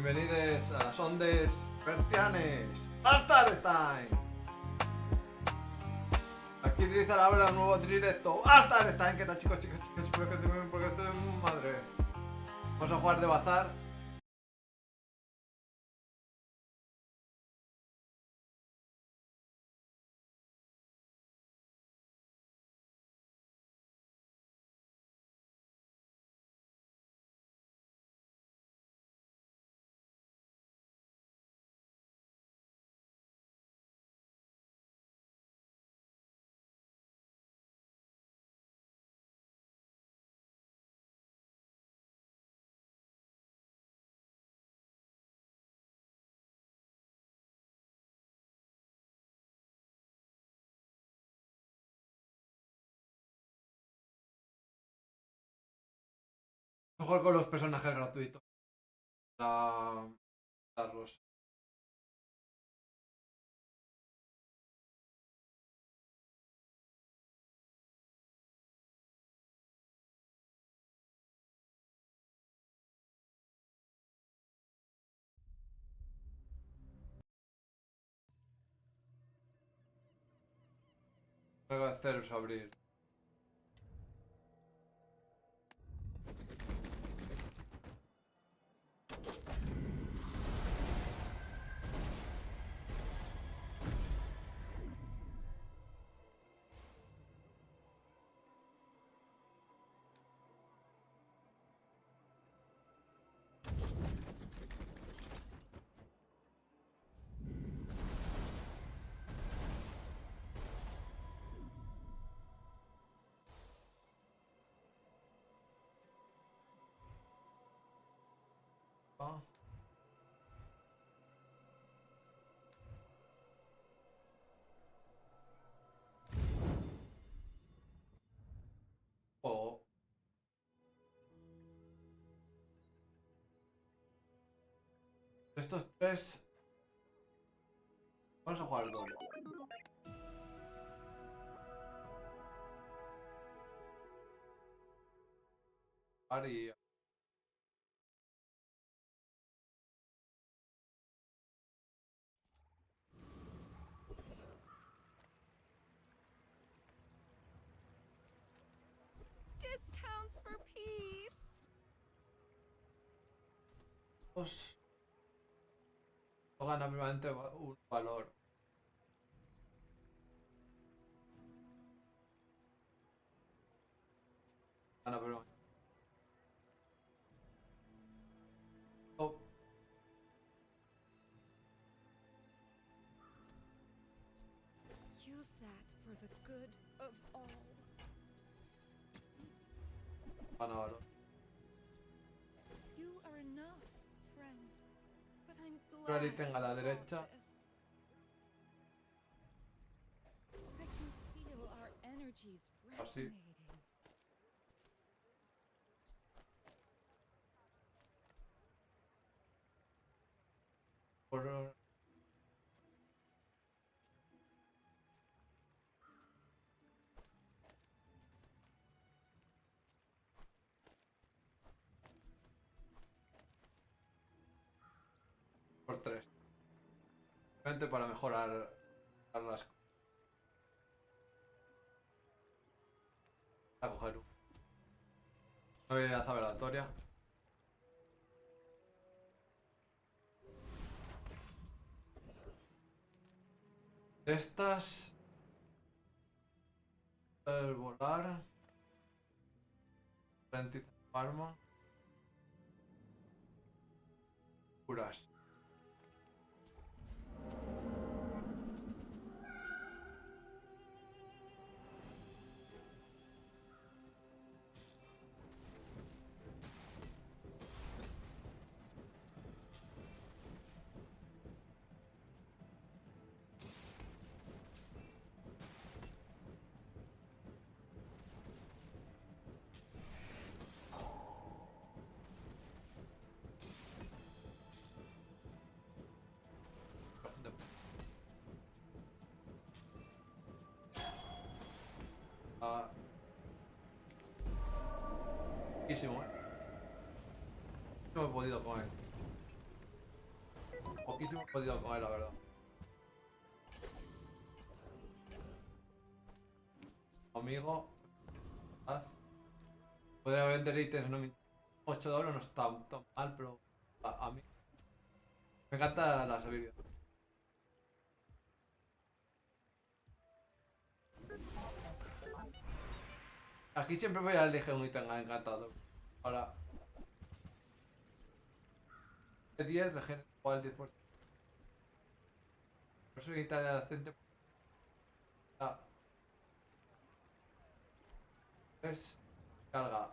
bienvenidos a las ondes bertianes. Bastard Time. Aquí utilizar ahora un nuevo directo. Bastard Time. ¿Qué tal, chicos, chicas, chicas? Espero que estén bien porque estoy de madre. Vamos a jugar de bazar. Vamos a jugar con los personajes gratuitos. Darlos. Lo que voy a hacer es abrir. Ah. Oh. Estos tres. Vamos a jugar doble. Y Discounts for peace. dos. No gana mínimamente un valor. Gana, pero. Oh. Use that for the good of all. Gana valor. You are enough, friend. But I'm Pero ahí glad tenga a la you derecha. bought this. I can feel our energies Así. resonating. Por. Por tres. Simplemente para mejorar las cosas. A coger uno. Una habilidad aleatoria. Estas. El volar. Ralentizar arma. Curas. Ah. Muchísimo, No he podido con él. Poquísimo he podido comer, la verdad. Amigo, haz. Podría vender ítems, no me... $8 no está tan mal, pero a mí me encanta las habilidades. Aquí siempre voy a elegir un ítem encantador. Ahora, de 10 regenera igual el 10%. Por eso necesita de acente. Ah, es carga.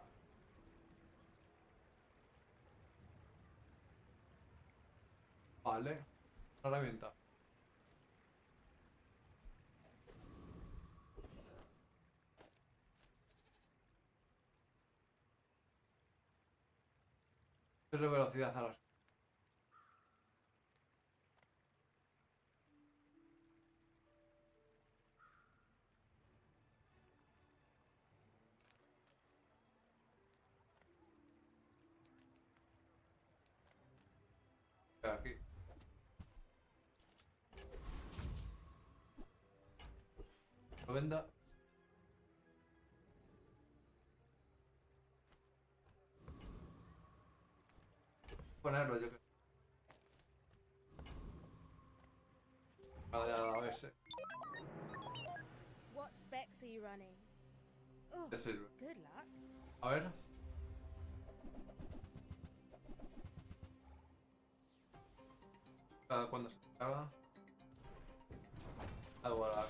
Vale, una herramienta. Es de velocidad a las. Aquí. Lo venda. Ponerlo yo que. Vale, a ver ese. What specs are you running? Oh, Te sirve. good luck. A ver. Cada cuando se carga. Da igual.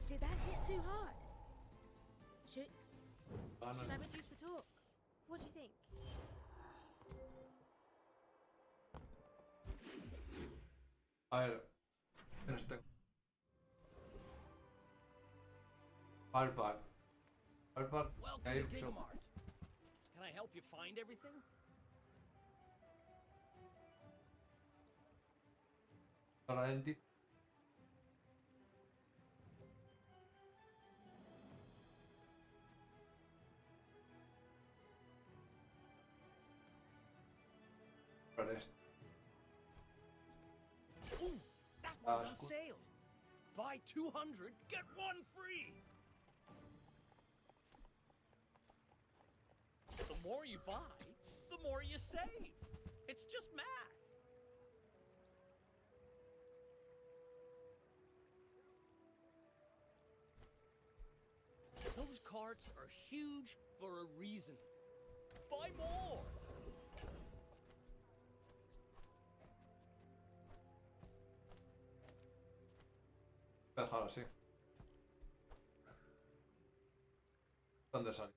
Did that hit too hard? Should Ah, should I no. reduce the torque? What do you think? A ver. ¿Qué nos tengo? Alpac. Alpac. Welcome Ahí, to Gigamart. Can I help you find everything? ralentiza. Para esto. Ooh, that one's on cool. sale. Buy 200, get one free. The more you buy, the more you save. It's just math. Those carts are huge for a reason. Buy more. Voy a dejarlo así. ¿Dónde sale?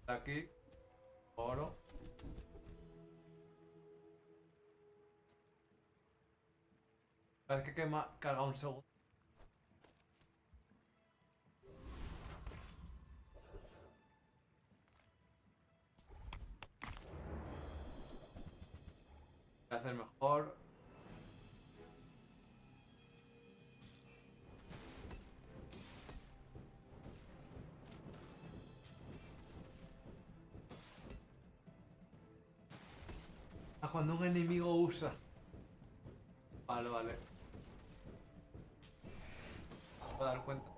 Aquí. Oro. Cada vez que quema, carga un segundo. Voy a hacer mejor. Ah, cuando un enemigo usa. Vale, vale. Me voy a dar cuenta.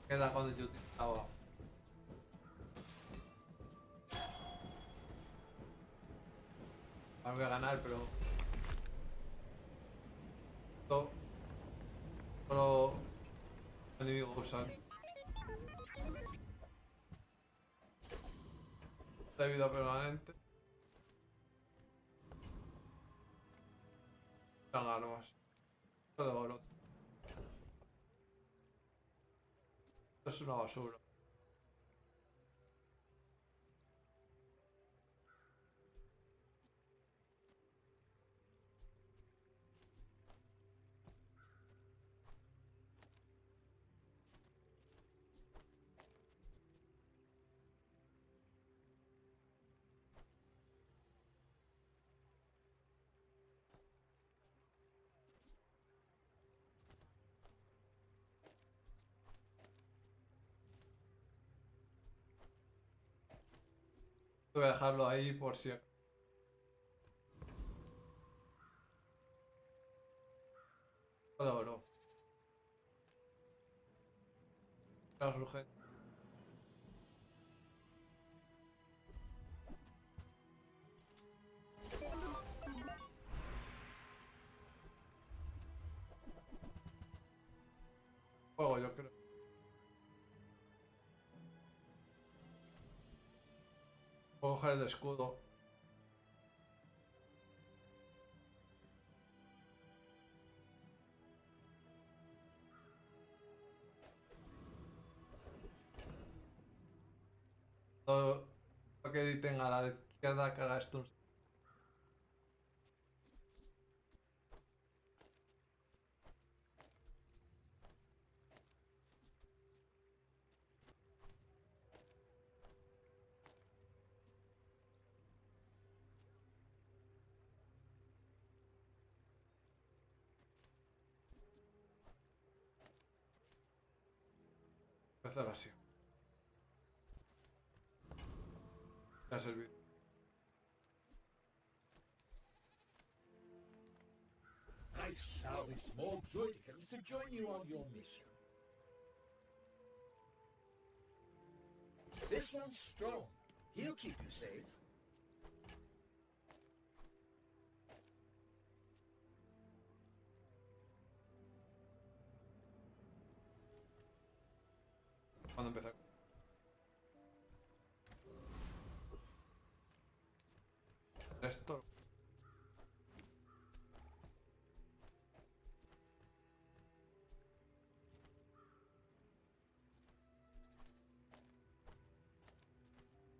Queda cuando yo utilizaba. Ahora voy a ganar, pero. Solo el enemigo usa. De vida permanente. Son armas. Todo oro. Esto es una basura. Voy a dejarlo ahí por si acaso. De oro. Claro, urgente. Juego, yo creo. Puedo coger el escudo. Todo lo que tenga a la izquierda que haga esto. Empezar así. Ya ha servido. I've salvaged more Droidicans to join you on your mission. This one's strong. He'll keep you safe. Cuando empezar. Esto.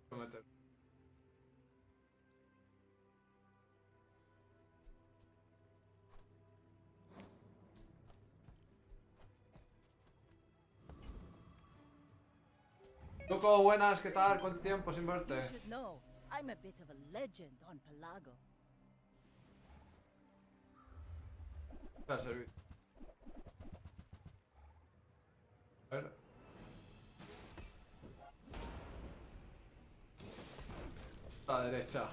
Voy a meter. Loco, buenas, ¿qué tal? ¿Cuánto tiempo sin verte? You should know, I'm a bit of a legend on Pelago. Ya ha servido. A ver. A la derecha.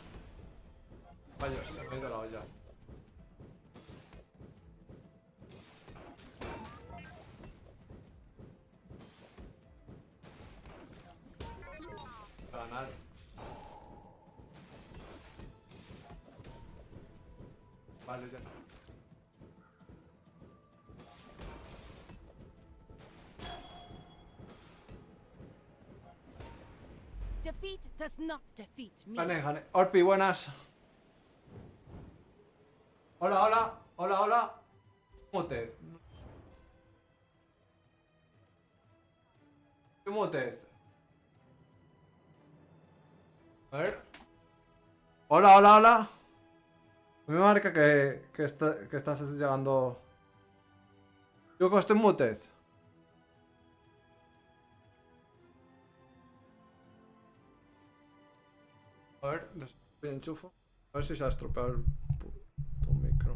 Vaya, se me ha ido la olla. Ganar. Vale, ya. Defeat does not defeat me. Gané, gané. Orpi, buenas. Hola, hola. Hola, hola. Mutez. ¿Qué mutez? A ver. Hola, hola, hola. Me marca que estás llegando. Yo estoy mutez. A ver, enchufo. A ver si se ha estropeado el puto micro.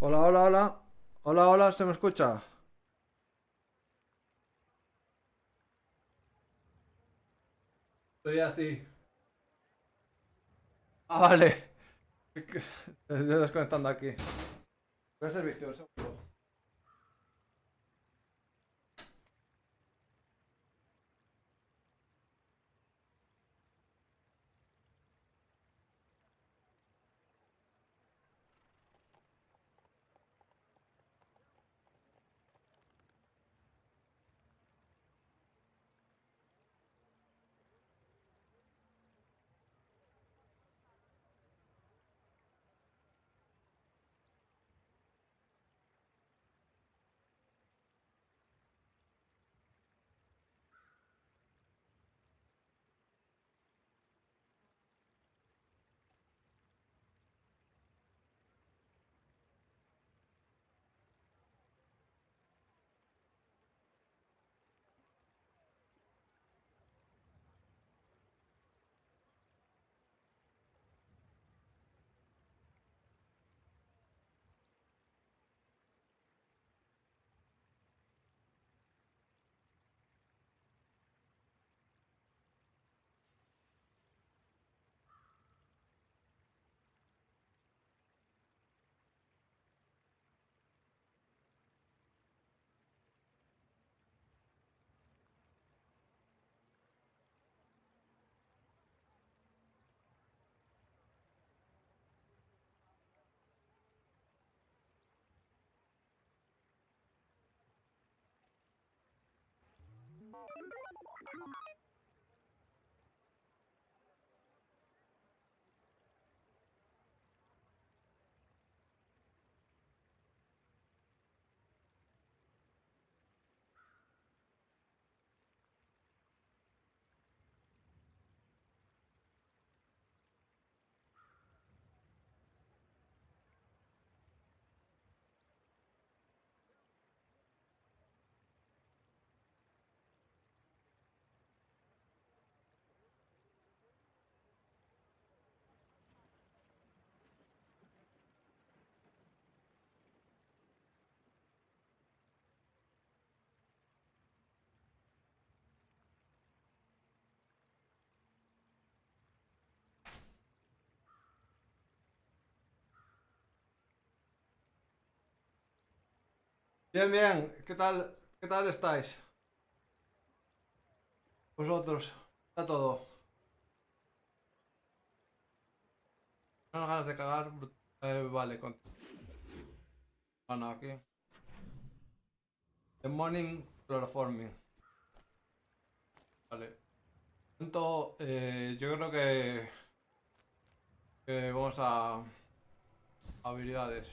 Hola, hola, hola. Hola, hola, ¿se me escucha? Estoy así. Ah, vale. Estoy desconectando aquí. Voy a servicio, un segundo. Bien, bien. ¿Qué tal? ¿Qué tal estáis? Vosotros. Está todo. Unas ganas de cagar. Vale, con... Bueno, aquí. The morning chloroforming. Vale. Entonces, yo creo que vamos a habilidades.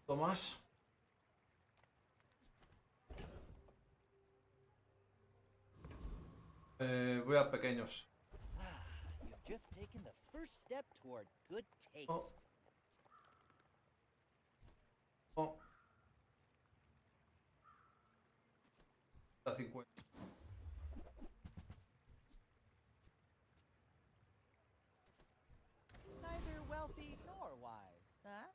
Tomás. Voy a pequeños. You've just taken the first step toward good taste. Oh. Oh. A 50. Neither wealthy nor wise, huh?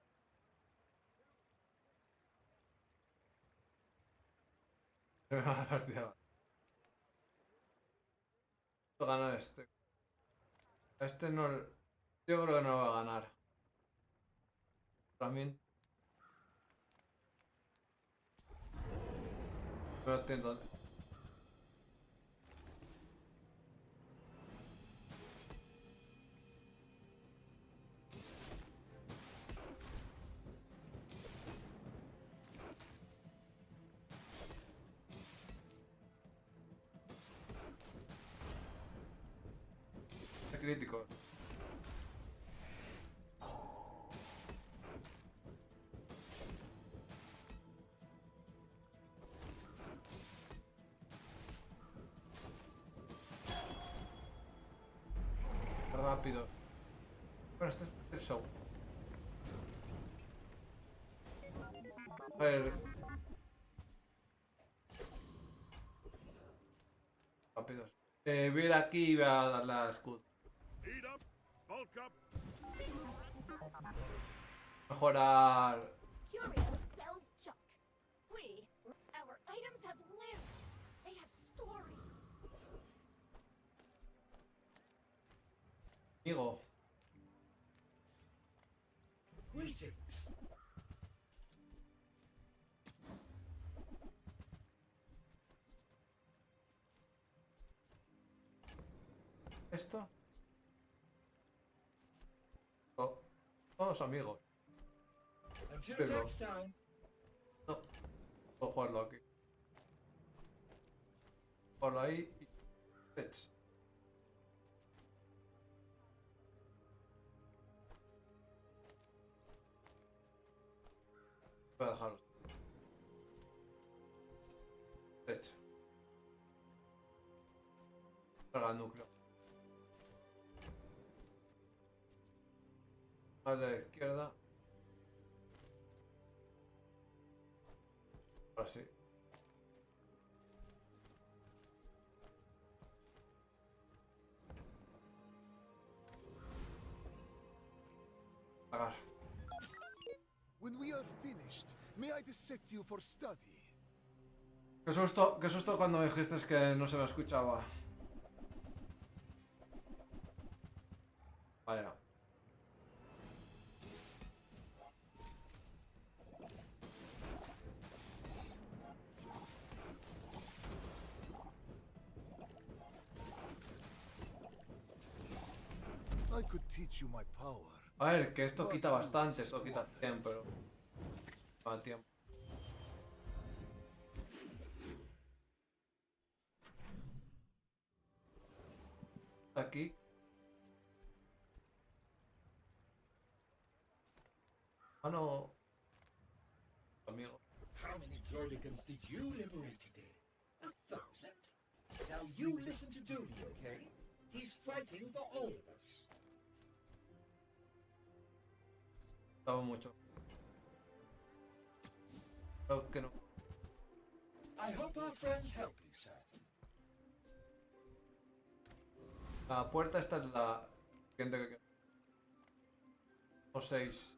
Me va a partida. Voy a ganar este. Este no. Yo creo que no va a ganar. También. Pero entiendo. Crítico. Rápido. Bueno, este es el show. A ver. Rápidos. Voy a ir aquí y voy a darle a Scud. Heat up, bulk up. Mejorar. Curio sells junk. Our items have lived. They have stories. Amigo. Greetings. ¿Esto? Oh, todos amigos. Until Pero- next time. No. Puedo jugarlo aquí. Jugarlo ahí y... Fetch. Voy a dejarlo. Fetch. Carga el núcleo. A la izquierda. Ahora sí. Pagar. When we are finished, may I dissect you for study? Qué susto cuando me dijiste que no se me escuchaba. Vaya. I could teach you my power. A ver, que esto quita bastante, esto quita 100, pero... Mal tiempo. Aquí. Ah, no. Amigo. How many droidicans did you liberate today? 1,000? Now you listen to Dooney, okay? He's fighting for all of us. Estaba mucho. Creo que no. I hope our friends help you, sir. La puerta esta es la siguiente que... O 6.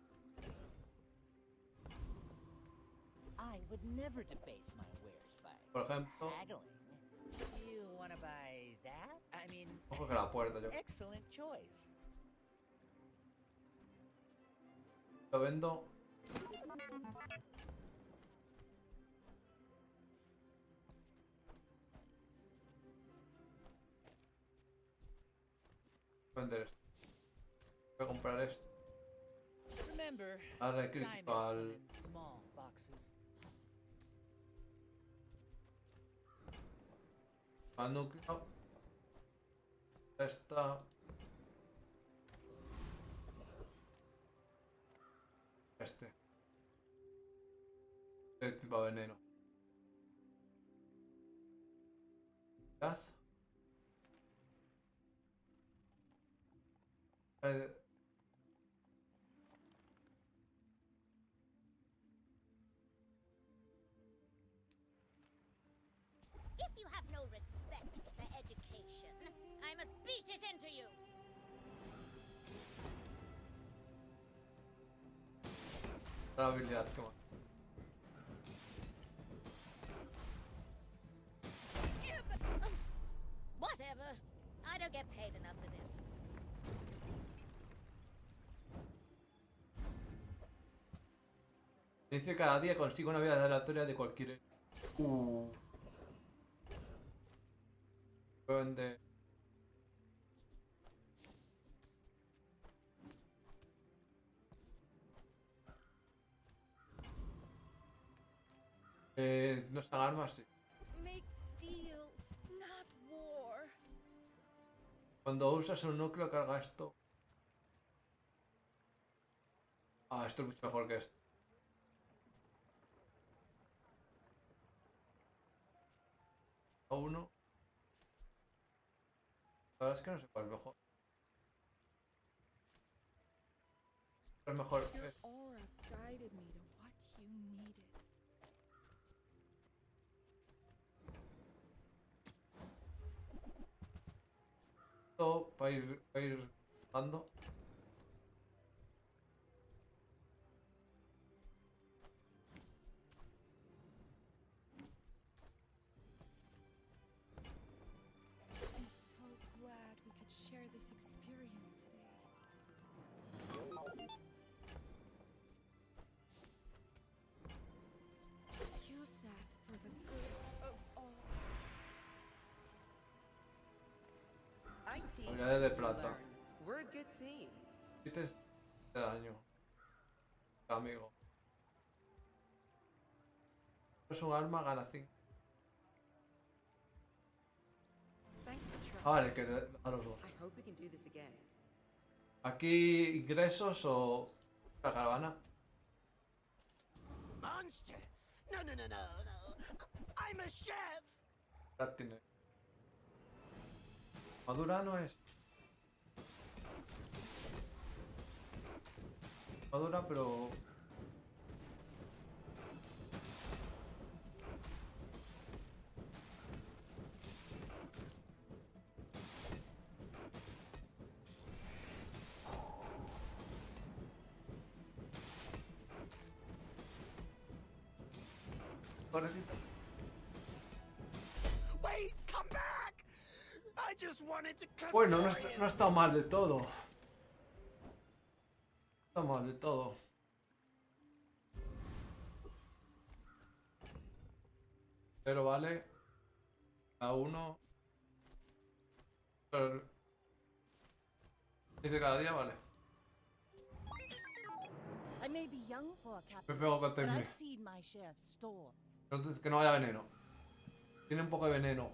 I would never debase my wares by Por ejemplo, haggling. You wanna buy that? I mean, ojo que la puerta yo. excellent choice. Lo vendo Vender esto. Voy a comprar esto. Remember, Darle diamonds crítico come al... in small boxes. al núcleo. Esta. Este tipo de veneno. Gas. If you have no respect for education, I must beat it into you. La habilidad que más. Whatever. I don't get paid enough for this. Inicio cada día consigo una vida aleatoria de cualquier... Vende... no están armas, sí. Make deals, not war. Cuando usas un núcleo carga esto. Ah, esto es mucho mejor que esto. A uno. La verdad es que no sé cuál es mejor. ¿Cuál es mejor? Your aura guided me to what you needed. Esto para ir dando. I'm so glad we could share this experience today. Use that for the good of all. I teach, Habilidades de you plata. learn. We're a good team. Quites de daño. Amigo. Es un arma, gana 5. Thanks for trusting. Ah, vale, que a los dos. I hope we can do this again. Aquí ingresos o la caravana. Monster! No, no, no, no, no. I'm a chef! Ya tiene. Madura no es. Madura, pero. Pobrecita. Wait, come back! I just wanted to cook Bueno, no for está, you. no está mal de todo. No está mal de todo. Pero vale. A uno. Pero... dice cada día, vale. I may be young for a Me captain, pego con but Termi. I've seen my share of storms. Entonces, que no haya veneno. Tiene un poco de veneno.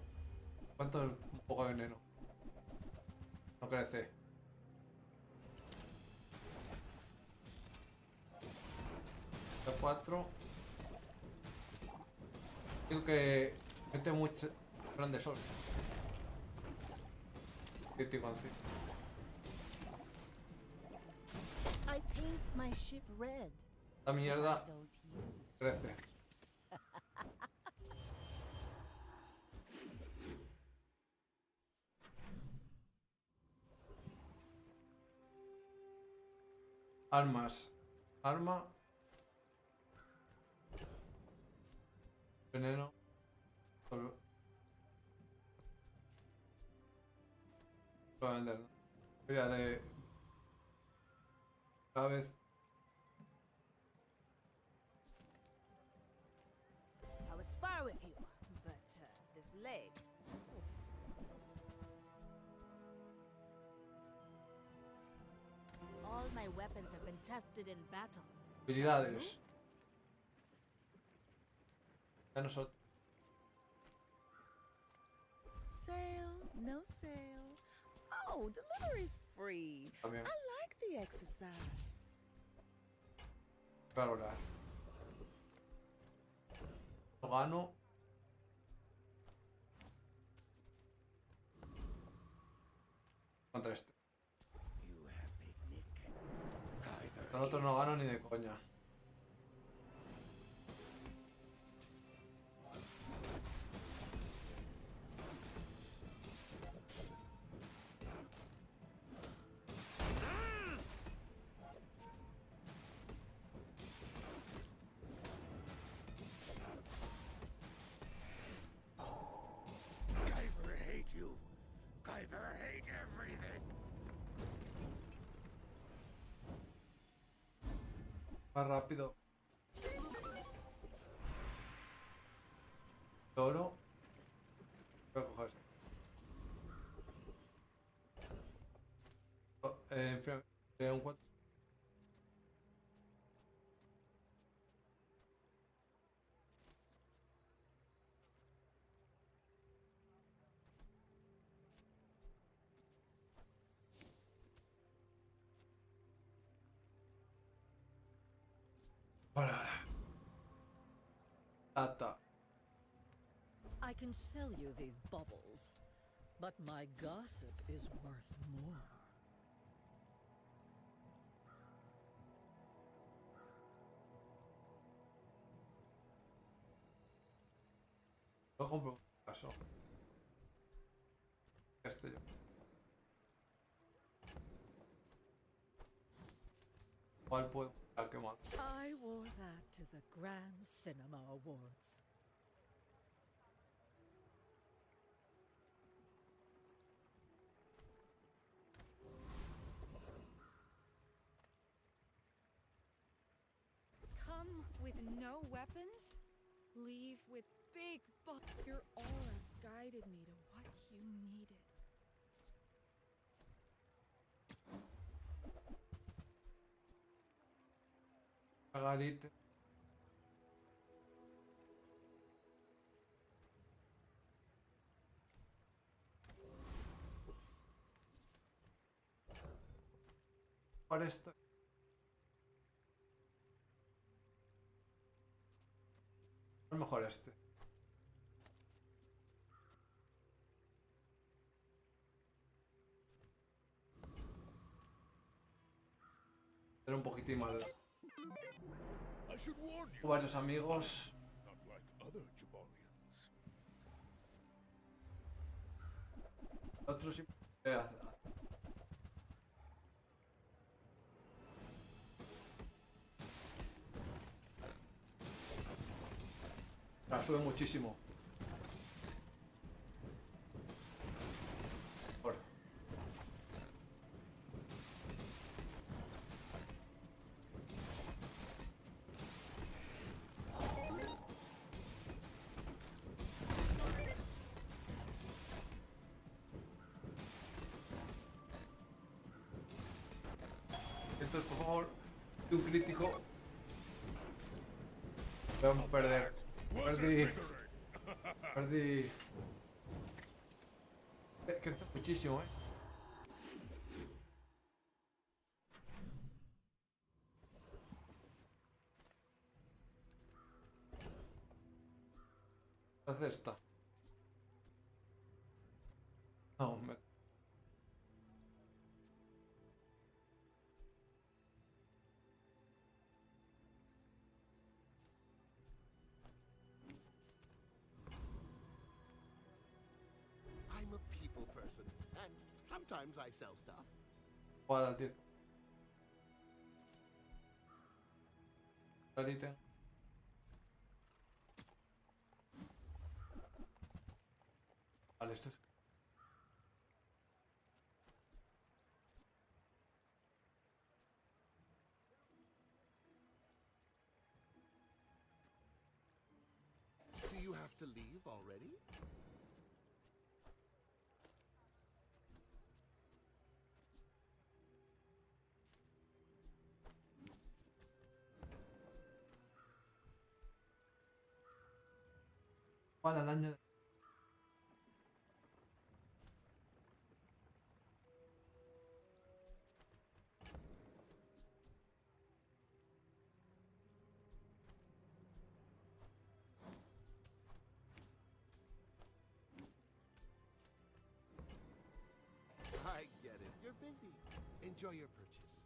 ¿Cuánto es un poco de veneno? No crece. De 4. Digo que mete mucho grande sol. Crítico encima. I paint my ship red. La but I mierda don't use. crece. Armas. Arma. Veneno. Solo. Voy a vender, ¿no? Mira, de... Cada vez... spar with you, but this leg. All my weapons have been tested in battle. Habilidades. Ya nosotros. Sale, no sale. Oh, delivery's free. También. I like the exercise. Valorar. Lo gano. Contra este. You have made Nick. Kyver Con otro no gano ni de coña. Kyver hate you. Kyver hate everything. Más rápido. Toro. Voy a coger. Un 4. Tata. I can sell you these bubbles, but my gossip is worth more. Lo compro un caso. Este yo. ¿Cuál puedo quemar? I wore that to the Grand Cinema Awards. Come with no weapons, leave with big Your aura guided me to what you needed. Margarita. Por esto. A lo mejor este. Era un poquitín más de... I should warn you, Varios amigos. not like other Jabalians. Otros sí. La sube muchísimo. Por. Entonces, por favor, de un crítico. Vamos a perder. Perdí. Perdí. Crece muchísimo, Hace esta. No, me... I'm a people person, and sometimes I sell stuff. Jugar al 10. Clarita. Vale, esto es... Do you to leave already? Para daño. I get it. You're busy. Enjoy your purchase.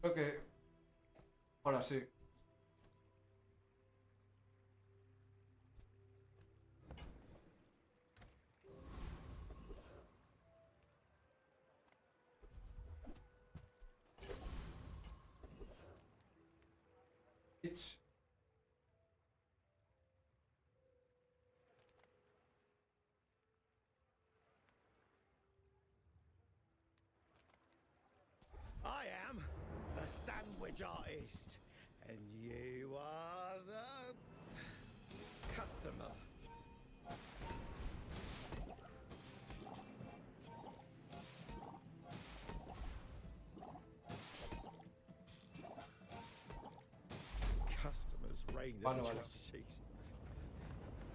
Creo que ahora sí. It's I am the sandwich artist, and you are the customer. Customers reign of Vale, vale. atrocities.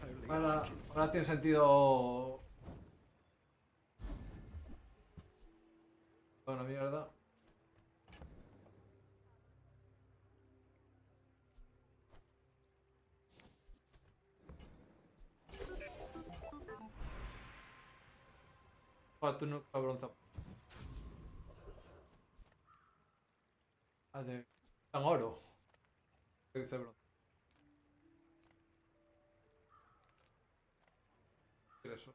Only ahora, I can see. ahora tiene sentido. Bueno, mierda. Joder, tú no bronza. Ah, de. Tan oro. ¿Qué dice bronce? ¿Qué es eso?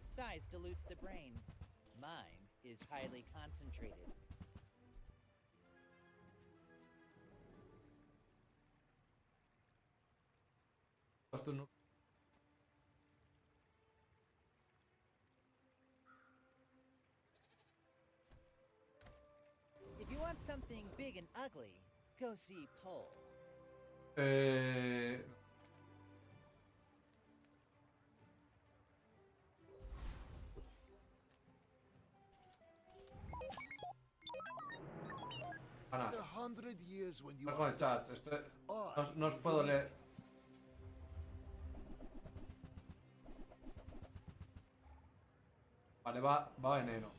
Size dilutes the brain. Mind is highly concentrated. Pues tú no. If you want something big and ugly, go see Pole. Eh. Ana, In 100 years when you está con are el chat. dust, No os puedo leer. Vale, va veneno.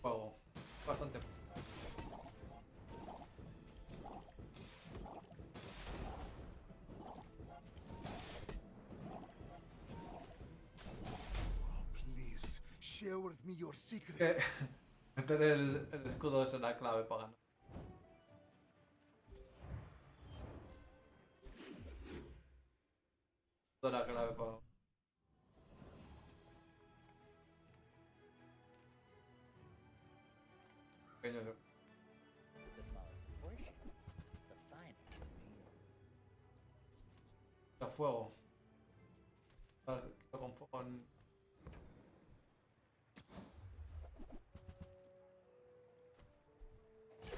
Fuego. Bastante fuego. Oh, please, share with me your Que secrets. meter el escudo es la clave para ganar. Es la clave para. Pequeños. The smaller the portions, the finer the meal. A fuego. Con fuego en.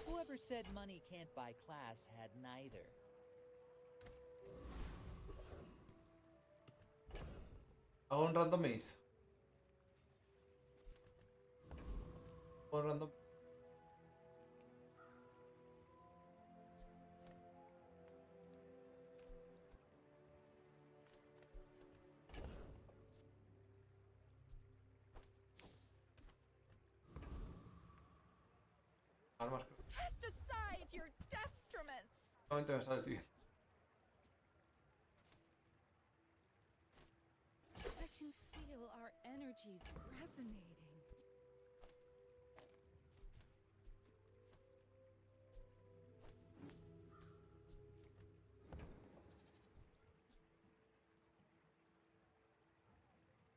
Whoever said money can't buy class had neither. Hago un randomize. Un random. Armas. Cast aside your destruments! Solamente me sale el siguiente. I can feel our energies resonating.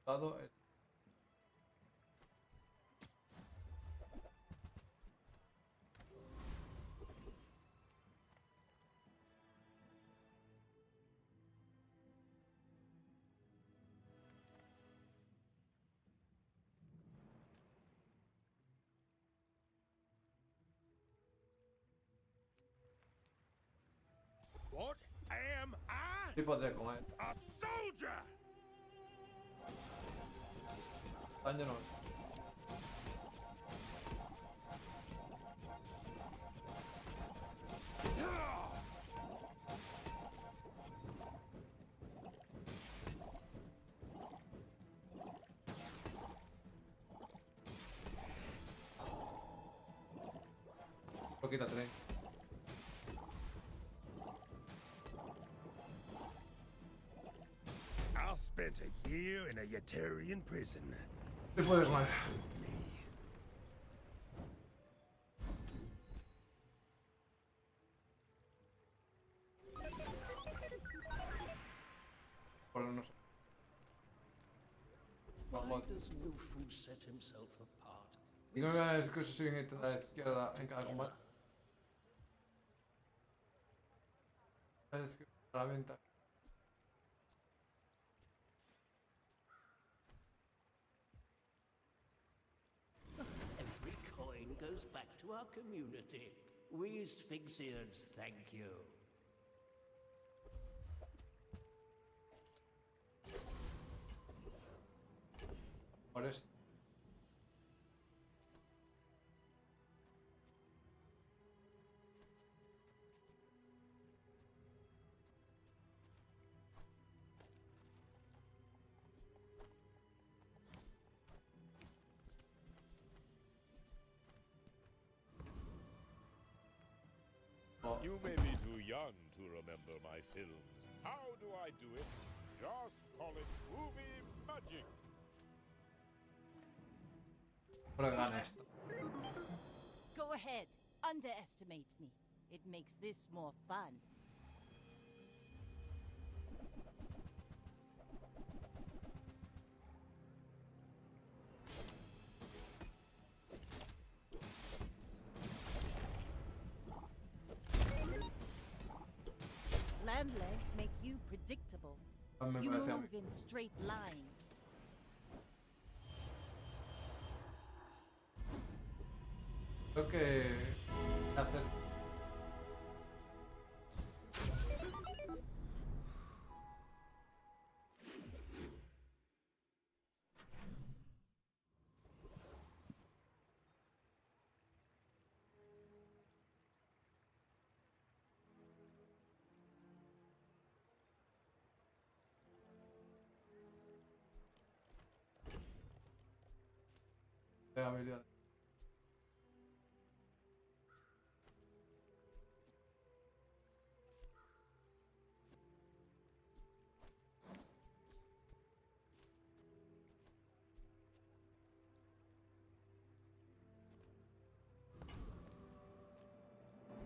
Dado el. Sí podré comer. A soldier! Daño no. Lo quítate. I spent a year in a Yetarian prison. Sí puedes comer. Bueno, no sé. Why does Lufu set himself apart? Y no me veas que soy en la izquierda en cada combate. Es que la venta. Every coin goes back to our community. We Sphinxians thank you. Por esto. Oh, You may be too young to remember my films. How do I do it? Just call it movie magic. creo que gana esto. Go ahead. Underestimate me. It makes this more fun. Land legs make you predictable. Me You parece a mí. move in straight lines. Creo que hacer. Habilidad.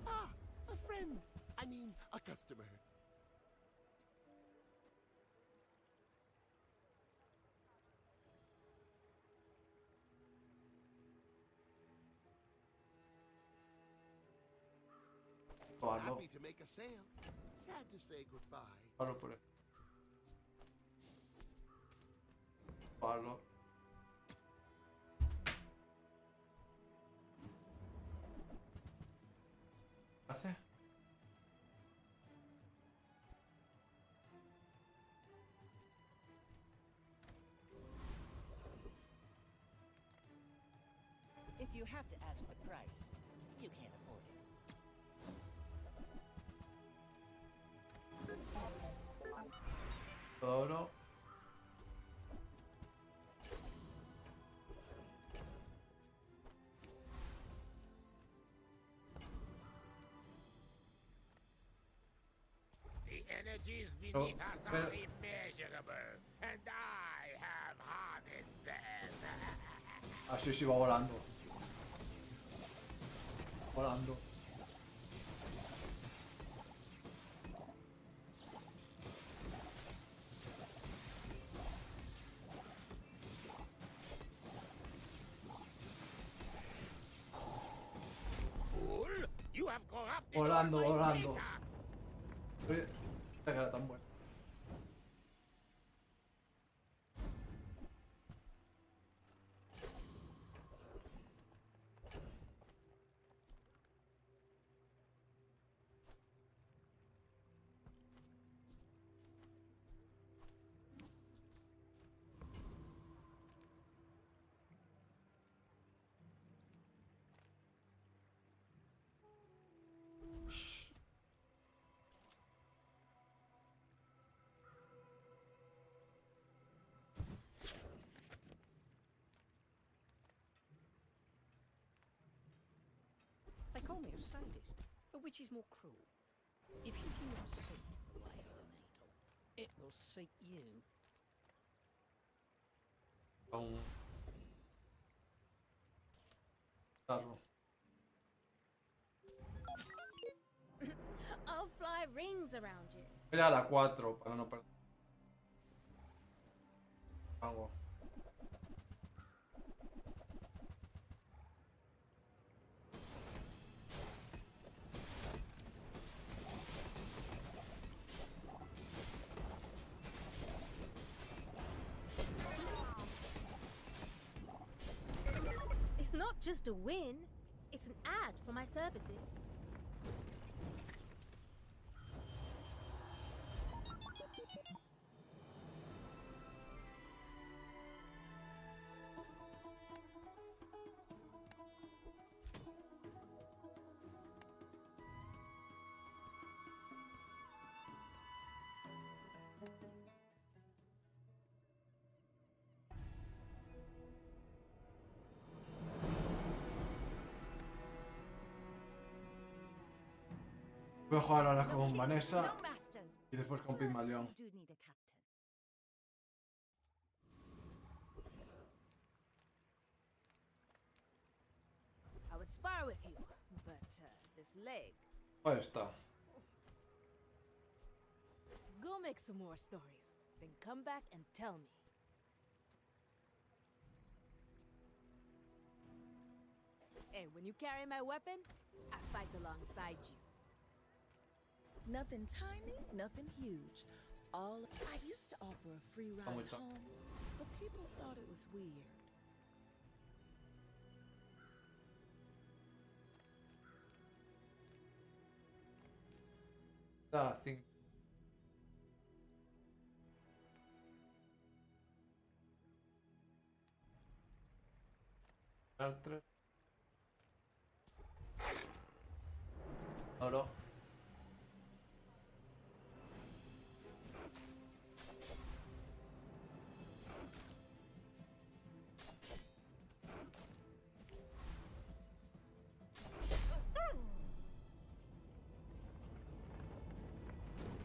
Ah, a friend. I mean, a customer. Pablo. Happy to make a sale. Sad to say goodbye. Pablo por ahí. Pablo. ¿Qué hace? If you have to ask the price, you can't afford it. Oro. The energies Oh, beneath us pero- are immeasurable, and I have harnessed them. Ah, sí, sí, va volando. Volando. Fool! You have corrupted Volando, all my volando. data. Oye, esta que era tan buena. sadist, or which is more cruel? If you do not seek the way of the needle, it will seek you. Claro. I'll fly rings around you. Voy a la 4 para no perder. Vamos. It's not just a win, it's an ad for my services. Voy a jugar ahora con No Vanessa masters. y después con But Pygmalion. you do need a captain. I would spar with you, but this leg. Ahí está. Go make some more stories, then come back and tell me. Hey, when you carry my weapon, I fight alongside you. Nothing tiny, nothing huge. All I used to offer a free ride mucho. home, but people thought it was weird. Da 5. Tres. Oro.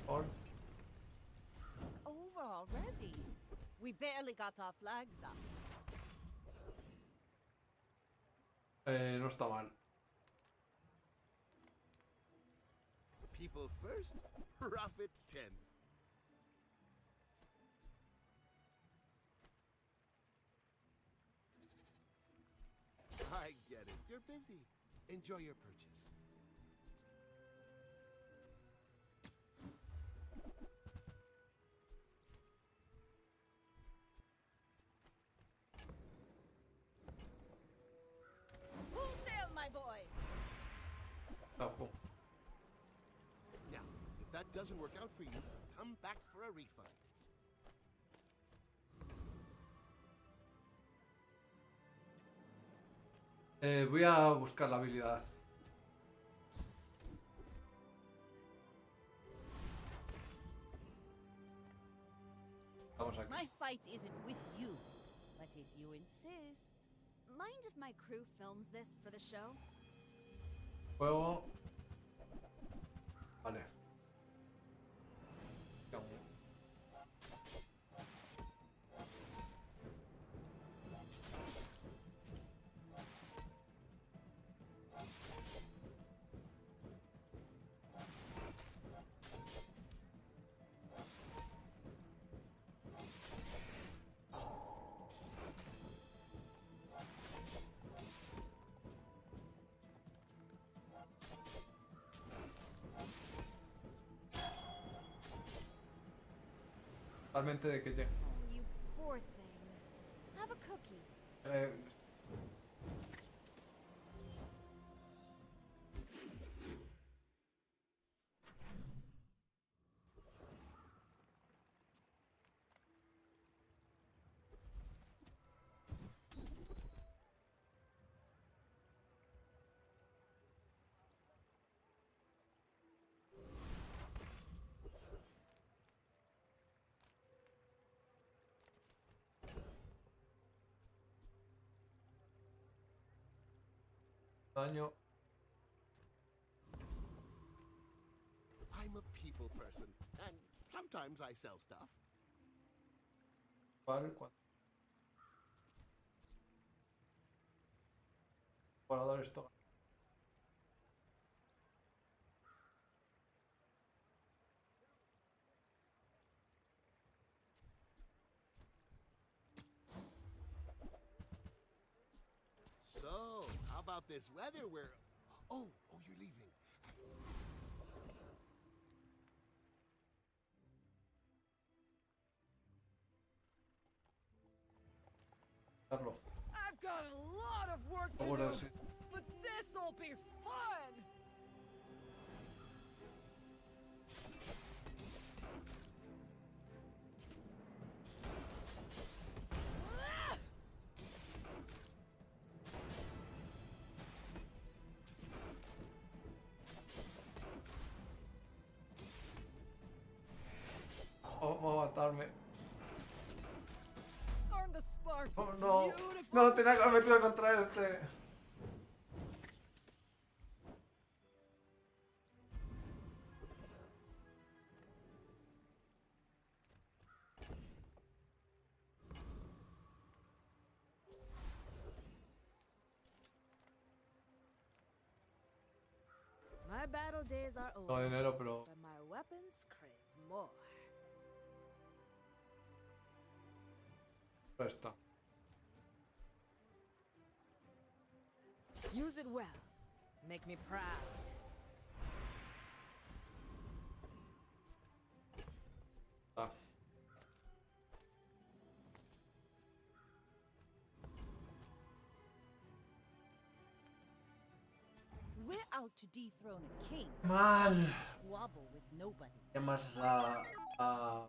Or. It's over already. We barely got our flags up. No está mal. People first, profit 10th. I get it. You're busy. Enjoy your purchase. Full sail, my boys! Tapo. Now, if that doesn't work out for you, come back for a refund. Voy a buscar la habilidad. Vamos aquí. My fight isn't with you, but if you insist. Mind if my crew films this for the show? Juego. Vale. Totalmente de que llegue. You poor thing. Have a cookie. Daño. I'm a people person, and sometimes I sell stuff. ¿Cuál? ¿Cuántos jugadores esto? So, how about this weather where... Oh, you're leaving. Carlos. I've got a lot of work to Ahora do, sí. but this'll be fun! Ah! Vamos a matarme. Aren't the sparks Oh, no. beautiful? No, tenía que haber metido contra este. My battle days are No over, dinero, pero but my weapons crave more. presta. Use it well. Make me proud. Ah. We're out to dethrone a king. Mal. Squabble with nobody. Llamas a...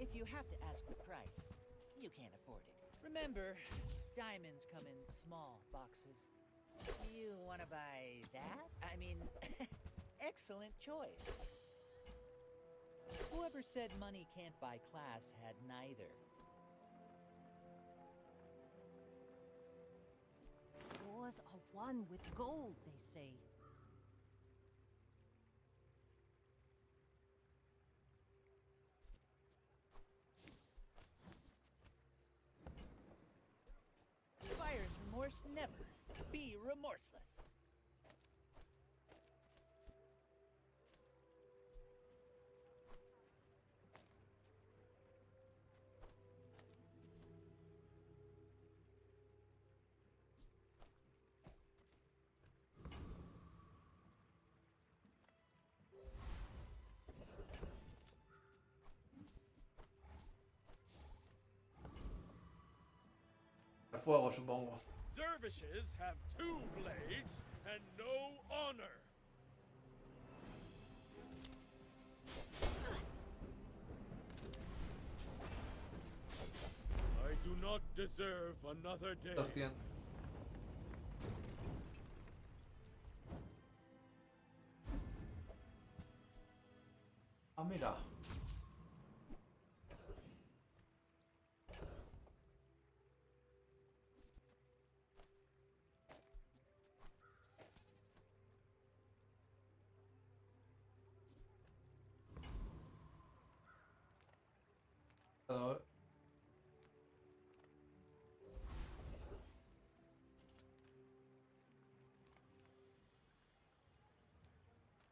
If you have to ask the price, you can't afford it. Remember, diamonds come in small boxes. You want to buy that? I mean, excellent choice. Whoever said money can't buy class had neither. Wars are won with gold, they say. Buyer's remorse never. Be remorseless. El fuego, supongo. Dervishes have 2 blades and no honor. I do not deserve another day. 200. Ah, mira.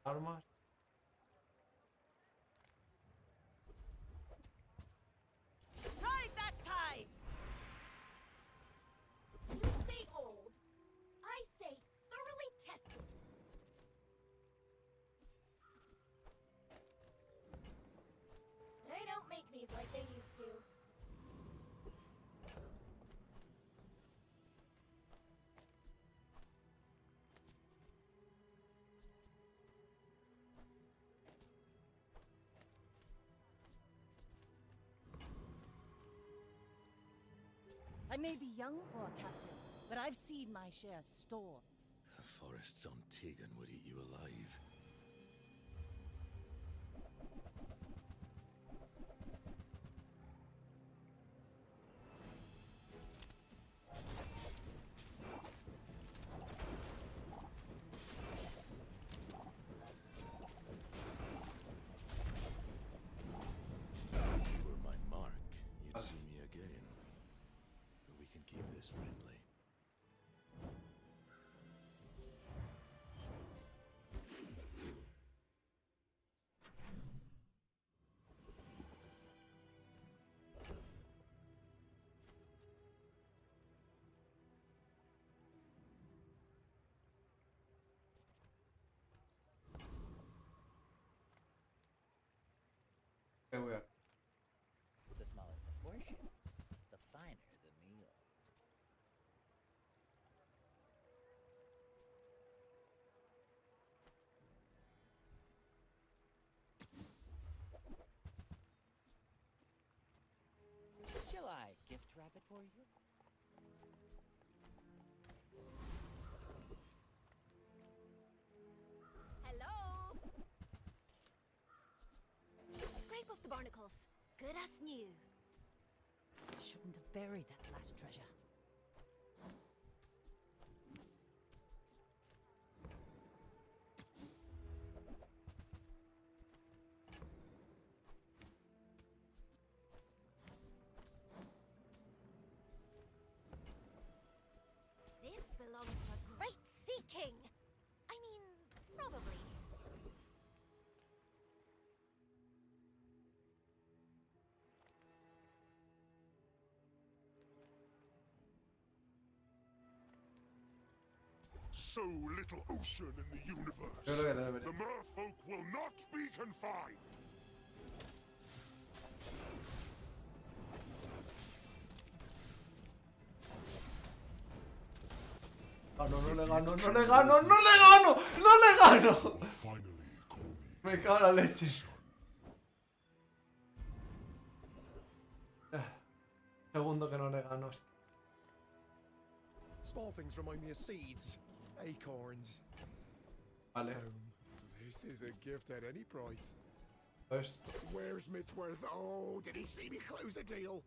Armas. Ride that tide! You say old. I say thoroughly tested. They don't make these like they used to. I may be young for a captain, but I've seen my share of storms. The forests on Tegan would eat you alive. If you were my mark, you'd see me again. But we can keep this friendly. Qué wea. The smaller proportions, the finer the meal. Shall I gift wrap it for you? Hello. Scrape off the barnacles. Good as new. Shouldn't have buried that last treasure. This belongs to a great sea king. I mean, probably. So little ocean in the universe. Yo creo que debería. The merfolk will not be confined. No le gano, no le gano, no le gano, no le gano. Finally, call me. Me cago en la leche. Segundo que no le gano. Small things remind me of seeds, acorns. Vale. This is a gift at any price. Esto. Where's Mitchworth? Oh, did he see me close a deal?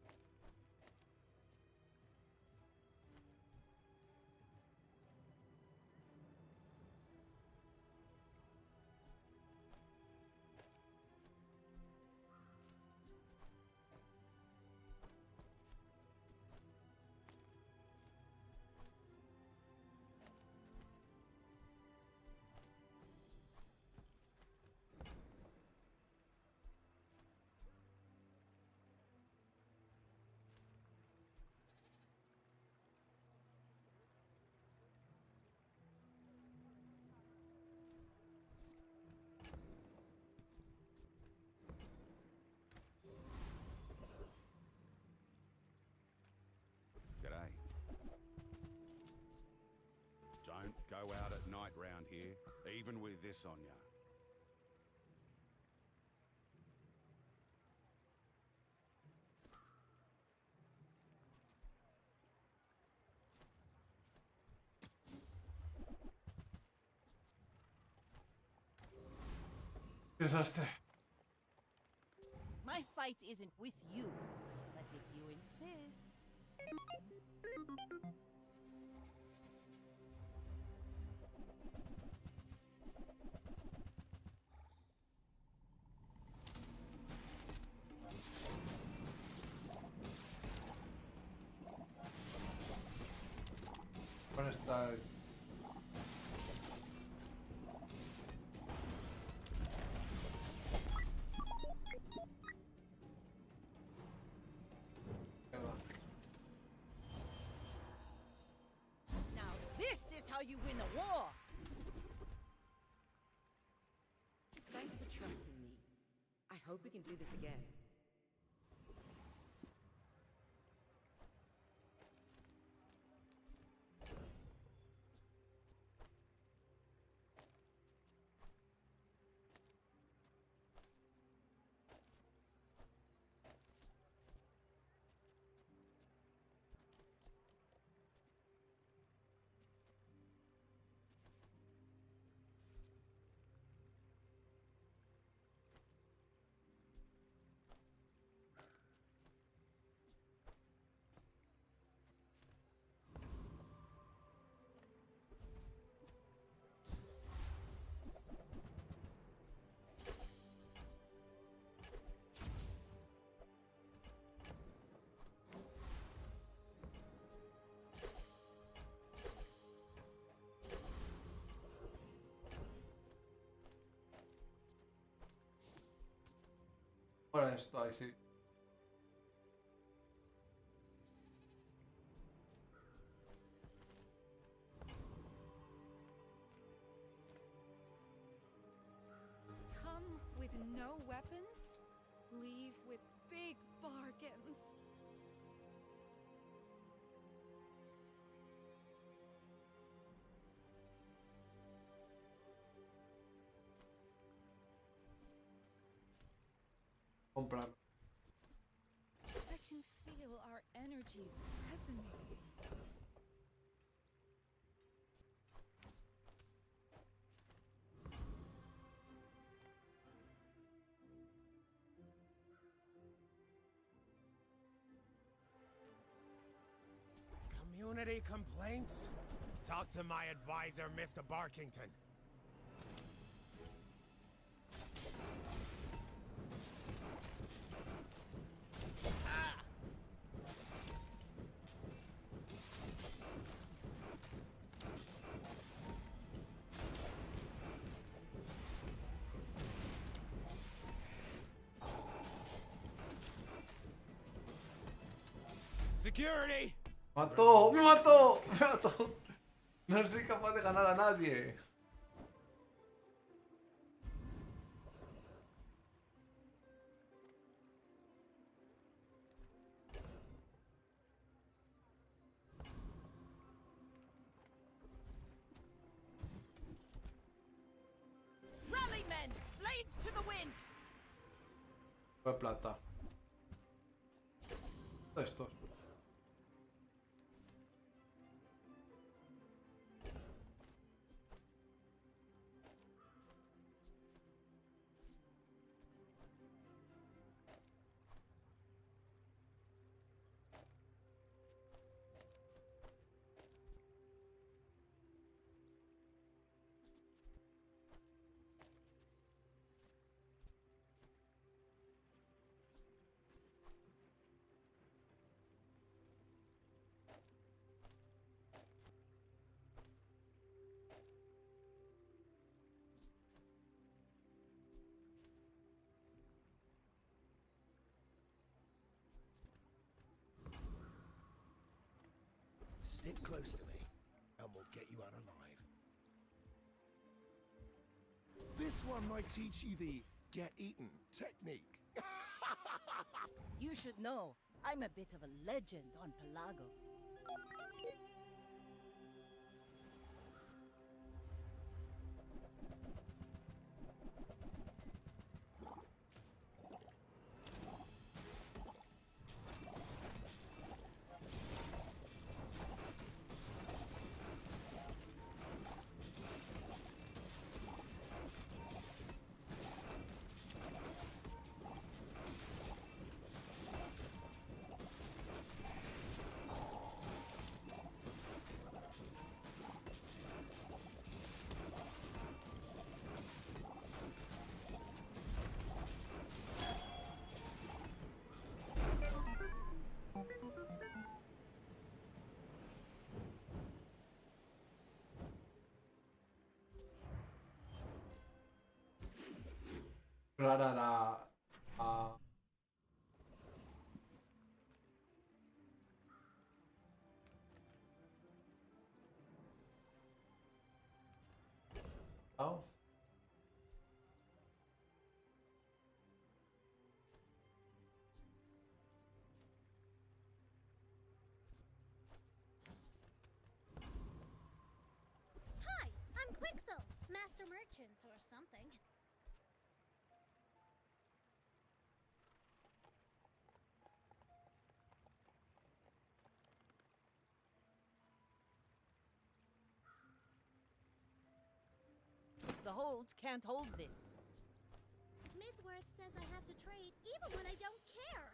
G'day. Don't go out at night round here, even with this on ya. Desastre. My fight isn't with you, but if you insist. Con esta. Now this is how you win a war! Thanks for trusting me. I hope we can do this again. Fuera esto, ahí sí. Come with no weapons, leave with big bargains. Comprar. I can feel our energies resonating. Community complaints? Talk to my advisor, Mr. Barkington. Security! ¡Mató! ¡Me mató! ¡Me mató! No soy capaz de ganar a nadie. Rally men! Blades to the wind! Fue plata. Estos. Stick close to me, and we'll get you out alive. This one might teach you the get eaten technique. You should know, I'm a bit of a legend on Pelago. Rara Oh. Hi, I'm Quixel, Master Merchant or something. The holds can't hold this. Midsworth says I have to trade even when I don't care.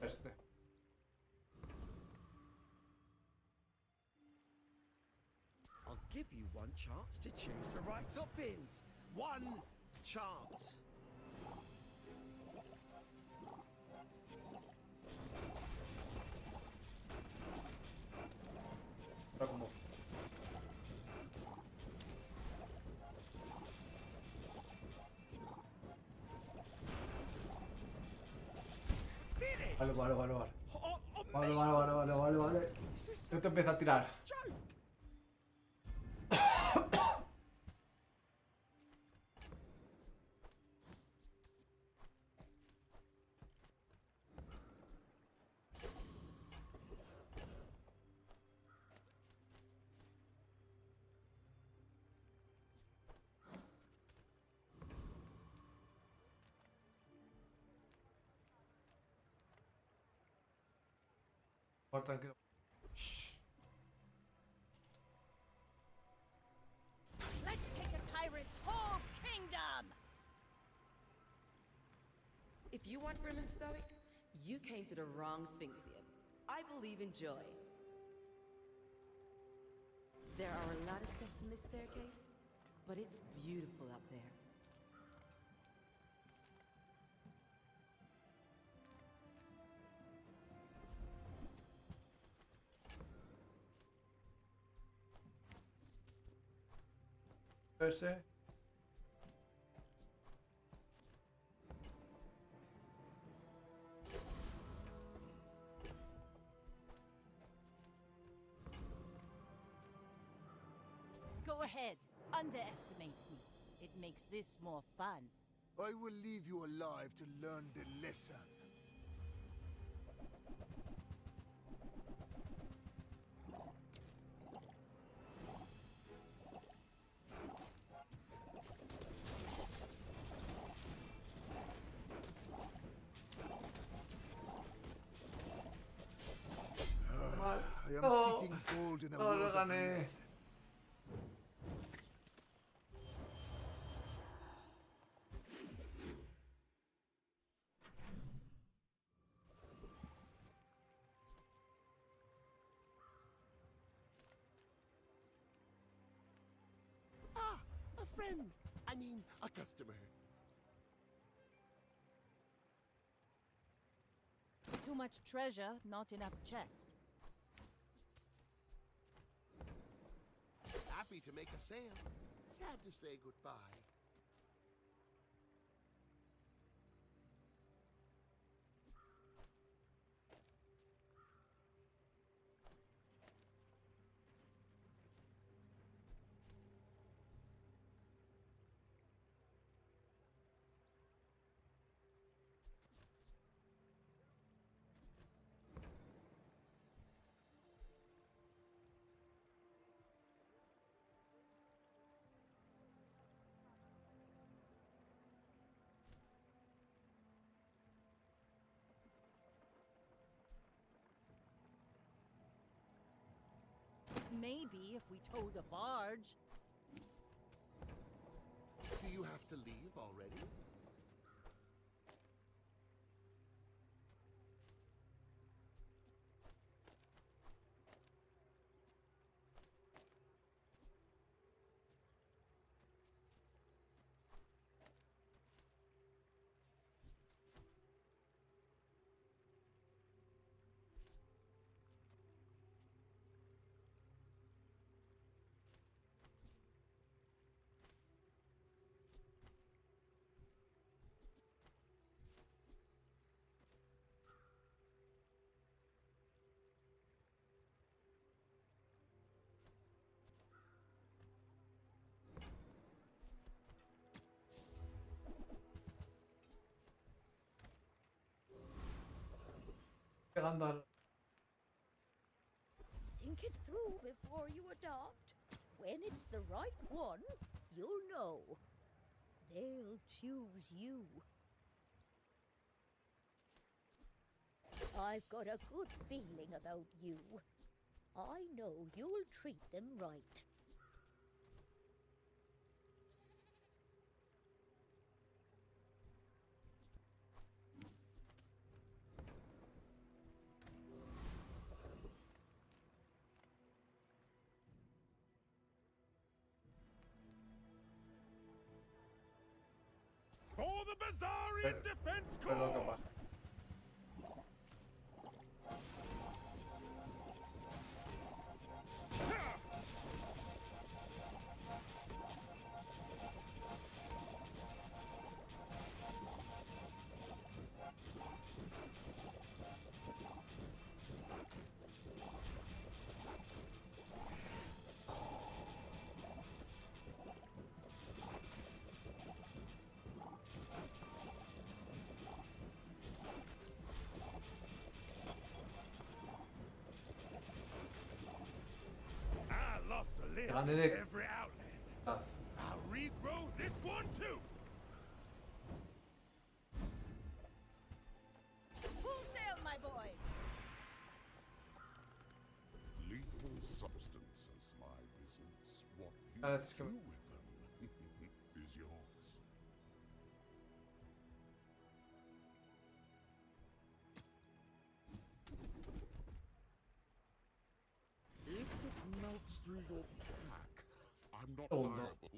Este. I'll give you one chance to choose the right toppings. One chance. Pero como... Vale, vale, vale, vale. Vale, vale, vale, vale, vale, vale. Yo te empiezo a tirar. Por tranquilo. Let's take a tyrant's whole kingdom! If you want grim and stoic, you came to the wrong Sphinxian. I believe in joy. There are a lot of steps in this staircase, but it's beautiful up there. Ese. Go ahead, underestimate me. It makes this more fun. I will leave you alive to learn the lesson. I am seeking gold in a world of lead. Ah, a friend. I mean, a customer. Too much treasure, not enough chest. Happy to make a sale. Sad to say goodbye. Maybe if we towed a barge. Do you have to leave already? Llegando al... Think it through before you adopt. When it's the right one, you'll know. They'll choose you. I've got a good feeling about you. I know you'll treat them right. Bazarian Defense Pero lo que Corps! pasa. I lost a limb Gané de every outland. caza. I'll regrow this one too. Full sail, my boys! Lethal substances, my business. What you That's do com- with them is yours. If it melts through your pack, I'm not Oh, no. liable.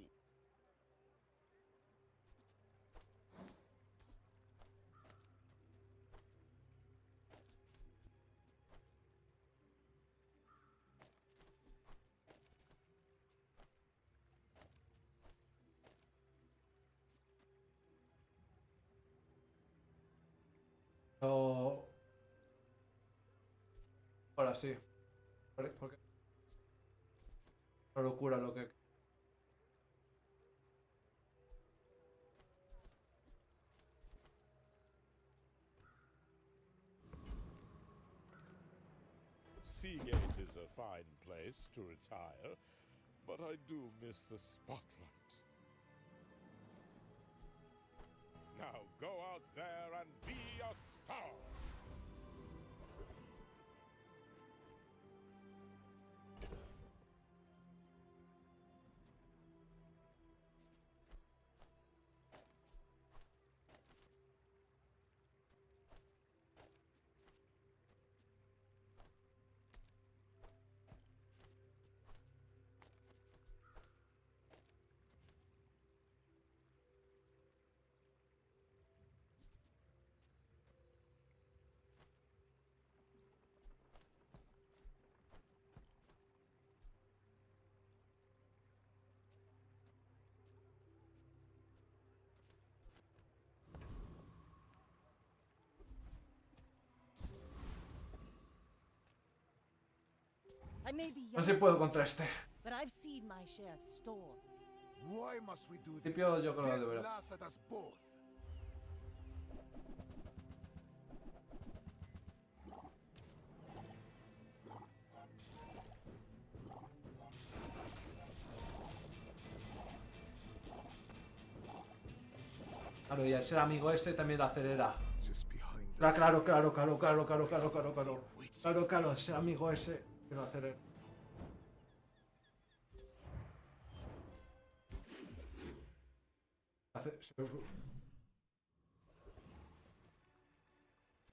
O... Ahora sí. ¿Por qué? Una locura lo que... Seagate is a fine place to retire, but I do miss the spotlight. Now go out there and be a star! I may be No young, sé si puedo contra este. but I've seen my share of storms. Why must we do En this? principio yo creo que Death debería. laughs at us both. Claro, y al ser amigo este también lo acelera. Just behind Claro, claro, claro, claro, claro, claro, claro, claro, claro. Claro, claro, ese amigo ese que lo acelera.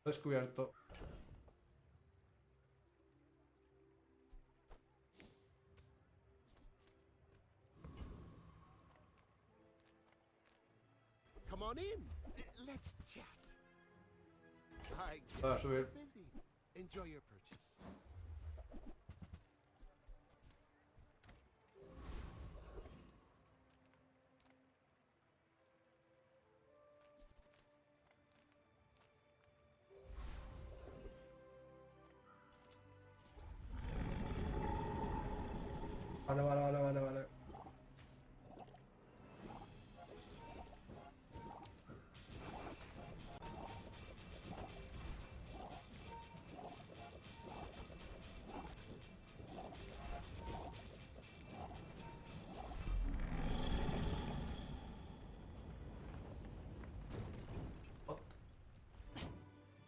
Descubierto. Come on in. Let's chat. I Voy a subir. busy. Enjoy your purchase. Vale, vale, vale, vale, vale.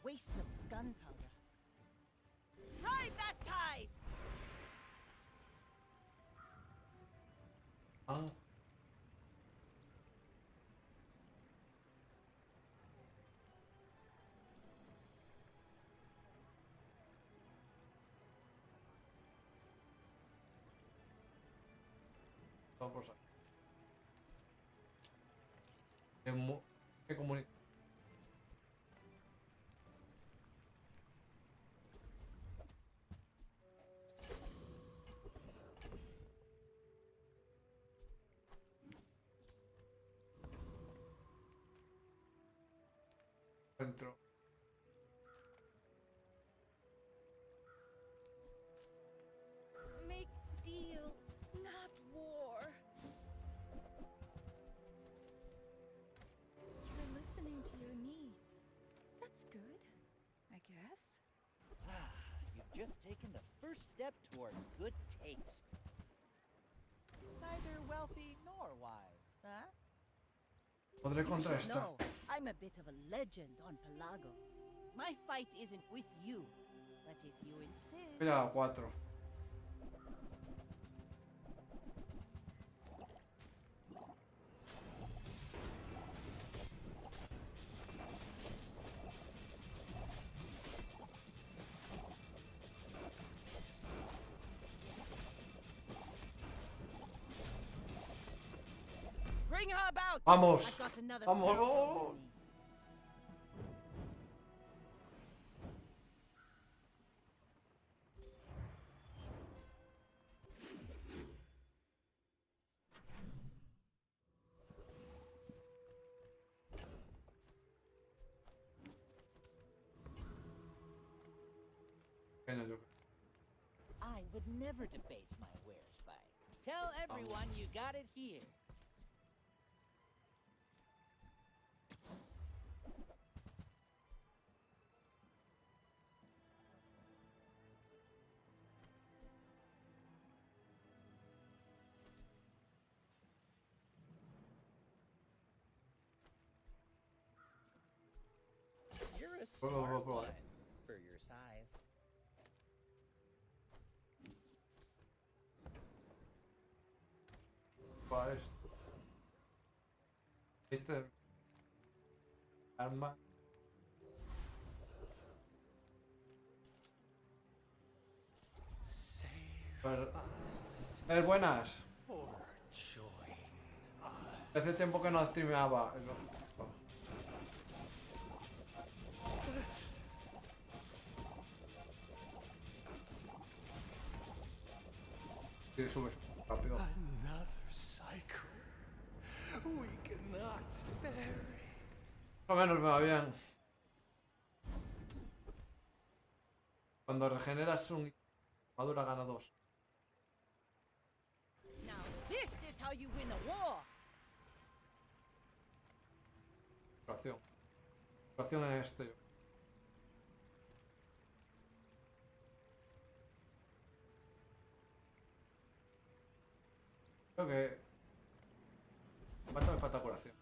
Waste of gunpowder. Ride that tide! Ah. Vamos a... que comunicar. Encuentro. Make deals, not war. You're listening to your needs. That's good, I guess. You've just taken the first step toward good taste. Neither wealthy nor wise, huh? Podré You contra should esta. know, I'm a bit of a legend on Pelago. My fight isn't with you, but if you insist... Voy a 4. Bring her about! Vamos. I've got another Vamos, circle vamos. in me. Pequeño yo. I would never debase my wares by. Tell everyone you got it here. You're a smart one for your size. Va esto. Este. Arma. Buenas. Hace tiempo que no streameaba. Sí, subes rápido. Another cycle. We cannot bear it. Más o menos me va bien. Cuando regeneras un armadura gana 2. Now this is how you win a war! Curación. Curación en este. Creo que... ¿Cuánto me falta curación?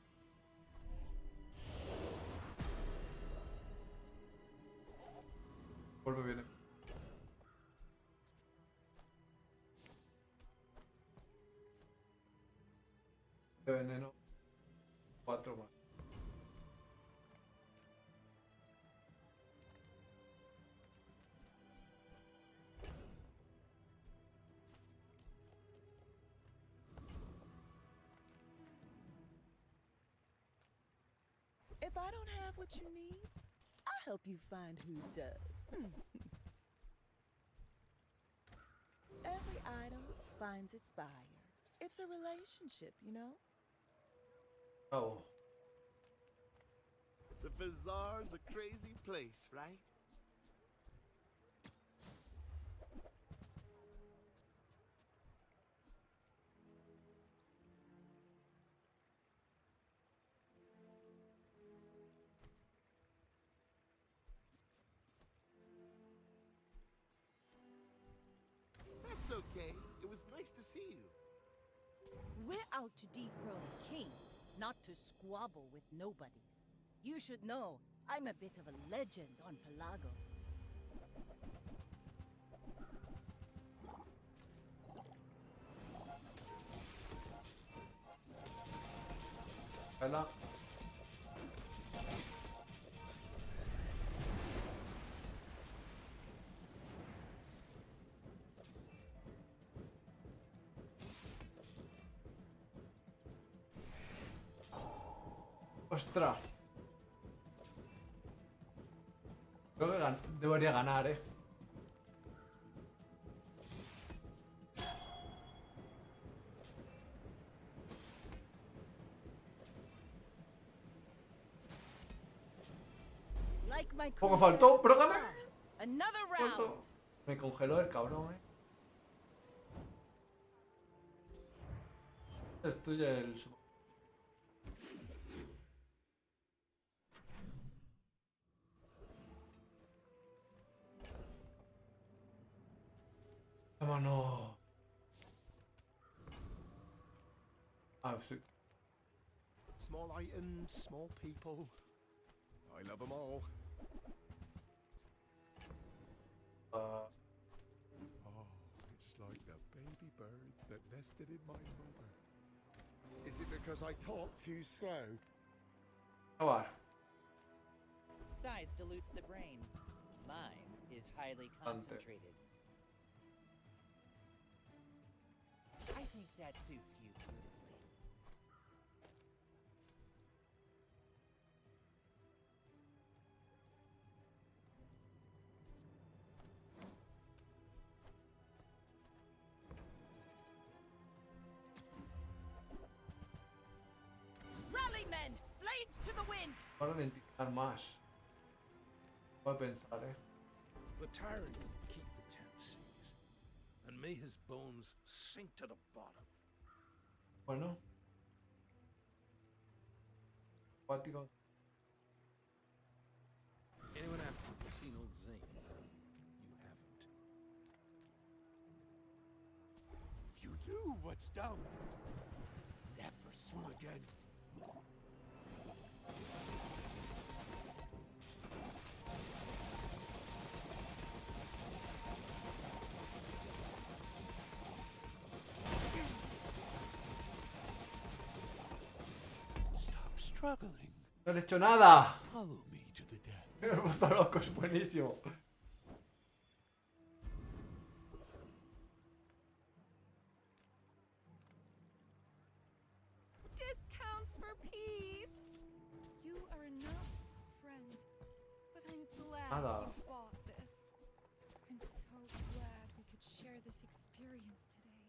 Vuelve bien. De veneno. 4 más. If I don't have what you need, I'll help you find who does. Every item finds its buyer. It's a relationship, you know? Oh. The bazaar's a crazy place, right? That's okay. It was nice to see you. We're out to dethrone a king, not to squabble with nobodies. You should know, I'm a bit of a legend on Pelago. Hola. Ostras. Creo que debería ganar, eh. Like my Poco crew faltó, said, pero gané. another round. Me congeló el cabrón, eh. Destruye el... Vámonos. Ah, sí. Small items, small people. I love them all. Oh, it's like the baby birds that nested in my mother. Is it because I talk too slow? Probar. Size dilutes the brain. Mine is highly concentrated. I think that suits you beautifully. Rally men, blades to the wind. Para ralentizar más. Voy a pensar, eh. The tyrant will keep the 10 seas, and may his bones sink to the bottom. Bueno. Cuático. Anyone asks if you've seen old Zane? You haven't. If you knew what's down there, never swim again. Stop struggling. No le he hecho nada. Follow me to the death. Me he puesto loco, es buenísimo. Discounts for peace. You are enough, friend. But I'm glad Nada. you bought this. I'm so glad we could share this experience today.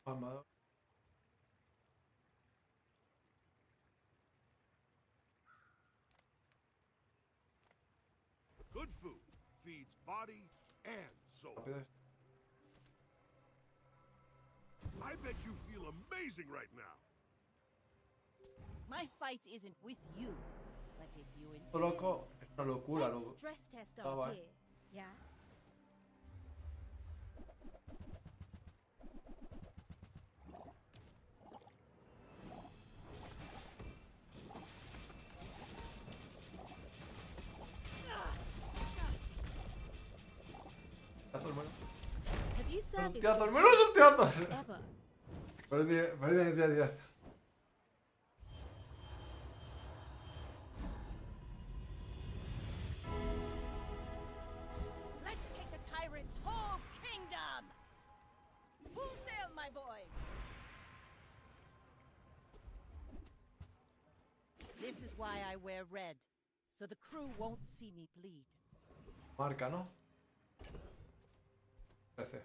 Armador. Good food feeds body and soul. Rápido. I bet you feel amazing right now. My fight isn't with you, but if you Esto insist. loco, es una locura, Let's loco. stress test Ah, our vale. gear. Yeah? Tirazo, hermano. Have you ¡Es un serviced tirazo, your hermano! ¡Es un tirazo! ever? Perdí el día 10. Let's take the tyrant's whole kingdom! Full sail, my boys! This is why I wear red, so the crew won't see me bleed. Marca, ¿no? 13.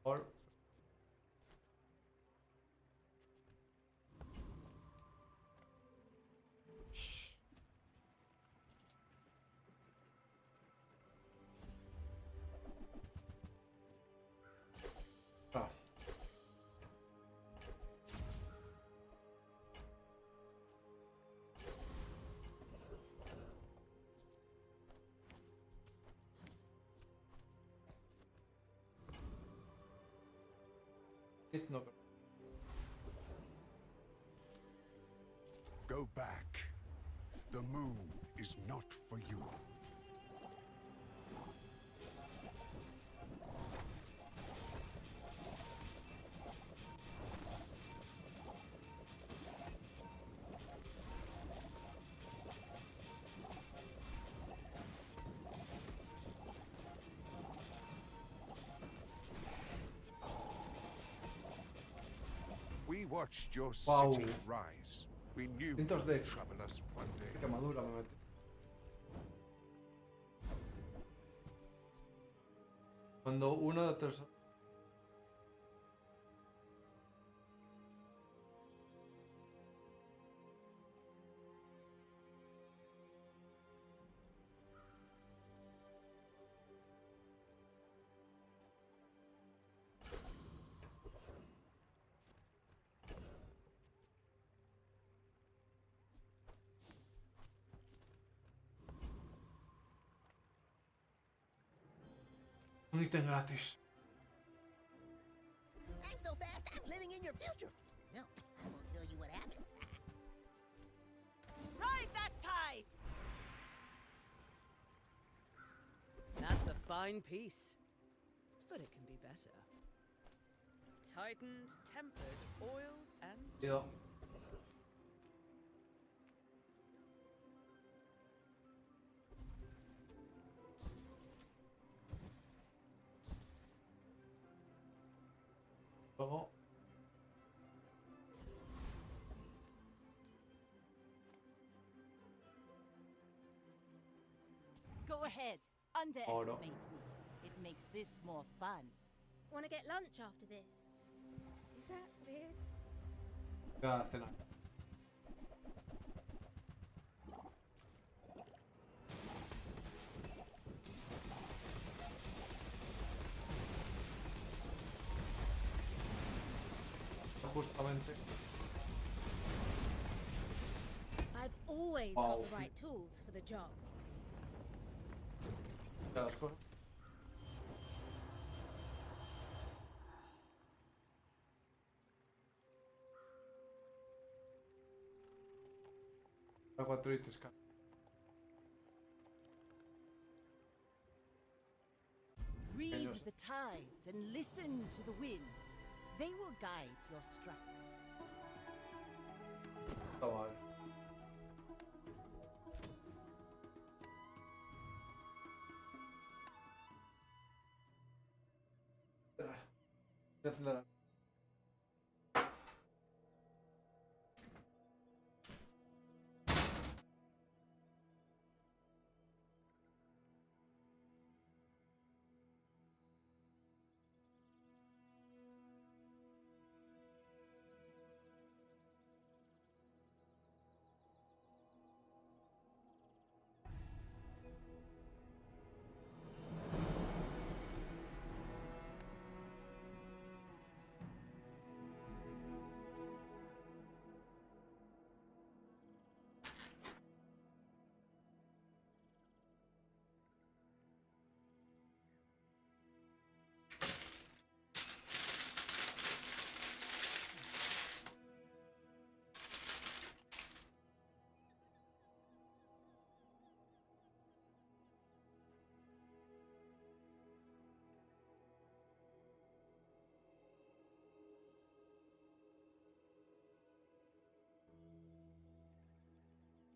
Por... Shh. Ah. It's not. Go back. The moon is not for you. watched your Wow. city rise. We knew it Cientos de would trouble us one day. quemadura me metí. Cuando uno de otros... Un ítem gratis. I'm so fast, I'm living in your future. No, I won't tell you what happens. Ride that tide! That's a fine piece. But it can be better. Tightened, tempered, oiled, and... Tío. Luego... Go ahead. Underestimate me. It makes this more fun. Want to get lunch after this? Is that weird? Voy a cenar. Justamente. I've always Wow, got the right tools for the job. Ya las cosas. A 4 ítems, cara. Read Pequeños. the tides and listen to the wind. They will guide your strikes. Está mal. Acelerar. Voy a acelerar.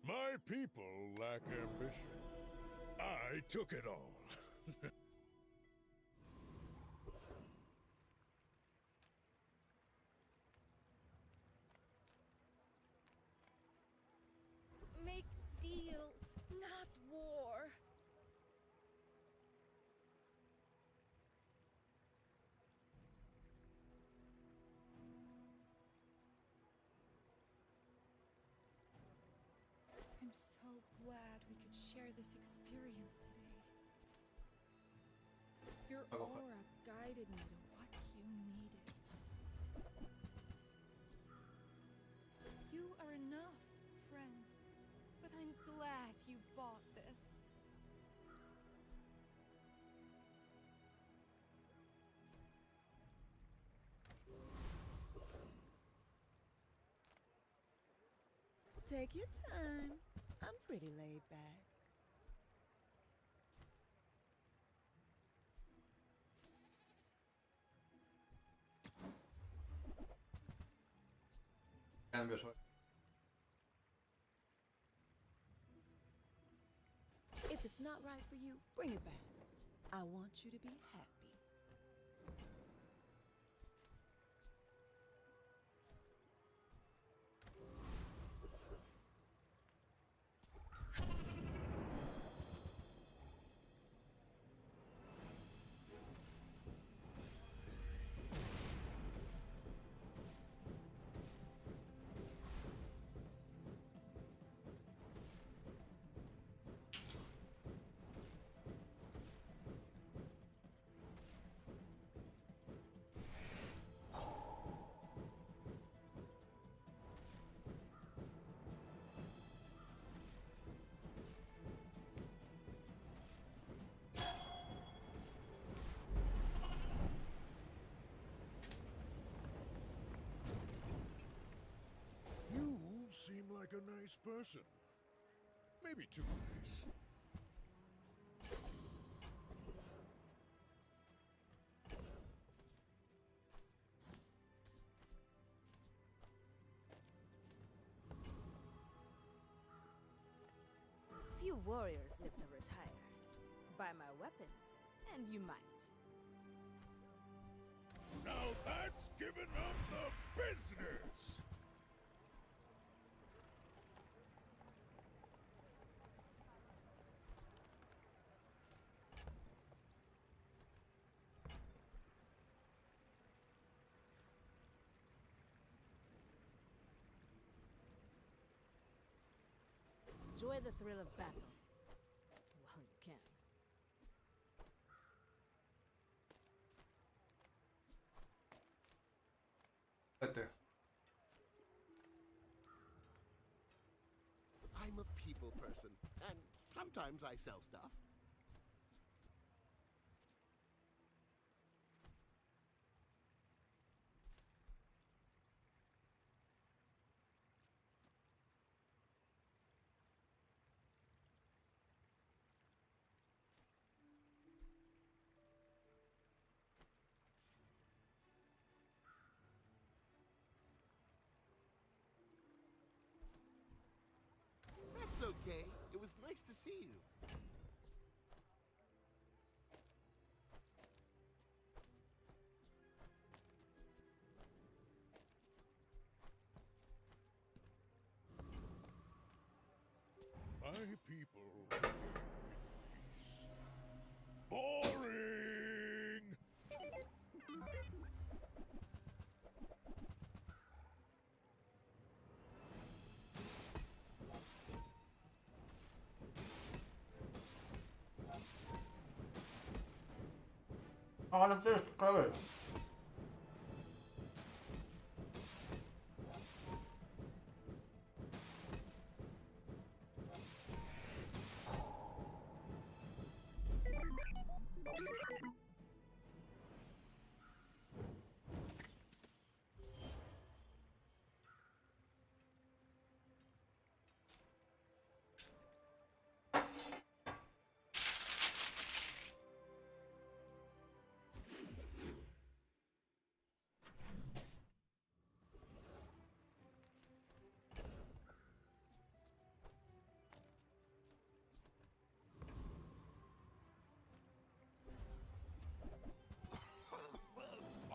My people lack ambition. I took it all. Make deals, not war. I'm so glad we could share this experience today. Your aura guided me to what you needed. You are enough, friend. But I'm glad you bought this. Take your time. I'm pretty laid back. Cambio suerte. If it's not right for you, bring it back. I want you to be happy. like a nice person. Maybe too nice. Few warriors live to retire. Buy my weapons, and you might. Now that's giving up the business! Enjoy the thrill of battle. While you can. Vete. I'm a people person, and sometimes I sell stuff. That's okay. It was nice to see you. My people live in peace. Boring! All of this, cover.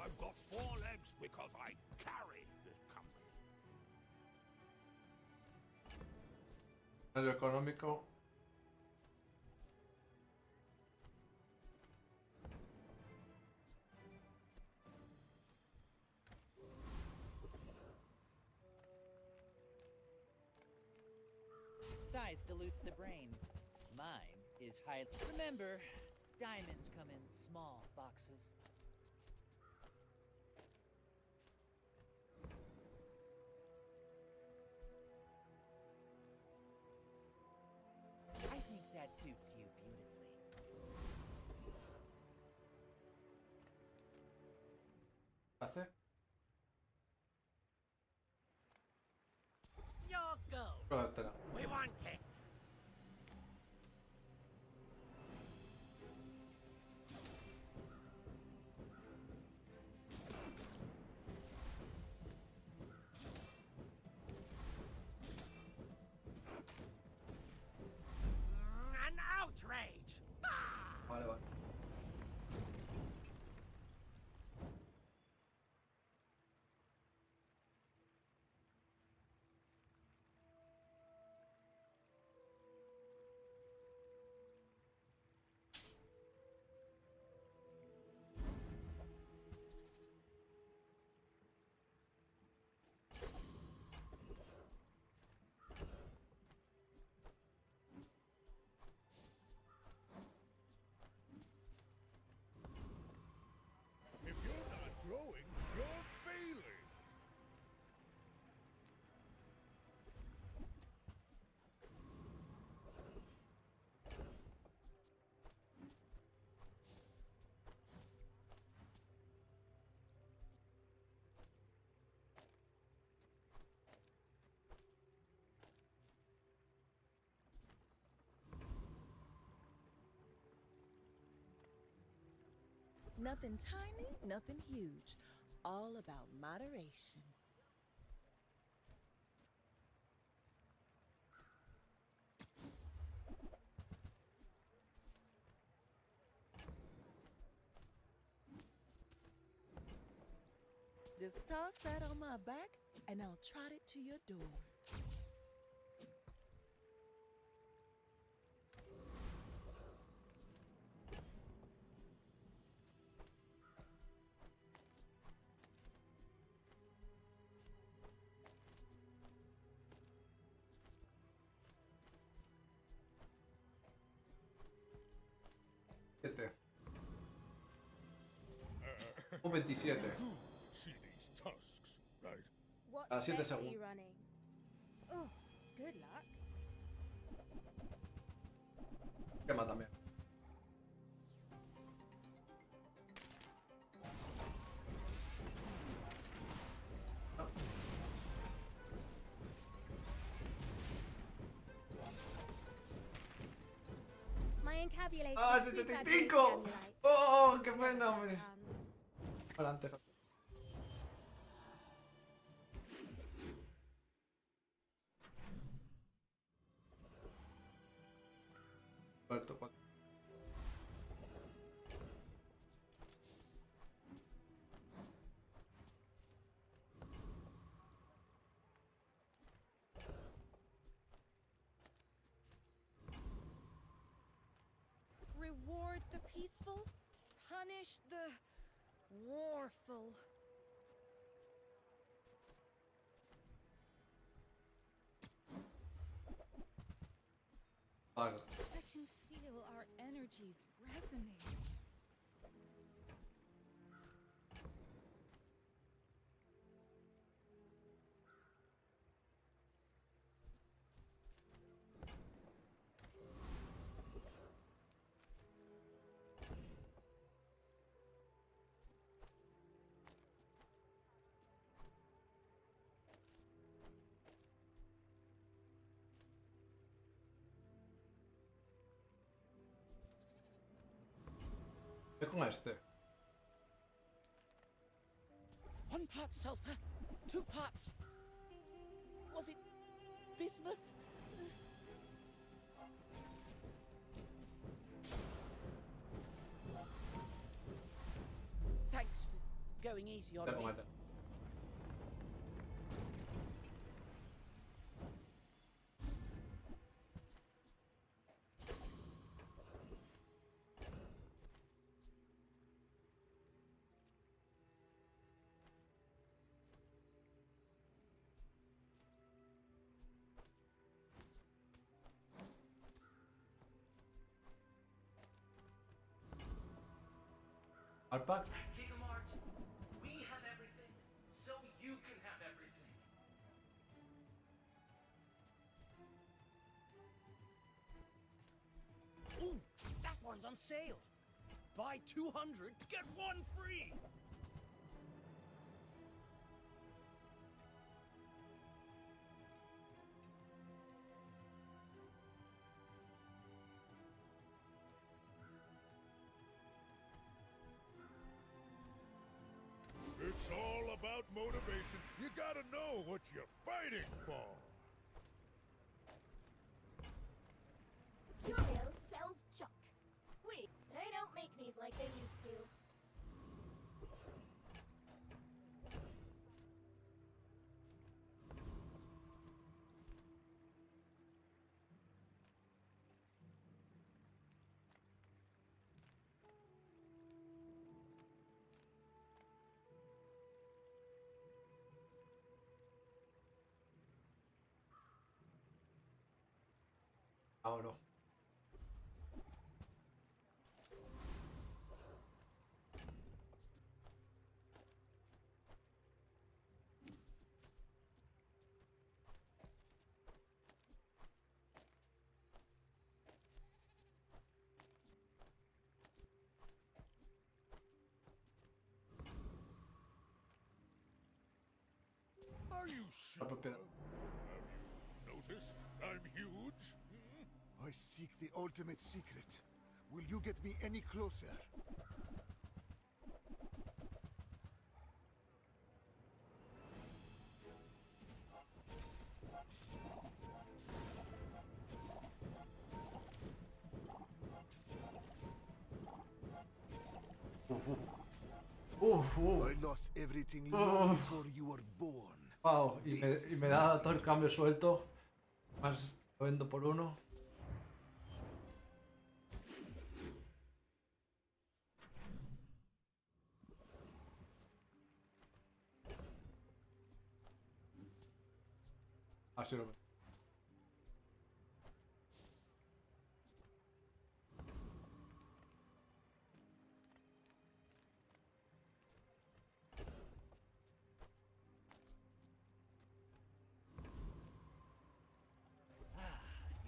I've got 4 legs because I carry this company. En lo económico. Size dilutes the brain. Mind is high. Remember, diamonds come in small boxes. I think that suits you beautifully. ¿Hace? Your go. Pruébatela. We want it. An outrage. Vale, vale. Nothing tiny, nothing huge. All about moderation. Just toss that on my back, and I'll trot it to your door. Un 27. See these tusks, right? What A 7 steps are segundos. you running? Oh, good luck. Quema también. My encabulator. ¡Ah, 75! ¡Oh, qué pena! Para antes. Alto, cuatro. Reward the peaceful, punish the warful. Paga. I can feel our energies resonate. Ve con este. 1 part sulfur, 2 parts. Was it bismuth? Thanks for going easy on Ve me. con este. Al pack. Gigamart, we have everything, so you can have everything. Ooh, that one's on sale. Buy 200, get 1 free. It's all about motivation. You gotta know what you're fighting for. Yu-Gi-Oh sells junk. They don't make these like they used to. Ahora. Are you sure? Have you noticed I'm huge? I seek the ultimate secret. Will you get me any closer? I lost everything long before you were born. Wow, y me da todo el cambio suelto. Más lo vendo por uno. Así lo veo.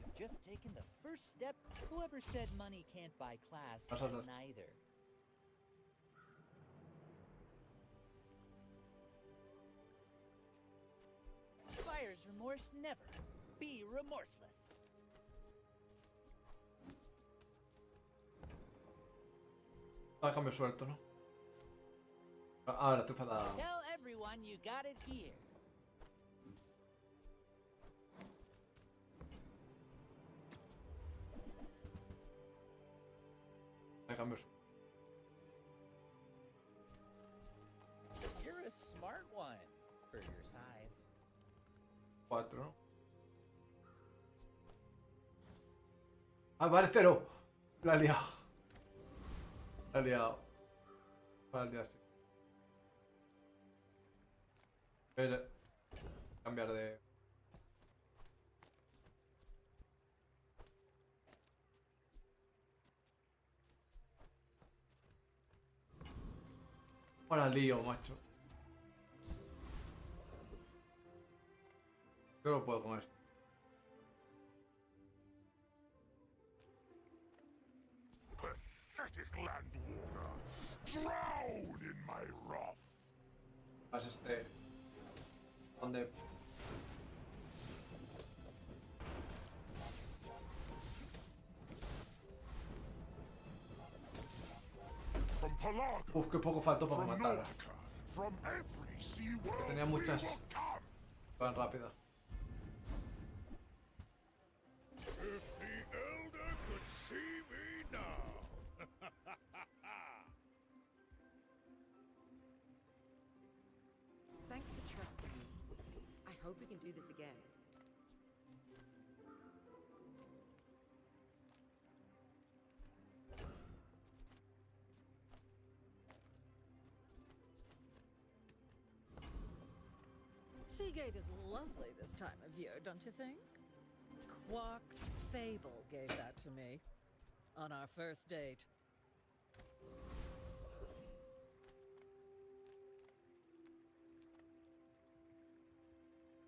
You've just taken the first step. Whoever said money can't buy class, Vas atrás. neither. Buyer's remorse never. Be remorseless. Da cambio suelto, ¿no? Ahora estoy enfadado. Tell everyone you got it here. Da cambio suelto. You're a smart one for your size. 4, ¿no? Ah, vale, 0. La he liado. La he liado. La he liado, sí. Pero... cambiar de... Ahora lío, macho. Yo no puedo con esto. Pathetic landwalker! Drown in my wrath! Más ¿Dónde? From Pelago, Uf, qué poco faltó para from matar. Nautica, from every sea world Tenía we muchas. will come. Van rápidas. If the Elder could see me now! Thanks for trusting me. I hope we can do this again. Seagate is lovely this time of year, don't you think? Quark Fable gave that to me on our first date.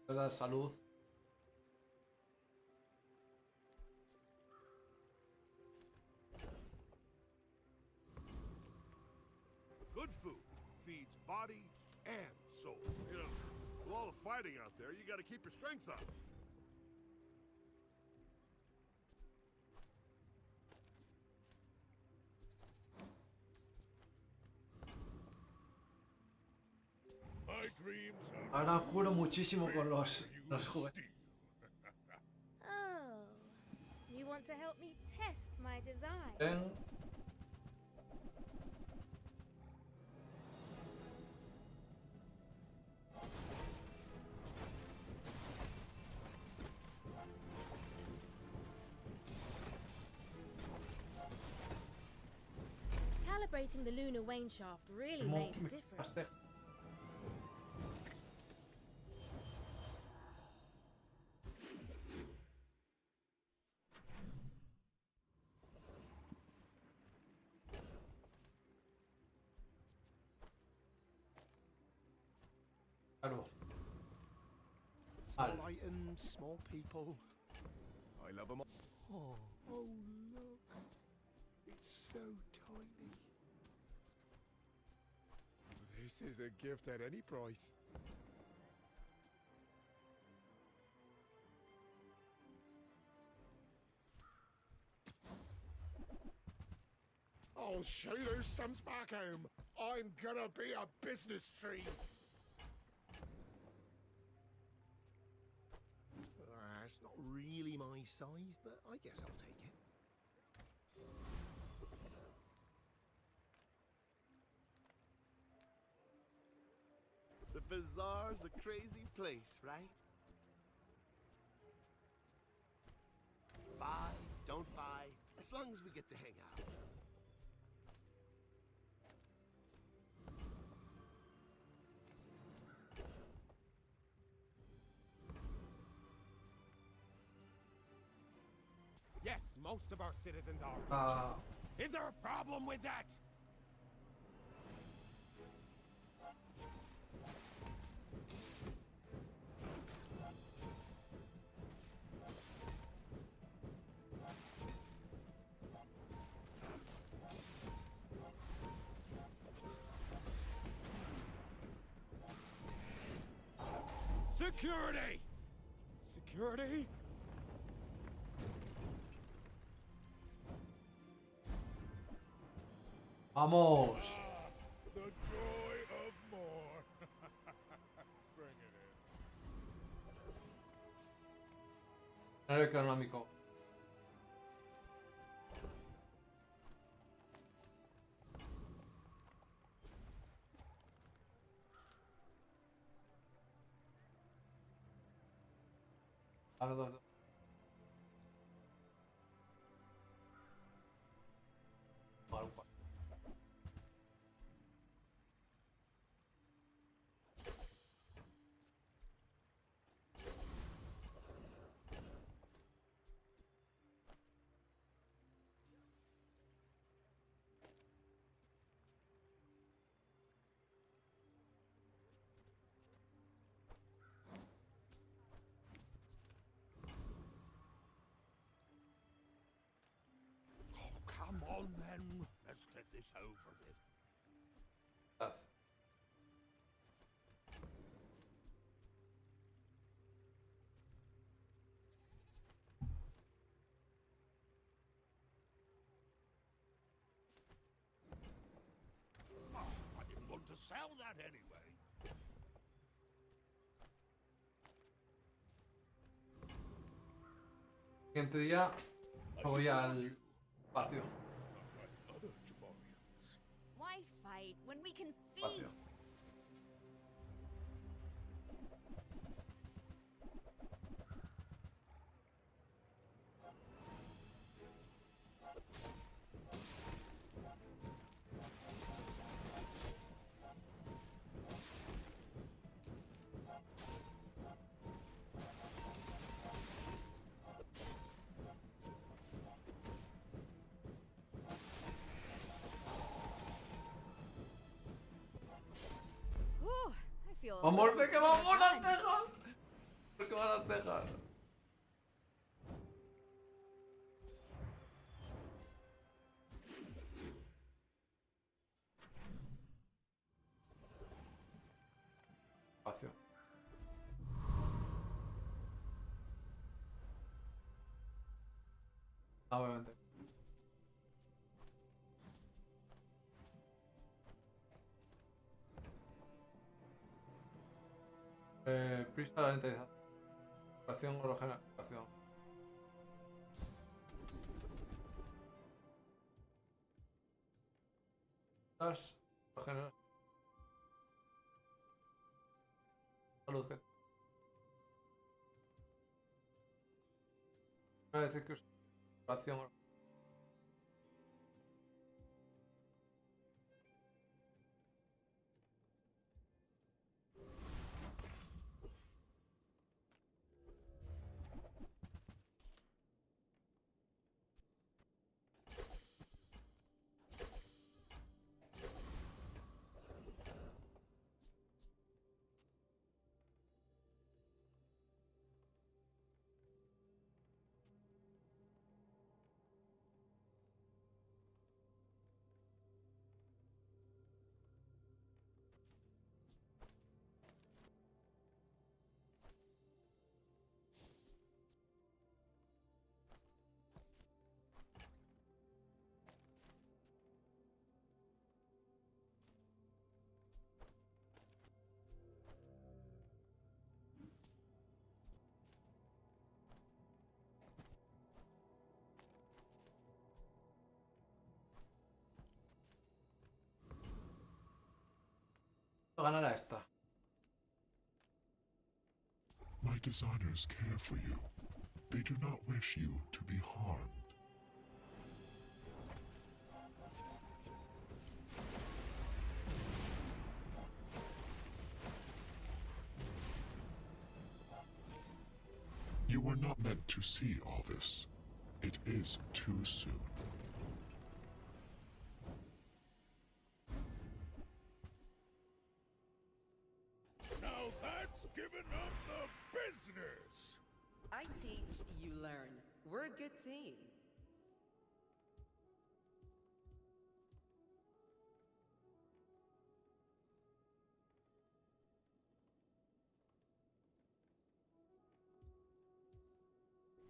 Me da salud. Good food feeds body and soul. You know, with all the fighting out there, you gotta keep your strength up. My dreams are Ahora curo muchísimo con los juguetes. Oh, you want to help me test my designs? Calibrating the lunar wane shaft really made a difference. Small items, small people. I love them all. Oh, oh look. It's so tiny. This is a gift at any price. I'll show you those stumps back home. I'm gonna be a business tree. It's not really my size, but I guess I'll take it. The bazaar's a crazy place, right? Buy, don't buy, as long as we get to hang out. Yes, most of our citizens are righteous. Is there a problem with that? Security! Security? Vamos. The joy of more. Bring it in. Escenario económico. Ahora dos. Vale, un par. Come on then. Let's get this over with. Gracias. I didn't want to sell that anyway. Siguiente día me voy al espacio. Other Jabarians. Why fight when we can Espacio. feast? Whew, I feel a Vamos, little que vamos good. las tejas. Porque van las tejas. Espacio. Obviamente. Prisa la lentización. Ecuación o ecuación. Salud, gente. Una vez que ecuación. Ganará esta. My designers care for you. They do not wish you to be harmed. You were not meant to see all this. It is too soon. Now that's giving up the business! I teach, you learn. We're a good team.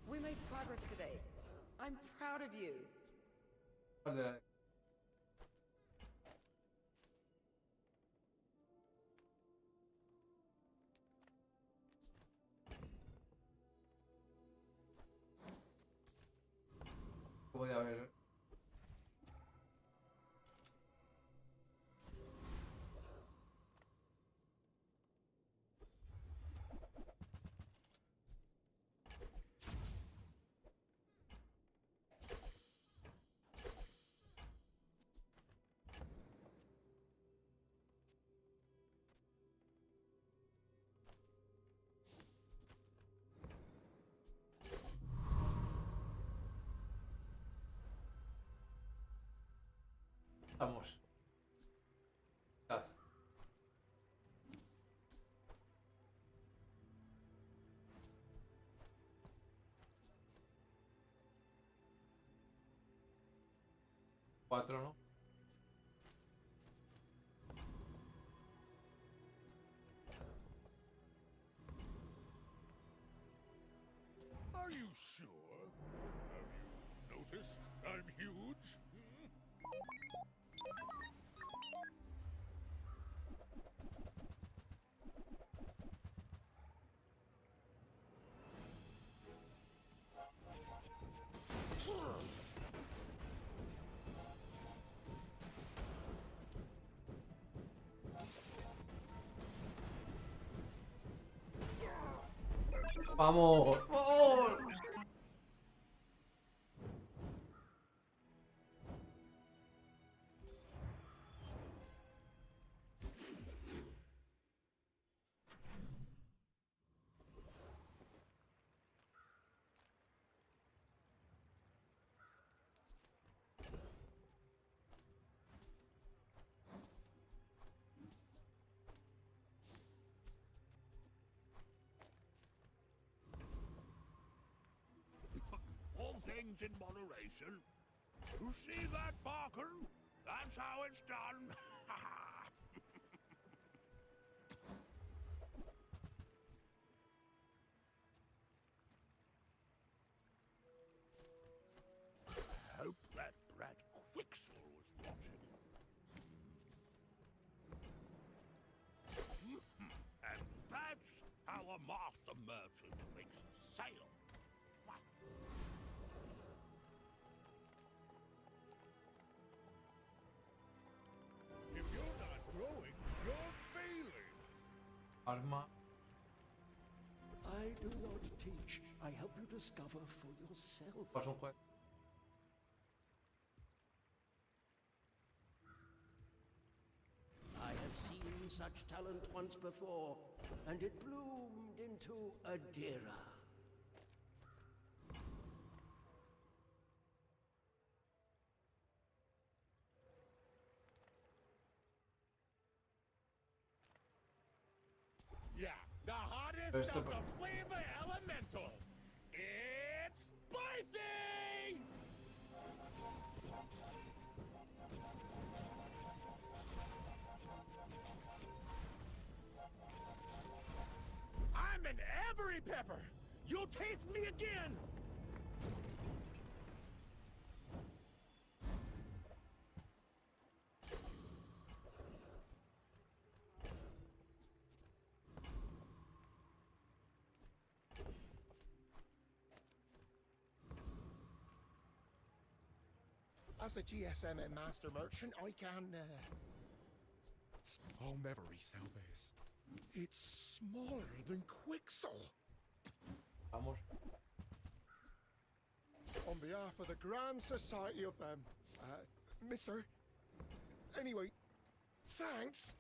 We made progress today. I'm proud of you. Vale. Voy a ver. Vamos. Haz. Cuatro, ¿no? Are you sure? Have you noticed I'm huge? ¡Vamos! ¡Vamos! All things in moderation. You see that, Barken? That's how it's done. Hope that brat Quixel was watching. And that's how a master merchant makes a sale. If you're not growing, you're failing. Arma. I do not teach. I help you discover for yourself. Pues un juego. I have seen such talent once before, and it bloomed into Adira. Yeah, the hottest Esto- of the flavor elementals. It's spicy! I'm an every pepper. You'll taste me again. As a GSM and master merchant, I can, I'll never resell this. It's smaller than Quixel. Vamos. On behalf of the Grand Society of them, Mister. Anyway, thanks.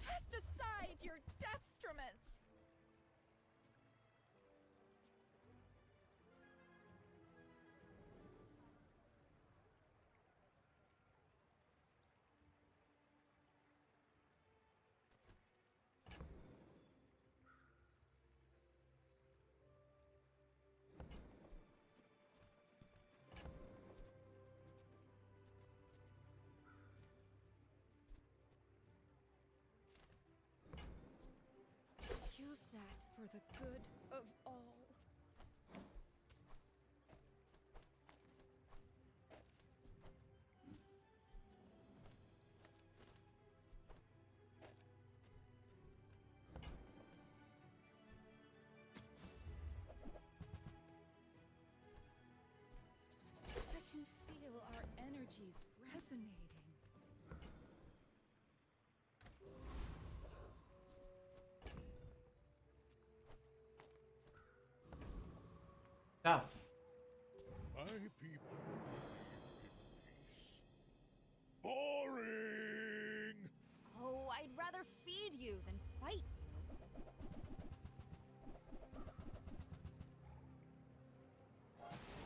Cast aside your destruments! Use that for the good of all. I can feel our energies resonating. Yeah. My people believe in peace. Boring! Oh, I'd rather feed you than fight.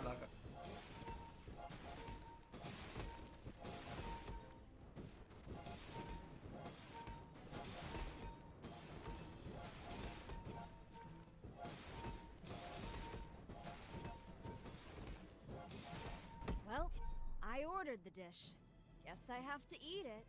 Caraca. Well, I ordered the dish. Guess I have to eat it.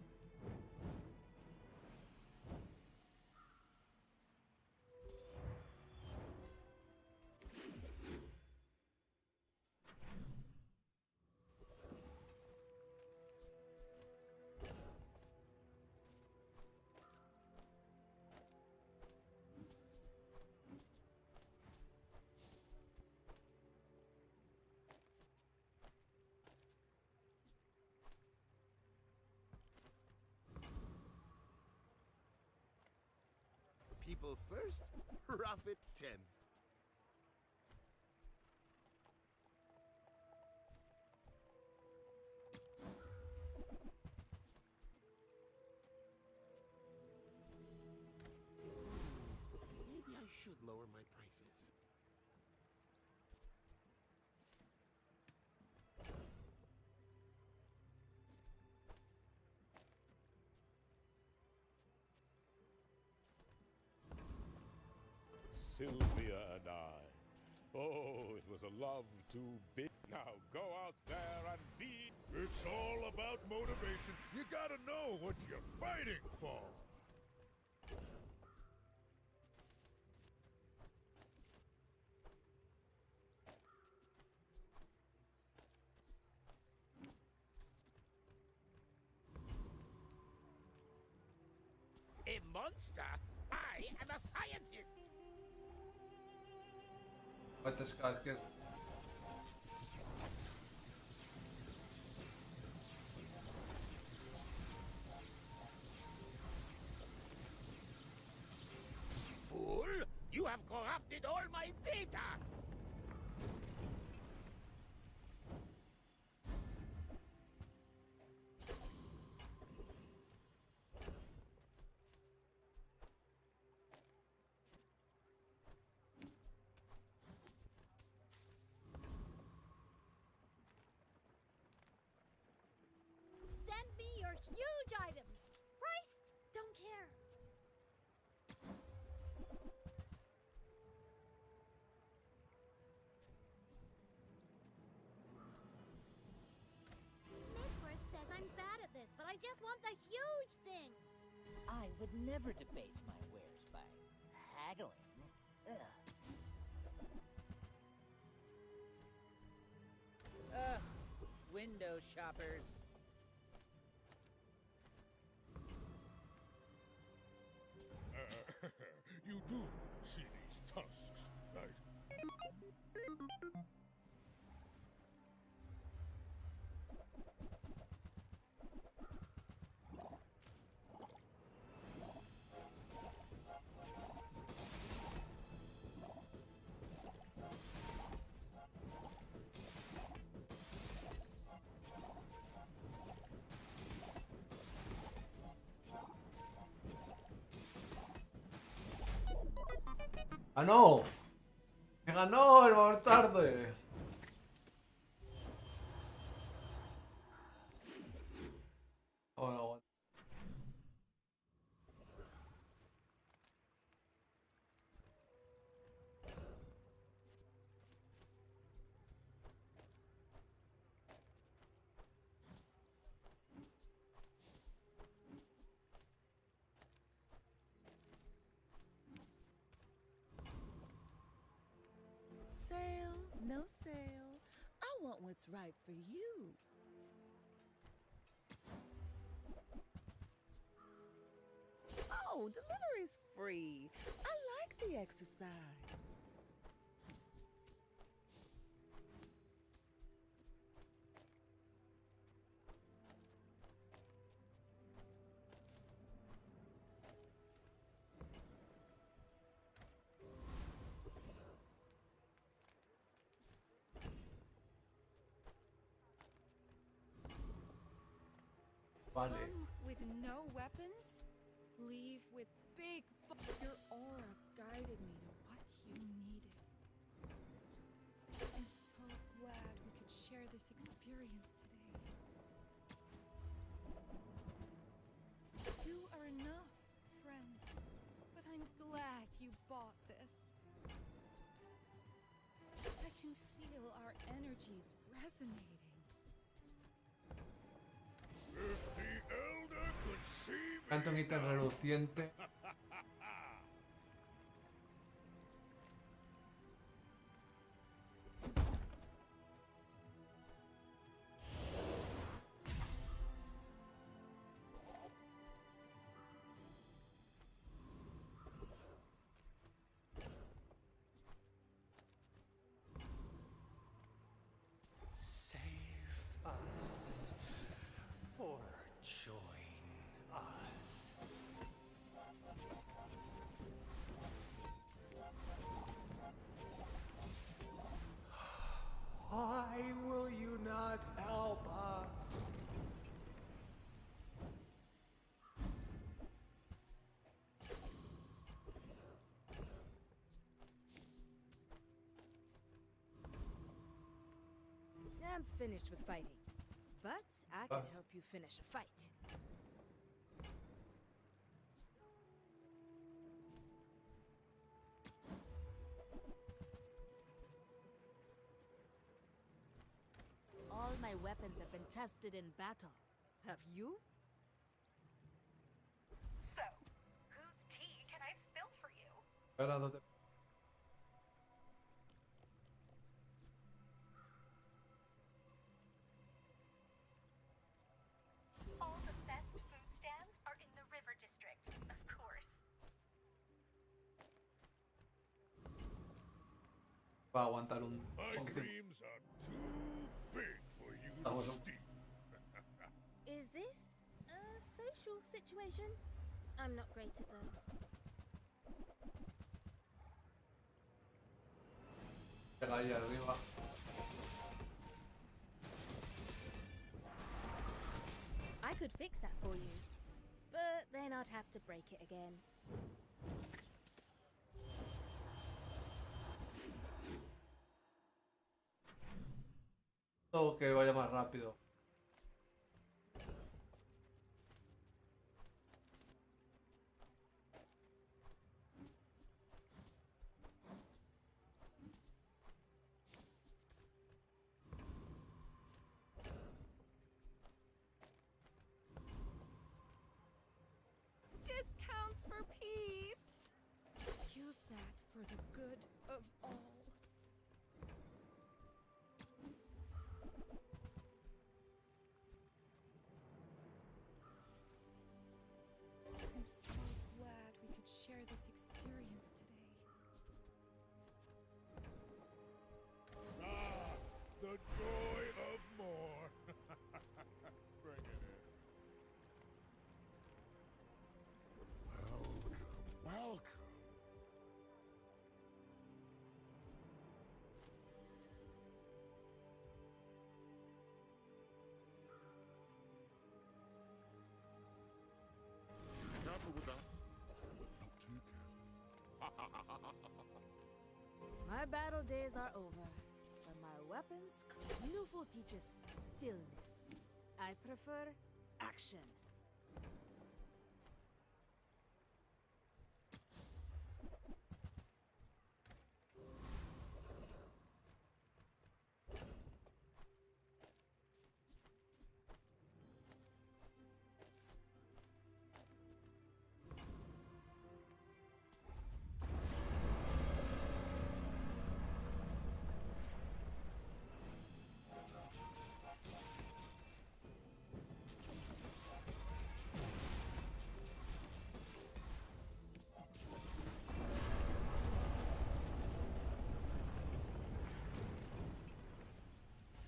People first, profit 10th. Maybe I should lower my prices. Sylvia and I. Oh, it was a love too big. Now go out there and be. It's all about motivation. You gotta know what you're fighting for. A monster? I am a scientist! ¿Cuántos casques? Fool! You have corrupted all my data! Send me your huge items. Price? Don't care. Mitsworth says I'm bad at this, but I just want the huge things. I would never debase my wares by haggling. Ugh. Ugh, window shoppers. You do see these tusks, right? ¡Ah, no! ¡Me ganó el bastarde! Bueno, Sale, no sale. I want what's right for you. Oh, delivery's free. I like the exercise. vale. Come with no weapons, leave with big. Your aura guided me to what you needed. I'm so glad we could share this experience today. You are enough, friend. But I'm glad you bought this. I can feel our energies resonating. If the Elder could see me Canto un ítem reluciente. Save us. Or join us. Why will you not help us? I'm finished with fighting. But I can Us. help you finish a fight. All my weapons have been tested in battle. Have you? So, whose tea can I spill for you? Ahora no te- All the best food stands are in the River District, of course. Va a aguantar un... My un tiempo. dreams are too big for you Vamos, to un- steal. Is this a social situation? I'm not great at those. Pega ahí arriba. I could fix that for you. But then I'd have to break it again. O que vaya más rápido. Discounts for peace. Use that for the good of all. I'm so glad we could share this experience today. Ah, the joy of more. Bring it in. Welcome. Careful with that. Not too careful. battle days are over, but my weapons beautiful teaches stillness. I prefer action.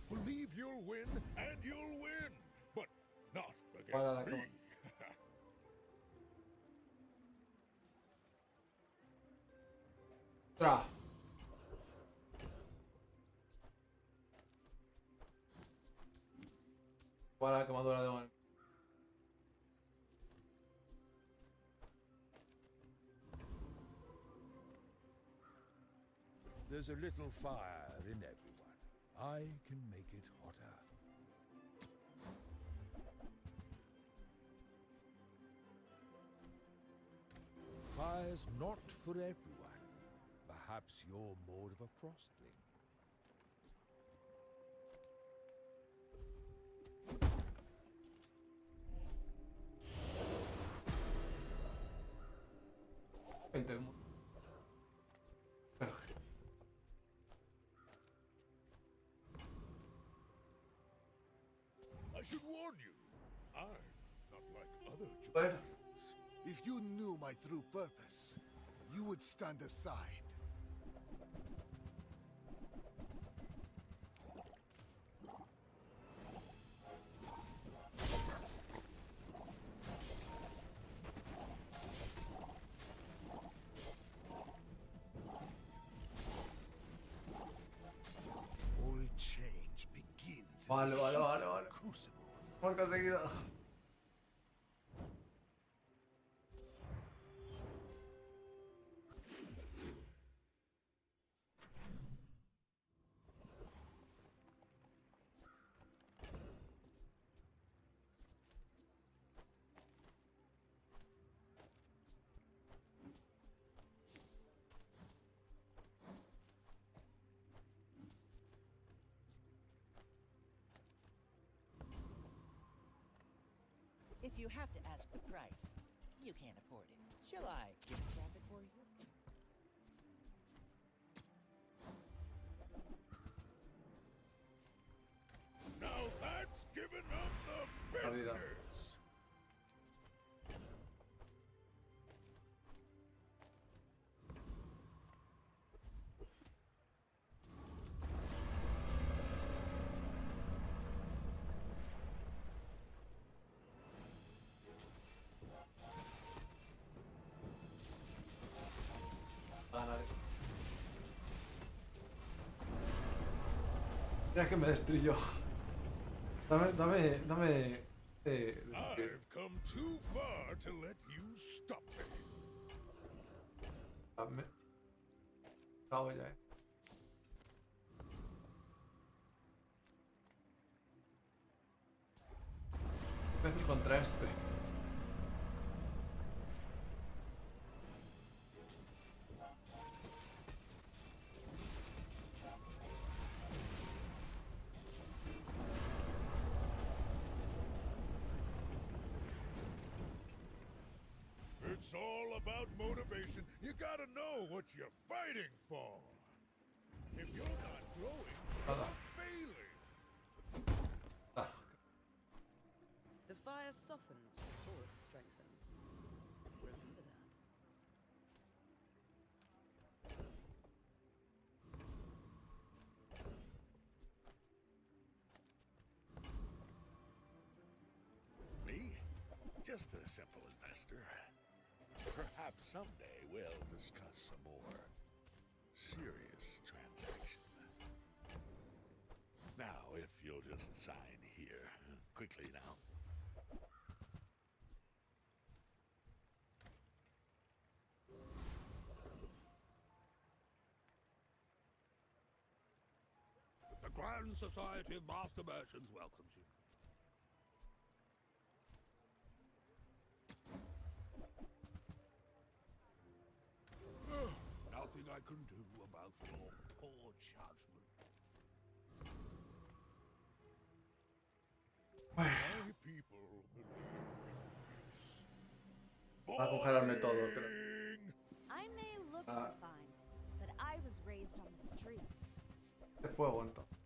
Believe you'll win, and you'll win, but not Voilà, against me. Tra. ¿Cuál es la quemadura de un... There's a little fire in everyone. I can make it hotter. Fire's not for everyone. Perhaps you're more of a frostling. I should warn you, I'm not like other Japans. If you knew my true purpose, you would stand aside. All change begins in Vale, the vale, heat vale, of vale. the crucible. Hemos conseguido. If you have to ask the price, you can't afford it. Shall I gift wrap it for you? Now that's giving up the Perdida. business. Ganaré. Mira que me destruyó. Dame. I've come too far to let you stop me. Dame. Cago ya, ¿Qué hacer contra este? It's all about motivation. You gotta know what you're fighting for. If you're not growing, you're failing. The fire softens before it strengthens. Remember that. Me? Just a simple investor. Perhaps someday we'll discuss a more serious transaction. Now, if you'll just sign here. Quickly now. Grand Society of Master Merchants welcomes you. Nothing I can do about your poor judgment. My people believe in peace. Va a congelarme todo, creo. I may look Ah. refined, but I was raised on the streets. De fuego, entonces.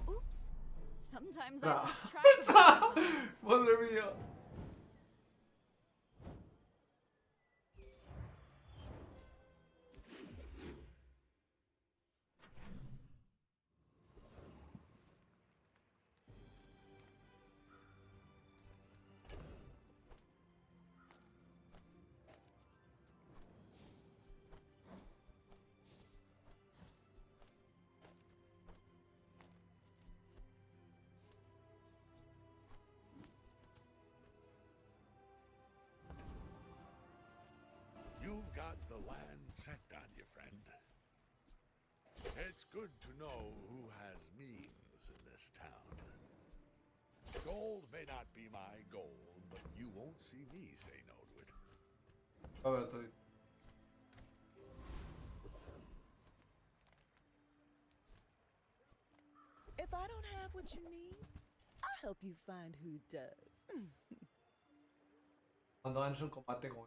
Oops. Sometimes I Ah. lose track of the zones. Madre mía. You've got the land set on you, friend. It's good to know who has means in this town. Gold may not be my goal, but you won't see me say no to it. A ver, estoy. If I don't have what you need, I'll help you find who does. Cuando ganes un combate con.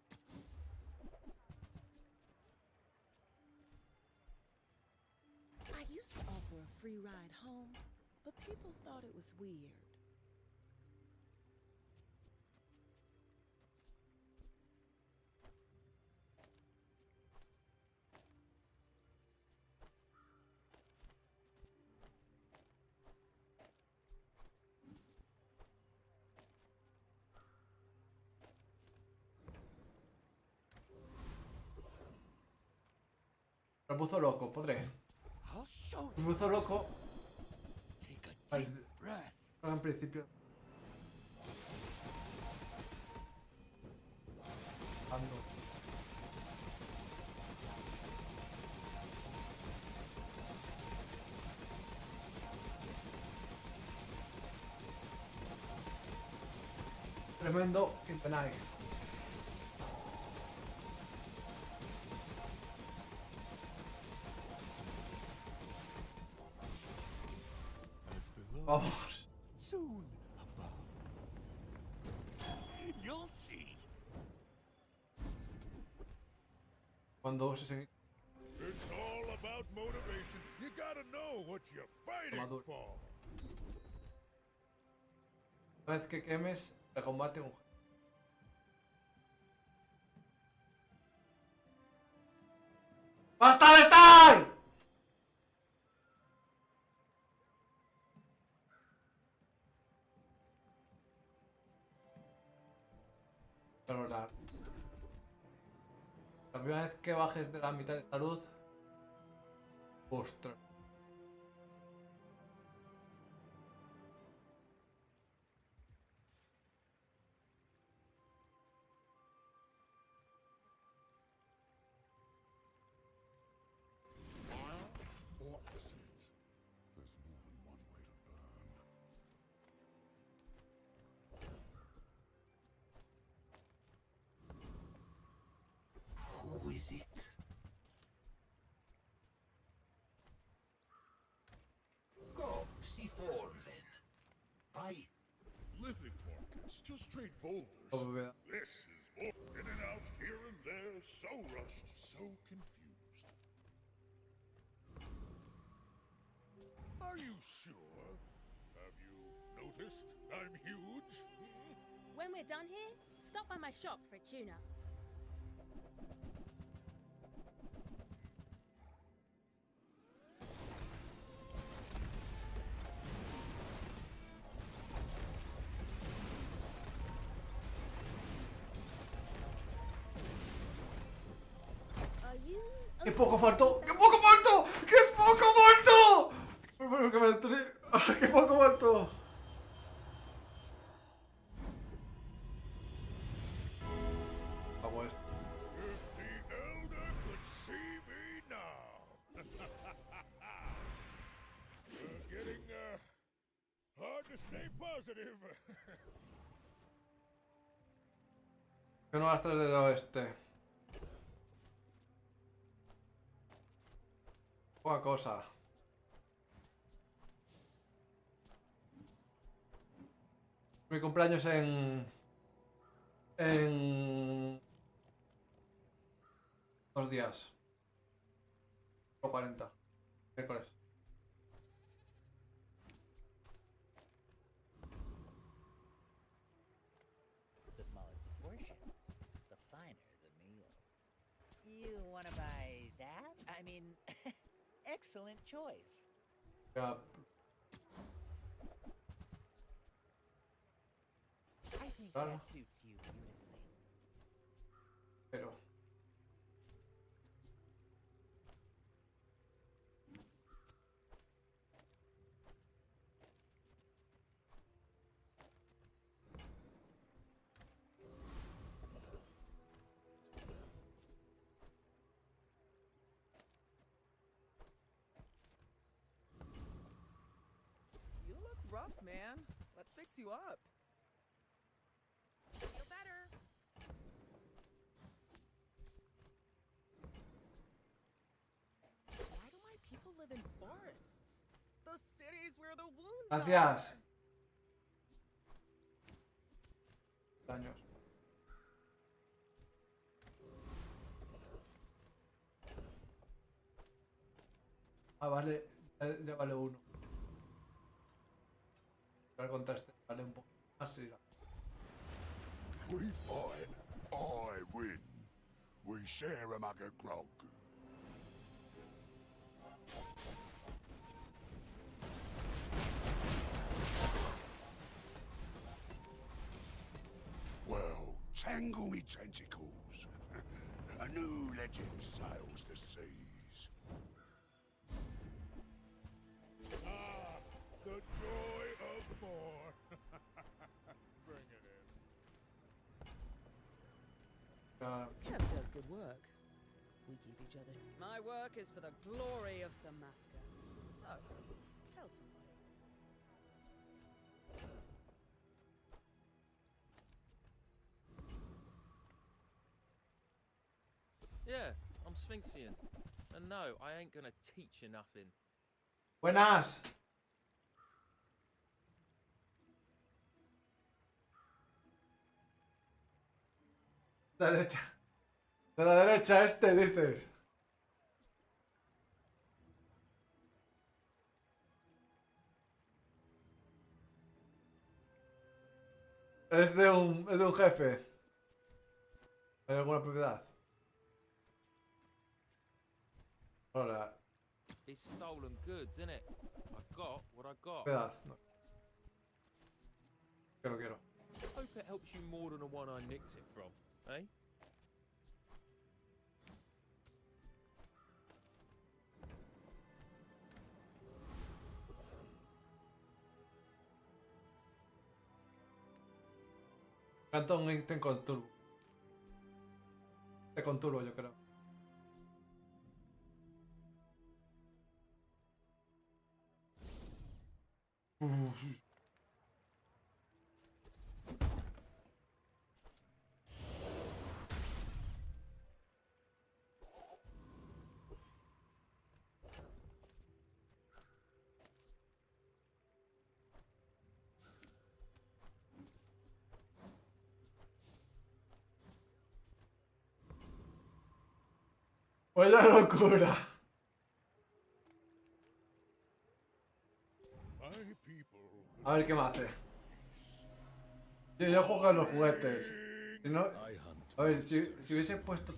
I used to offer a free ride home, but people thought it was weird. Me puso loco, podré. I'll show Me you. puso loco. Take a Ay, deep breath. en principio. Ando. Tremendo Impenai. As below, Vamos. soon above. You'll see. Cuando uses en. It's all about motivation. You gotta know what you're fighting Maduro. for. Una vez que quemes, te combate un. ¡Basta de estar! Pero la primera vez que bajes de la mitad de salud. Ostras. Or acid. There's more than one way to burn. Who is it? Go, C4 then. Bye. Lithic markets, just straight boulders. Como vea. This is more in and out, here and there, so rushed, so confused. Are you sure? Have you noticed I'm huge? When we're done here, stop by my shop for a tuna. Are you ¡Qué poco faltó! ¡Qué poco faltó! ¡Qué poco faltó! ¿Por qué me positive. Que no las 3 del oeste. Poca cosa. Mi cumpleaños en 2 días. O 40. Miércoles. The smaller the portions, the finer the meal. You want to buy that? I mean, excellent choice. Ya, I think Claro. that suits you beautifully. pero. You look rough, man. Let's fix you up. Feel better. Why do my people live in forests? The cities where the wounds Gracias. are. Daños. Ah, vale. Ya vale 1. Al contraste, vale un poco más y la... We fight, I win. We share a mug of grog. Well, tangle me tentacles. A new legend sails the seas. Ah, the joy of war. Bring it in. Kev does good work. We keep each other. My work is for the glory of Samaska. So, tell somebody. Yeah, I'm Sphinxian. And no, I ain't gonna teach you nothing. Buenas. La derecha. De la derecha este, dices. Es de un jefe. ¿Hay alguna propiedad? Hola. It's stolen goods, innit? I got what I got. Propiedad. No. Que lo quiero. Hope it helps you more than the one I nicked it from, eh? Canta un ítem con turbo. Con turbo, yo creo. Vaya locura. A ver qué me hace. Yo juego a los juguetes. Si no, a ver, si hubiese puesto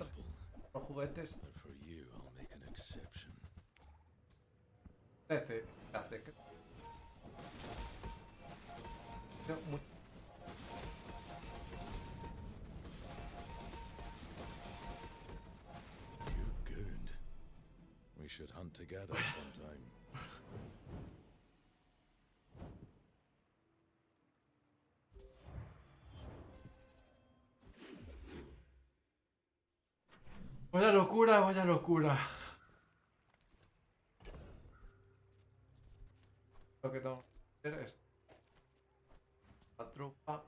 los juguetes. 13. ¿Qué hace? Good. We should hunt together sometime. Vaya locura, vaya locura. Lo que tengo que hacer es... trufa.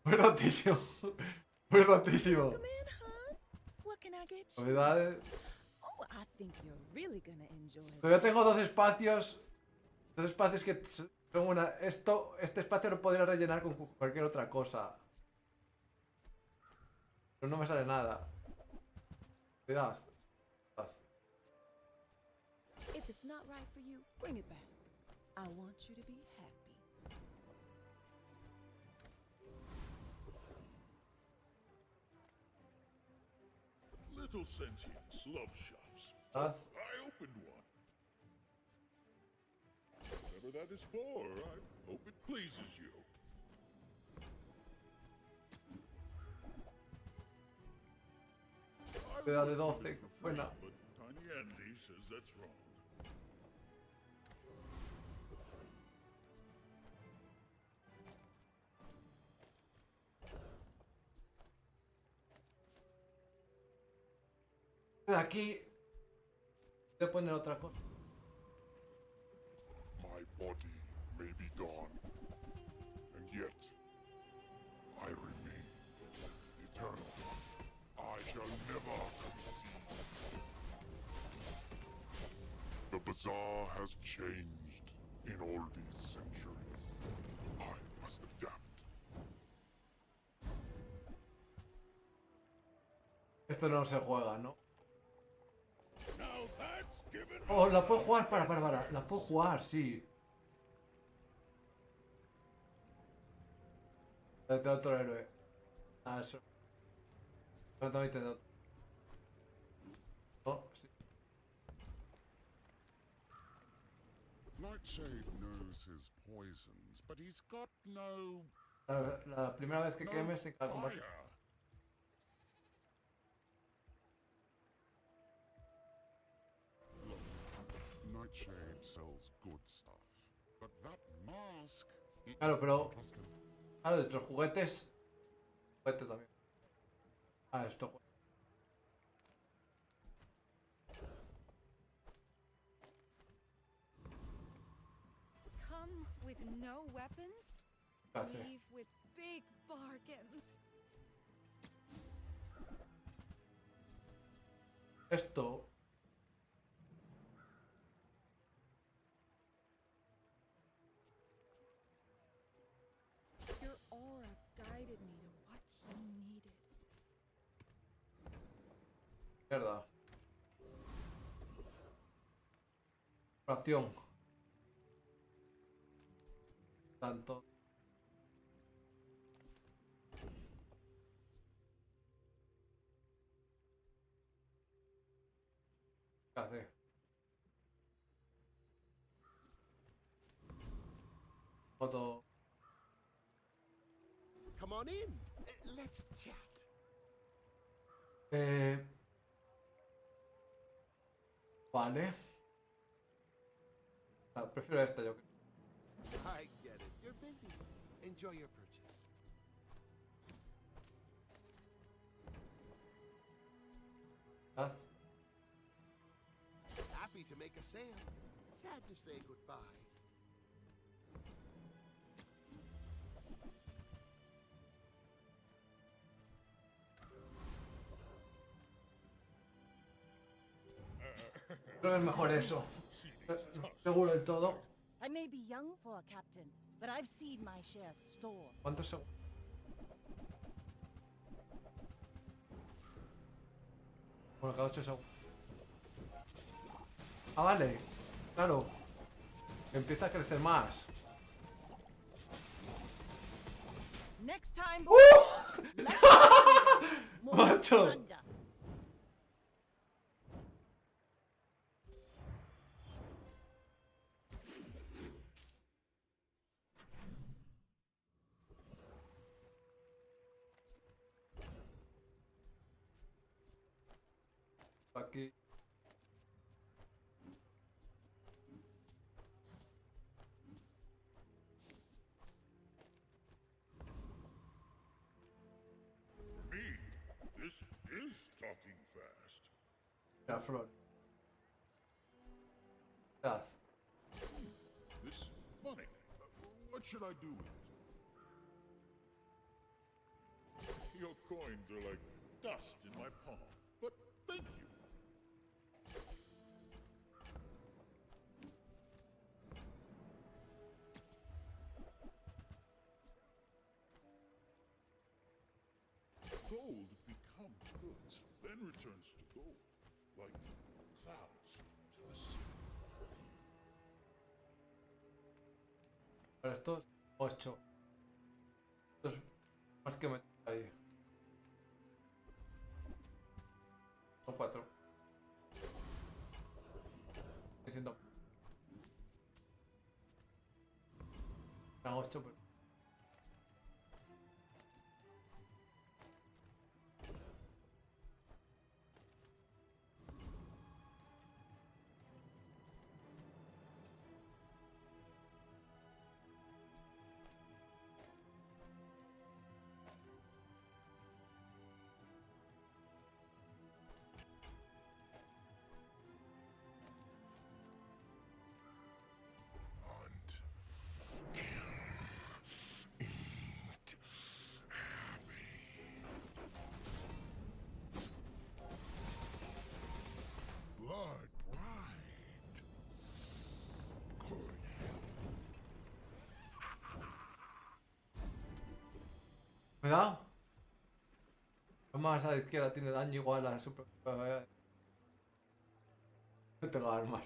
Muy rotísimo. Muy rotísimo. What can I get you? Novedades. Oh, I think you're really gonna enjoy it. Todavía tengo dos espacios. Dos espacios que son una. Este espacio lo podría rellenar con cualquier otra cosa. Pero no me sale nada. Cuidado. If it's not right for you, bring it back. I want you to be happy. Little sentience love shops. That's... I opened one. Whatever that is for, I hope it pleases you. Cuidado de 12. Buena. But Tiny Andy says that's wrong. De aquí. Voy a poner otra cosa. My body may be gone, and yet I remain eternal. I shall never concede. The bazaar has changed in all these centuries. I must adapt. Esto no se juega, ¿no? Now that's given Oh, la puedo jugar, para. La puedo jugar, sí. De otro héroe. Ah, eso. No, también te doy. Oh, sí. Nightshade knows his poisons, but he's got no La primera vez que quemes en cada combate. fire. Look, Nightshade sells good stuff, but that mask. Claro, pero. Trust him. Claro, de los juguetes. Juguete también. Ah, esto. Come with no weapons, Hace. leave with big bargains. Esto. Your aura guided me to what you needed. Mierda. Oración. Tanto. ¿Qué hace? Foto. Come on in. Let's chat. Vale. Ah, prefiero esta yo creo. I get it. You're busy. Enjoy your purchase. Haz. Happy to make a sale. Sad to say goodbye. Creo que es mejor eso. Seguro del todo. I may be young for a captain, but I've seen my share of storms. ¿Cuántos segundos? Bueno, cada 8 segundos. Ah, vale. Claro. Empieza a crecer más. Next time, boys, let's more Macho. thunder. Aquí. This is talking fast. La flor. ¿Qué hace? This money. What should I do with it? Your coins are like dust in my palm. But thank you. Gold becomes goods, then returns to gold, like clouds to the sea. Pero estos 8. Estos más que meter ahí. Son 4. Diciendo. Eran 8, pero. Blood bride. Good Cuidado. Más a la izquierda tiene daño igual a super. No tengo armas.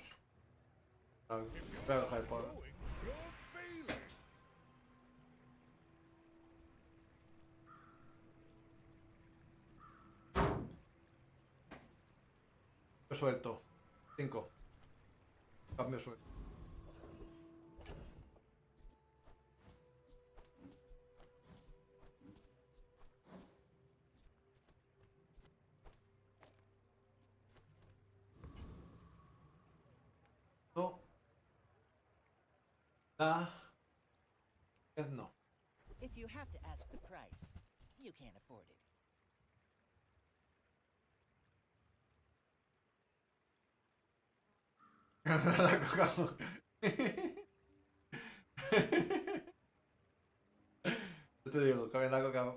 Voy a dejar por. Lo suelto. 5. Cambio suelto. No. If you have to ask the price, you can't afford it. La coca. Yo te digo, cabe la coca.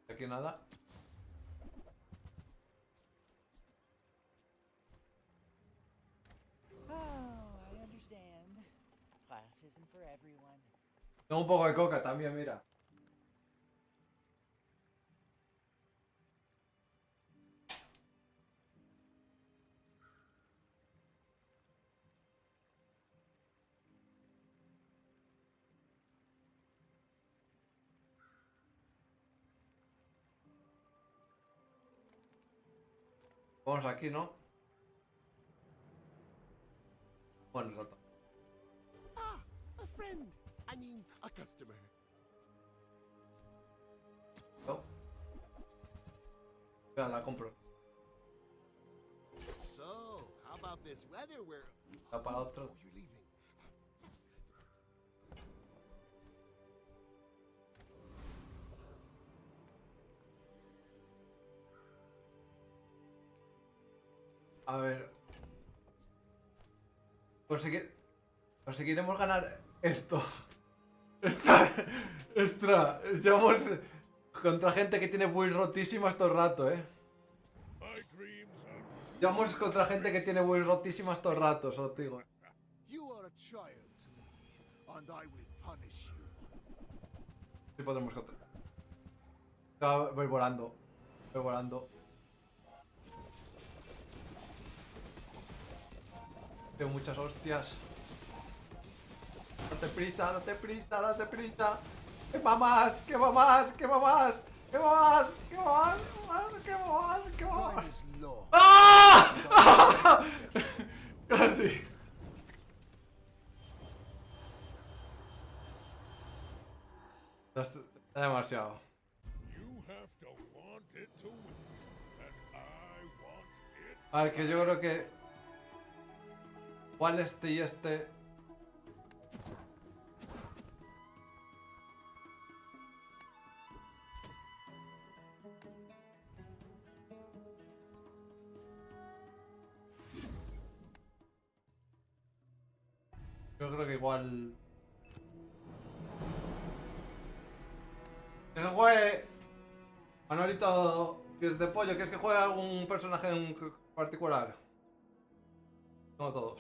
Aquí nada. Oh, I understand. Class isn't for everyone. Tengo un poco de coca también, mira. Vamos aquí, ¿no? Bueno, exacto. Ah, a friend. I mean, a customer. No. Ya la compro. So, how about this weather where... Ya para otro. Oh, you're leaving. A ver. Conseguiremos ganar esto. Extra. Llevamos contra gente que tiene builds rotísimas todo el rato, Llevamos contra gente que tiene builds rotísimas todo el rato, solo te digo. You are a child to me, and I will punish you. Sí podremos contra. Ya voy volando. Voy volando. Tengo muchas hostias. Date prisa, date prisa, date prisa. ¡Que va más! ¡Que va más! ¡Que va más! ¡Que va más! ¡Que va más! ¡Que va más! ¡Que va más! ¡Ah! Casi. Es demasiado. A ver, que yo creo que igual este y este. Yo creo que igual... Que juegue... Manolito, pies de pollo, ¿quieres que juegue algún personaje en particular? No todos.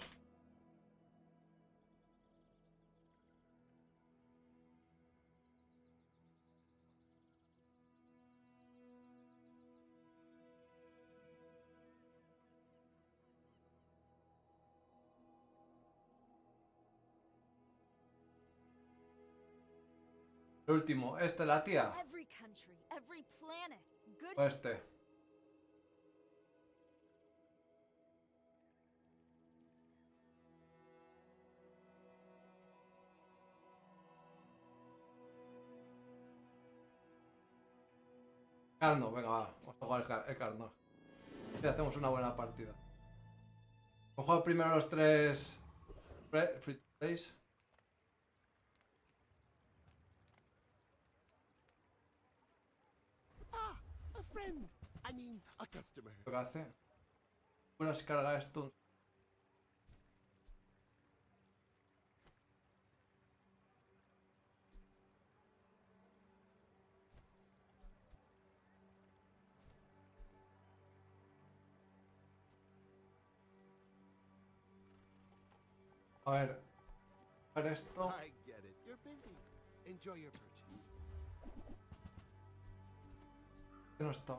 El último, la tía. Every country, every planet. Good. O este. Carno, venga, va. Vamos a jugar el Carno. Si hacemos una buena partida. Vamos a jugar primero los 3 free plays. A friend. I mean, a customer. Lo que hace. Puras cargas esto. A ver esto. I get it. You're busy. Enjoy your purchase. Que no está.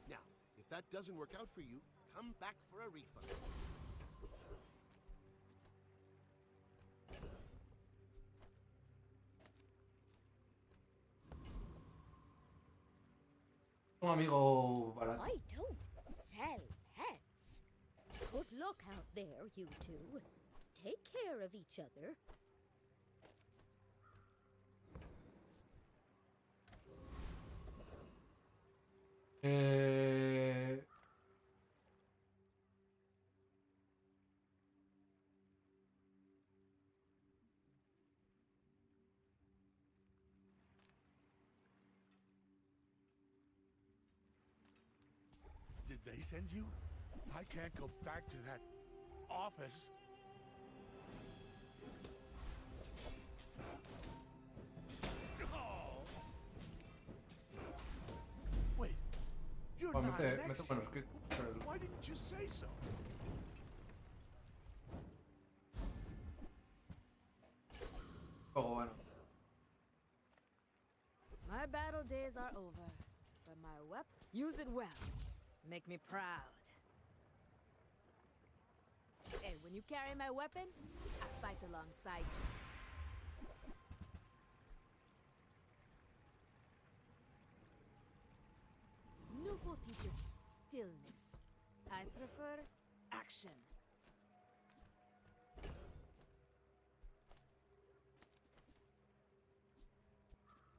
Now, if that doesn't work out for you, come back for a refund. Un amigo barato. I don't sell pets. Good luck out there, you two. Take care of each other. Did they send you? I can't go back to that office. Oh. Wait, you're Bueno, not an mete ex. manuscrito. Why didn't you say so? Juego bueno. My battle days are over, but my weapon, use it well. Make me proud. Hey, when you carry my weapon, I fight alongside you. Nufo teaches stillness. I prefer action.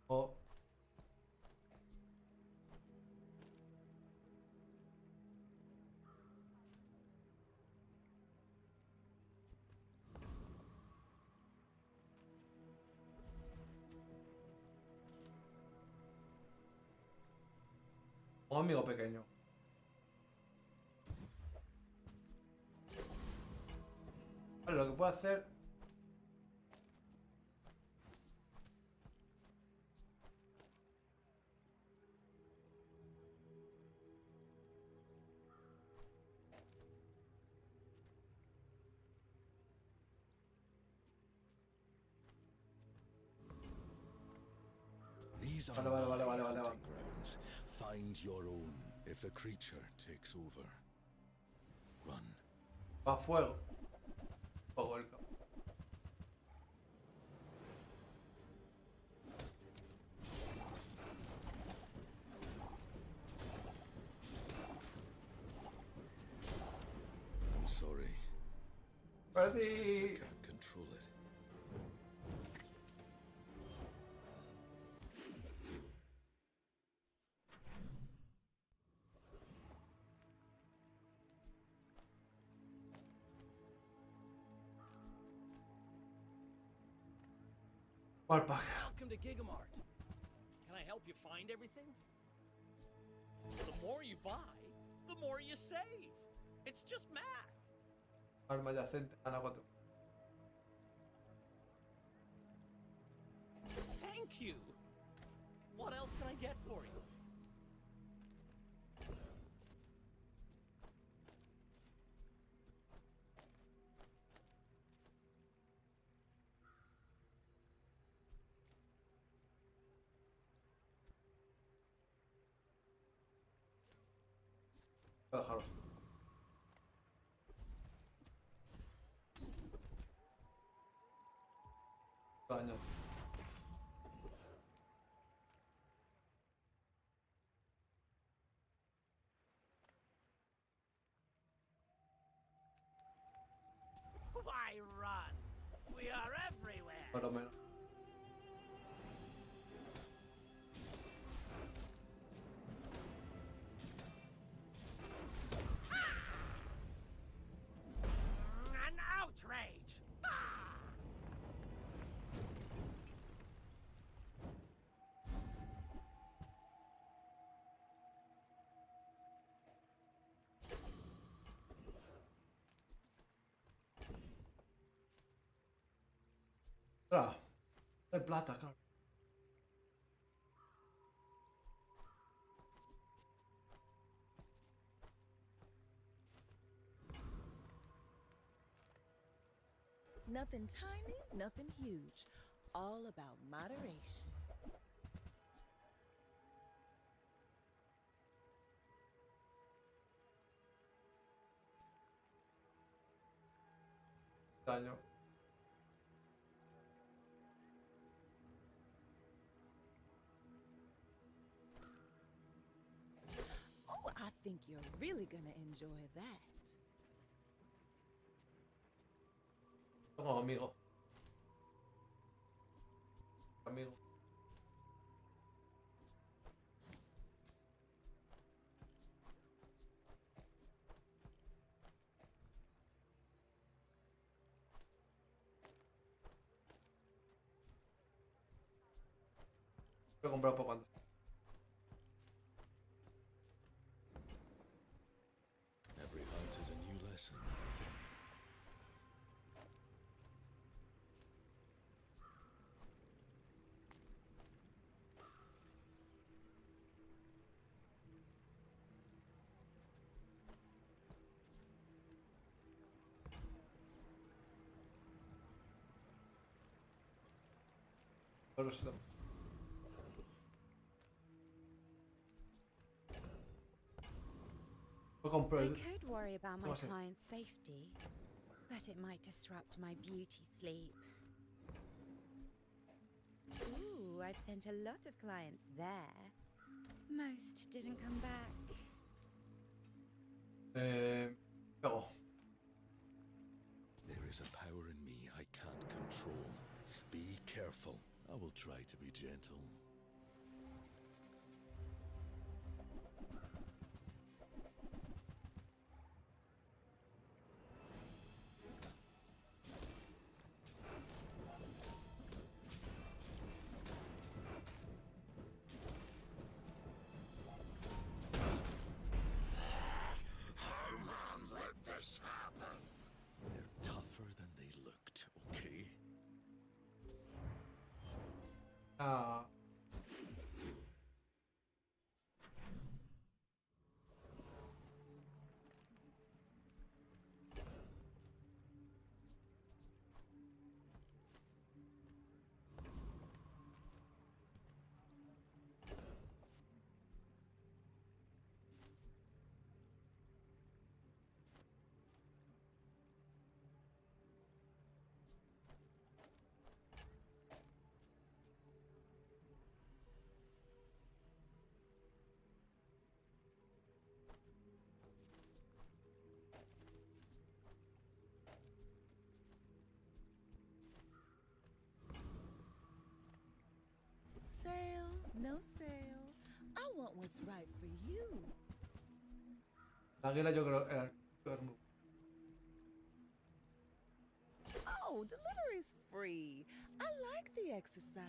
O un amigo pequeño. Vale, lo que puedo hacer. These are Vale, my vale. hunting grounds. Find your own. If the creature takes over, run. Va fuego. Fuego el campo. I'm sorry. Ready. I can't control it. ¿Cuál pack? Welcome to Gigamart. Can I help you find everything? The more you buy, the more you save. It's just math. Arma adyacente, gana 4. Thank you. What else can I get for you? Voy a dejarlo. Daño. Why run? We are everywhere. Por lo menos. An outrage! De plata, claro. Nothing tiny, nothing huge. All about moderation. Daño. Oh, I think you're really gonna enjoy that. Como amigo. Amigo. Voy a comprar poco antes. Every hunt is a new lesson. Solo se da. Voy a comprar I el... could worry about my ¿Cómo se- client's safety, but it might disrupt my beauty sleep. Ooh, I've sent a lot of clients there. Most didn't come back. Pego. There is a power in me I can't control. Be careful. I will try to be gentle. How long let this happen? They're tougher than they looked, okay? Ah. Sale, no sale. I want what's right for you. La águila yo creo que era muy... Oh, No, delivery's free. I like the exercise.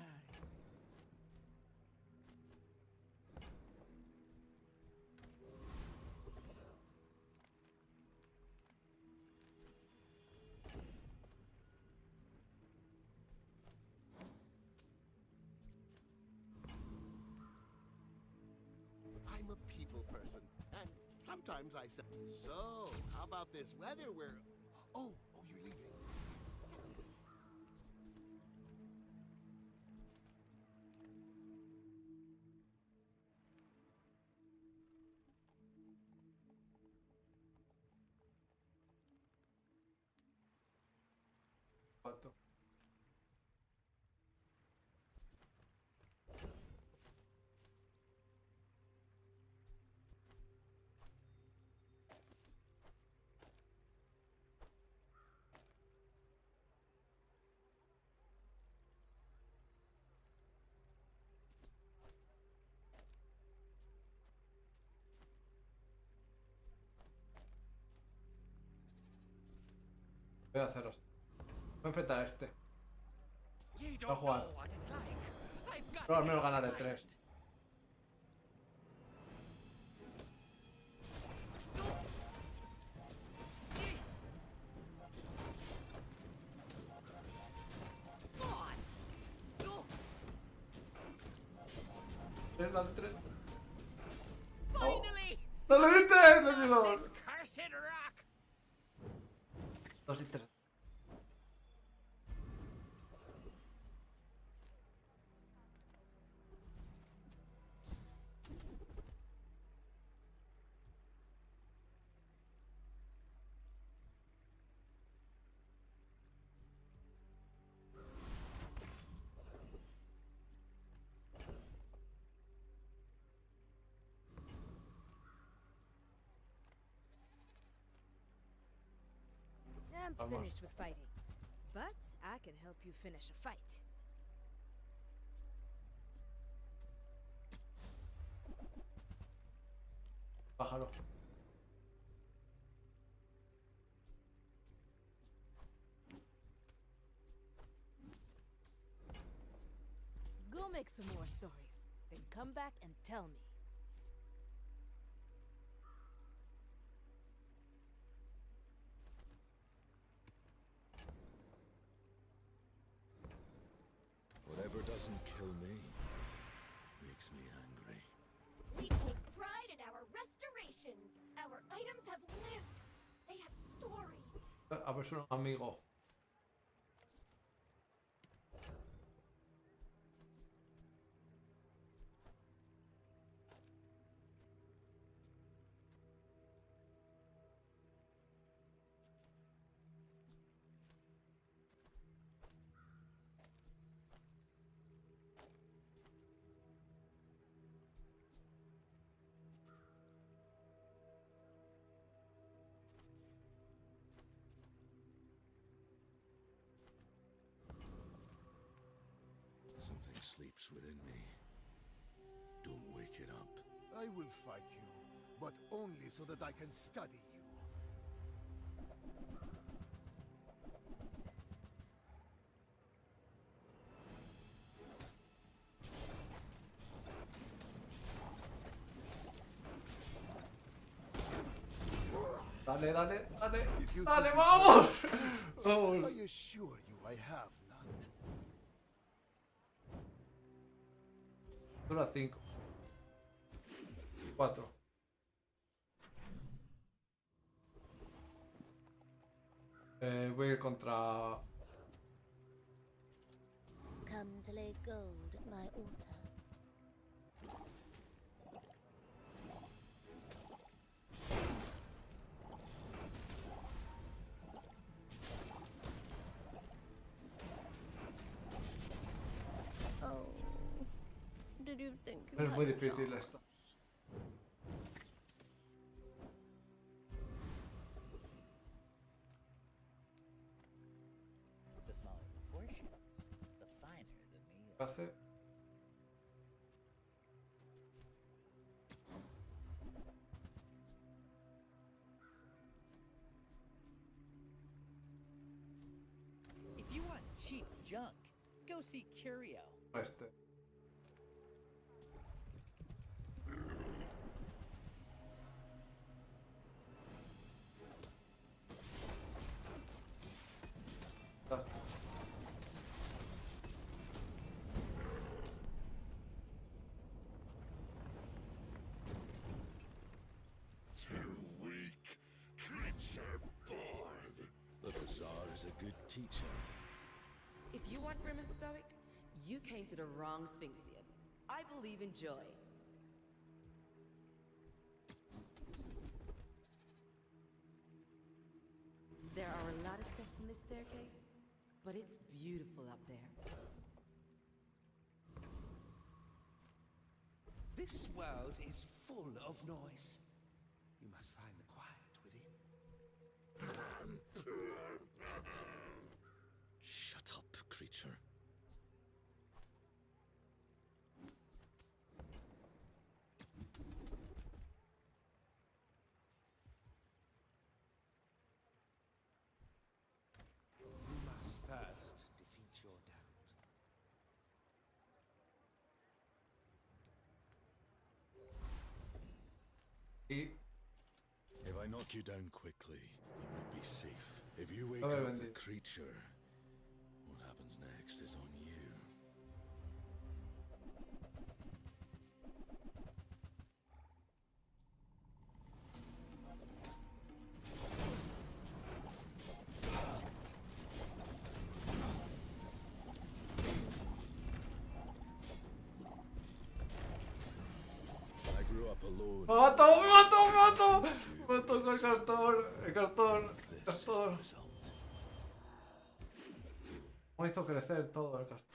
I'm a people person, and sometimes I say, so, how about this weather we're... Oh, you're leaving. ¿Cuánto? Voy a haceros. Voy a enfrentar a este. Voy a jugar. Pero al menos ganaré 3. La de 3. ¡No le di 3! ¡Le di 2! 2 y 3. I'm Vamos. finished with fighting, but I can help you finish a fight. Bájalo. Go make some more stories, then come back and tell me. Whatever doesn't kill me makes me angry. We take pride in our restorations. Our items have lived. They have stories. A ver, es un amigo. Something sleeps within me. Don't wake it up. I will fight you, but only so that I can study you. Dale, dale, dale. If you Dale, think you vamos. have Vamos. I assure you I have none. Dura 5. 4. Voy a ir contra... Come to lay gold at my altar. Oh, did you think you Es had muy a difícil chance? esto. The smaller the portions, the finer the meal. Hace... If junk. Go see Curio. Este. Ah. Too weak, creature born. The Bazaar is a good teacher. If you want grim and stoic, you came to the wrong Sphinxian. I believe in joy. There are a lot of steps on this staircase, but it's beautiful up there. This world is full of noise. You must find the quiet within. Shut up, creature. You must first defeat your doubt. If I knock you down quickly, you might be safe. If you wake A ver, up Bendy. the creature, what happens next is on you. I grew up alone. ¡Me mató! ¡Me mató! ¡Me mató! ¡Me mató con el cartón! ¡El cartón! ¡El cartón! ¿Cómo hizo crecer todo el cartón?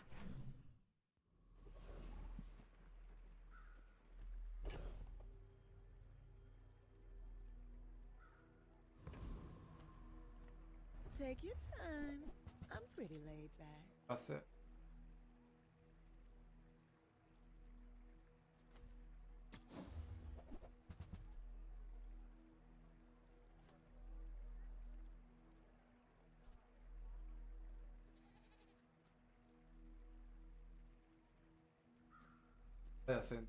Take your time. I'm pretty laid back. Hace... hacen.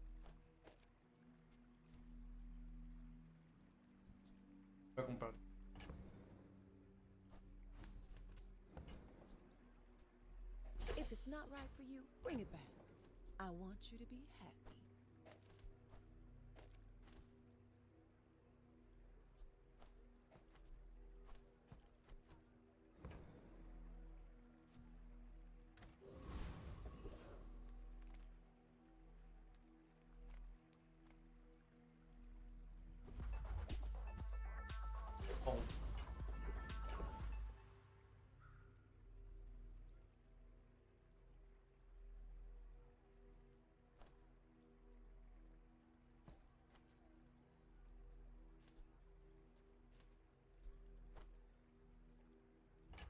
Voy a comprar. If it's not right for you, bring it back. I want you to be happy. Oh.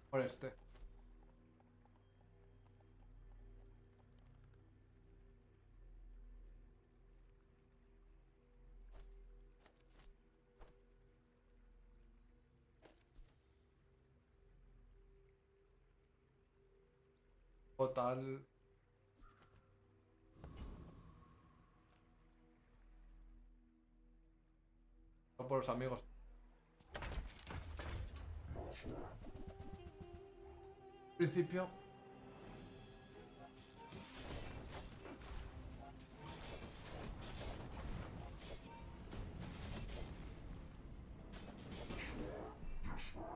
Por este. Total. No por los amigos. Principio.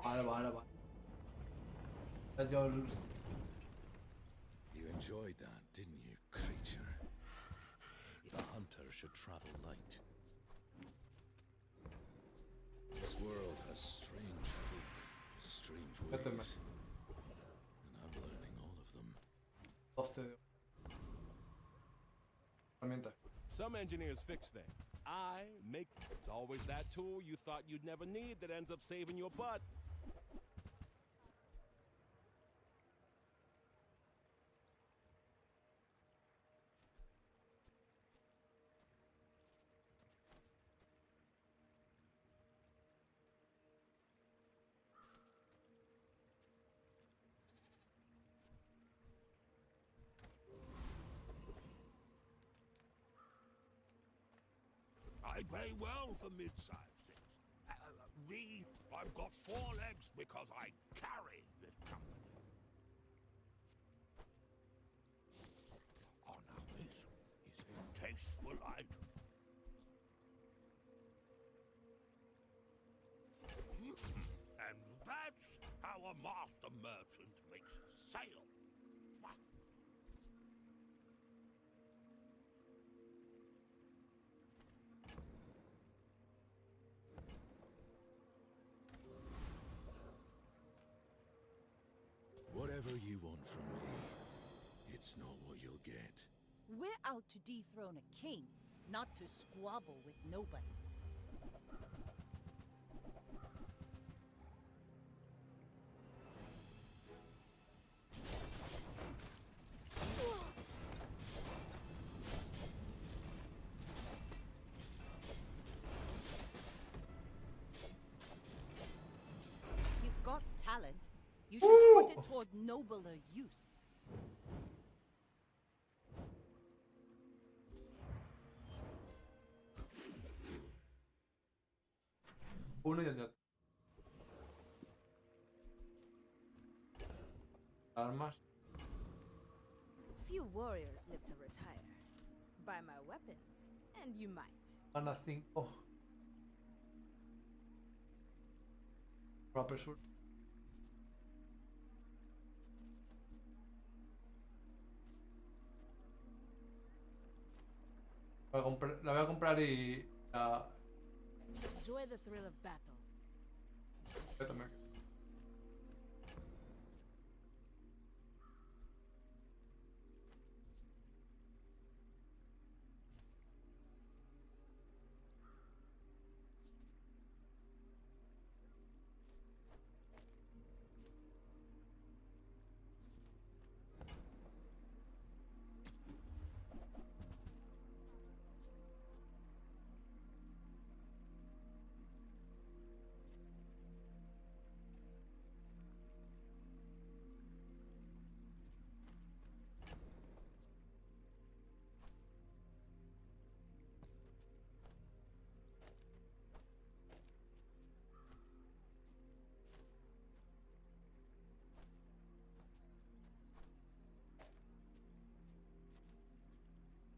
Vale, vale, vale. Yo... You enjoyed that, didn't you, creature? The hunter should travel light. This world has strange folk, strange ways. And I'm learning all of them. 12. Some engineers fix things. I make... It's always that tool you thought you'd never need that ends up saving your butt. I pay well for mid-sized things. Read, I've got 4 legs because I carry this company. Oh, now this is a tasteful item. And that's how a master merchant makes a sale. Whatever you want from me, it's not what you'll get. We're out to dethrone a king, not to squabble with nobodies. You've got talent. You should put it toward nobler use. Uno y el de otro. Armas. Few warriors live to retire. Buy my weapons, and you might. Gana 5. Proper sword. La voy a comprar y... Enjoy the thrill of battle. Yo también.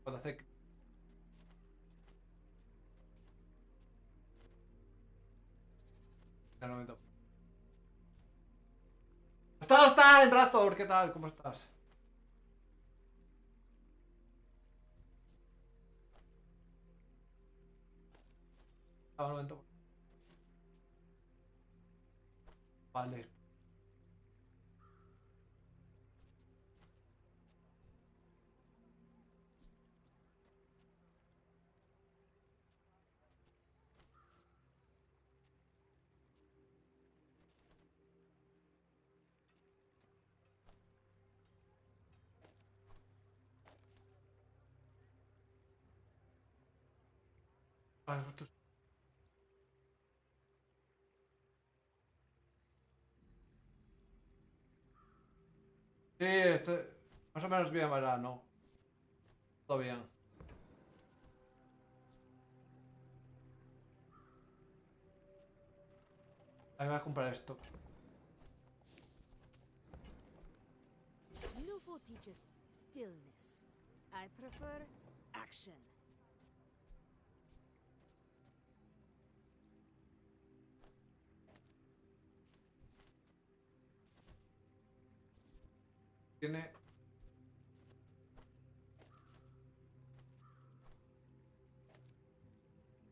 Puedo hacer... Ya no me toco. ¡Está en Razor! ¿Qué tal? ¿Cómo estás? Ah, un momento. Vale. Ah, esto es... Sí, más o menos bien, ¿verdad? No. Todo bien. A mí me voy a comprar esto. Nufo teaches stillness. I prefer action. Tiene...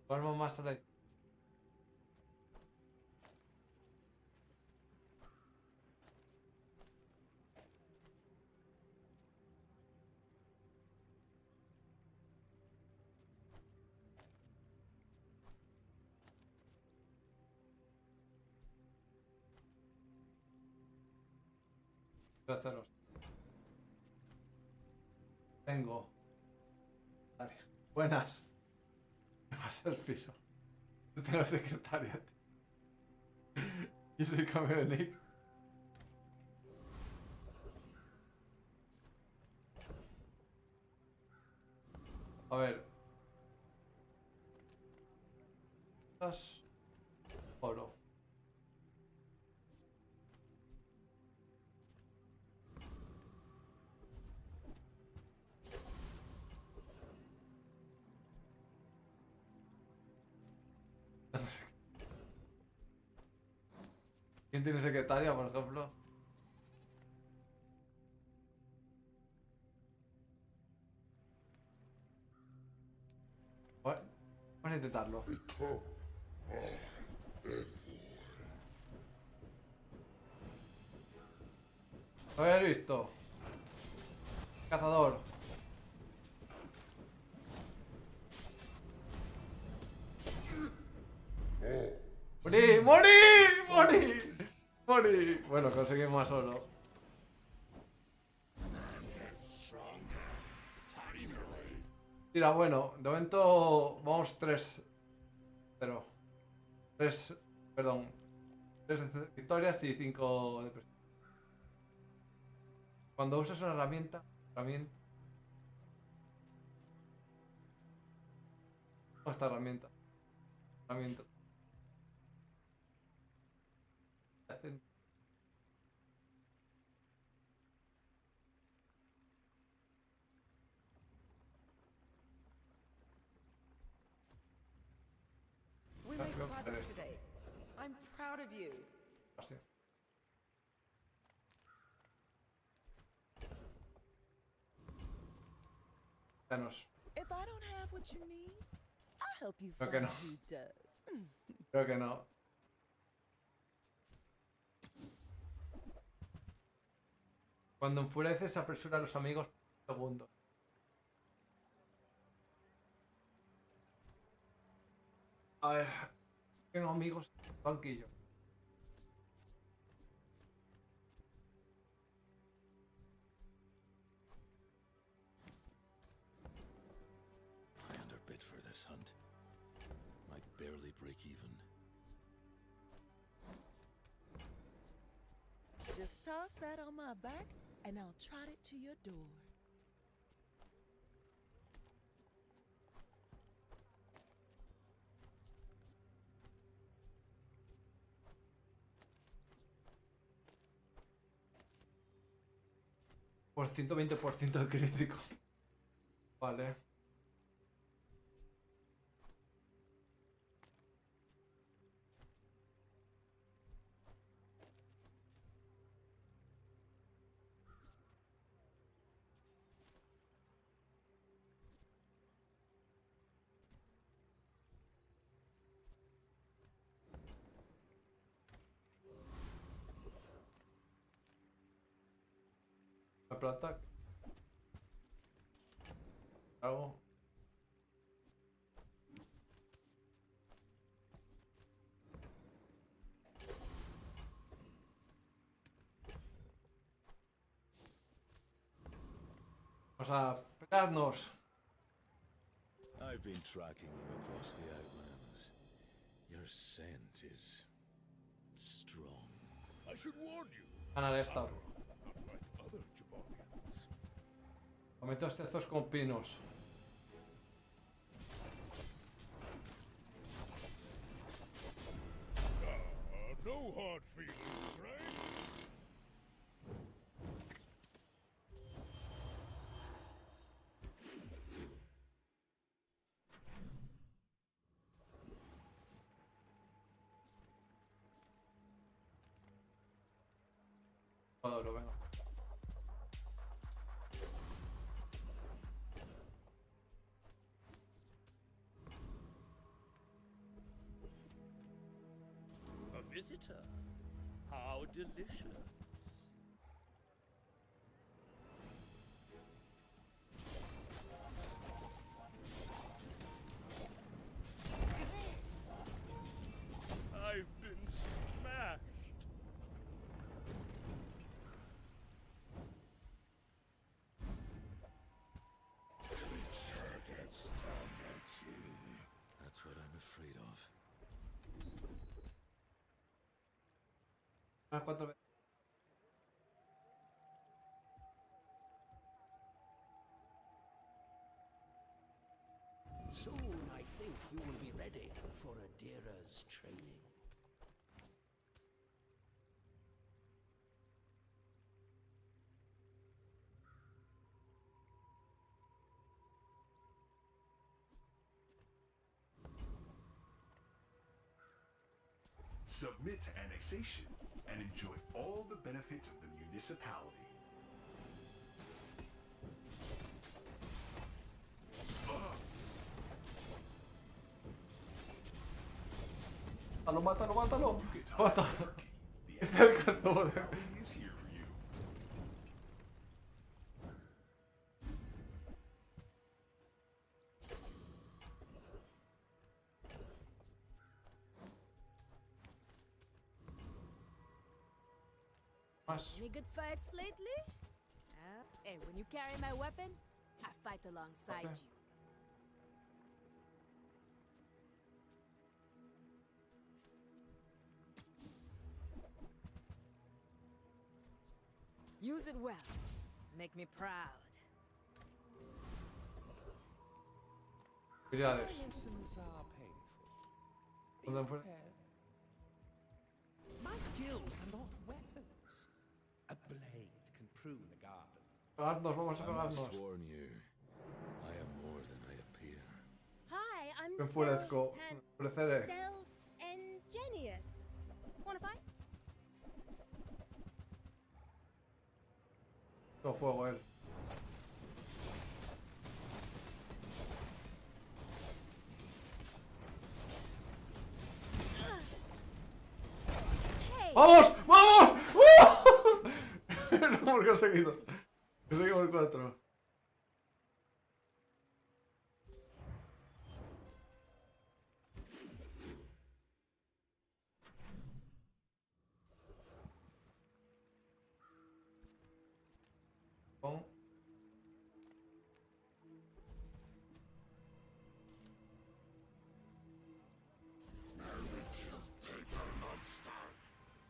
Duermo más a la... Voy a hacerlos. Tengo. Vale. Buenas. Me pasa el piso. Yo tengo secretaria. Yo soy Cameron Nick. A ver. estas. Oro. No sé. ¿Quién tiene secretaria, por ejemplo? Bueno, vamos a intentarlo. Lo habéis visto. Cazador. ¡Morí! ¡Morí! ¡Morí! ¡Morí! Bueno, conseguimos oro. Tira, bueno, de momento vamos 3-0. 3, perdón. 3 victorias y 5 de presión. Cuando usas una herramienta. Esta herramienta. We made progress today. I'm proud of you. Así. Danos. If I don't have what you need, I'll help you Creo find que no. who does. Creo que no. Cuando enfureces, apresura a los amigos por segundos. A ver, tengo amigos en el banquillo. I underbid for this hunt. Might barely break even. Just toss that on my back, and I'll trot it to your door. Por 120% de crítico. Vale. La plata. Algo. Vamos a pegarnos. I've been tracking you across the Outlands. Your scent is strong. I should warn you. Ganar esta. Not like other Jabarians. Cometo estezos con pinos. No hard feelings, right? Lo venga. A visitor? How delicious. I've been smashed. That's what I'm afraid of. Unas 4 veces. Soon I think you will be ready for a dearer was trading. Submit to annexation and enjoy all the benefits of the municipality. Mátalo, mátalo, mátalo. Mátalo. Está el cartón. Is here for you. Any good fights lately? Hey, when you carry my weapon, I fight alongside Okay. you. Use it well. Make me proud. Habilidades. Lessons are painful. Hold on for- My skills are not weapons. A blade can prune a garden. Pegarnos, vamos a I must pegarnos. warn you, I am more than I appear. Hi, I'm Me enfurezco. Me enfureceré. Stealth and Genius. Wanna fight? No fuego él. Hey! ¡Vamos! ¡Vamos! ¡Uh! No, porque he conseguido. Conseguimos el 4. Con.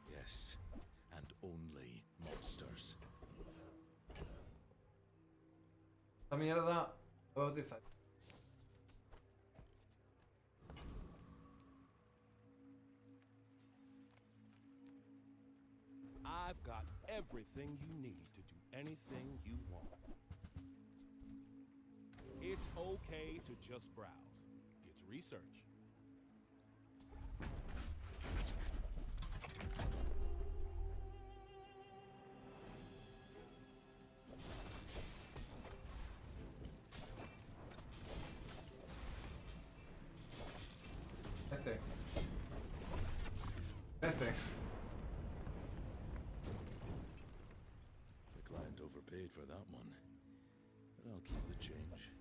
Yes, and only monsters. Esta mierda la voy a utilizar. I've got everything you need to do anything you want. It's okay to just browse. It's research. Este. Este. The client overpaid for that one, but I'll keep the change.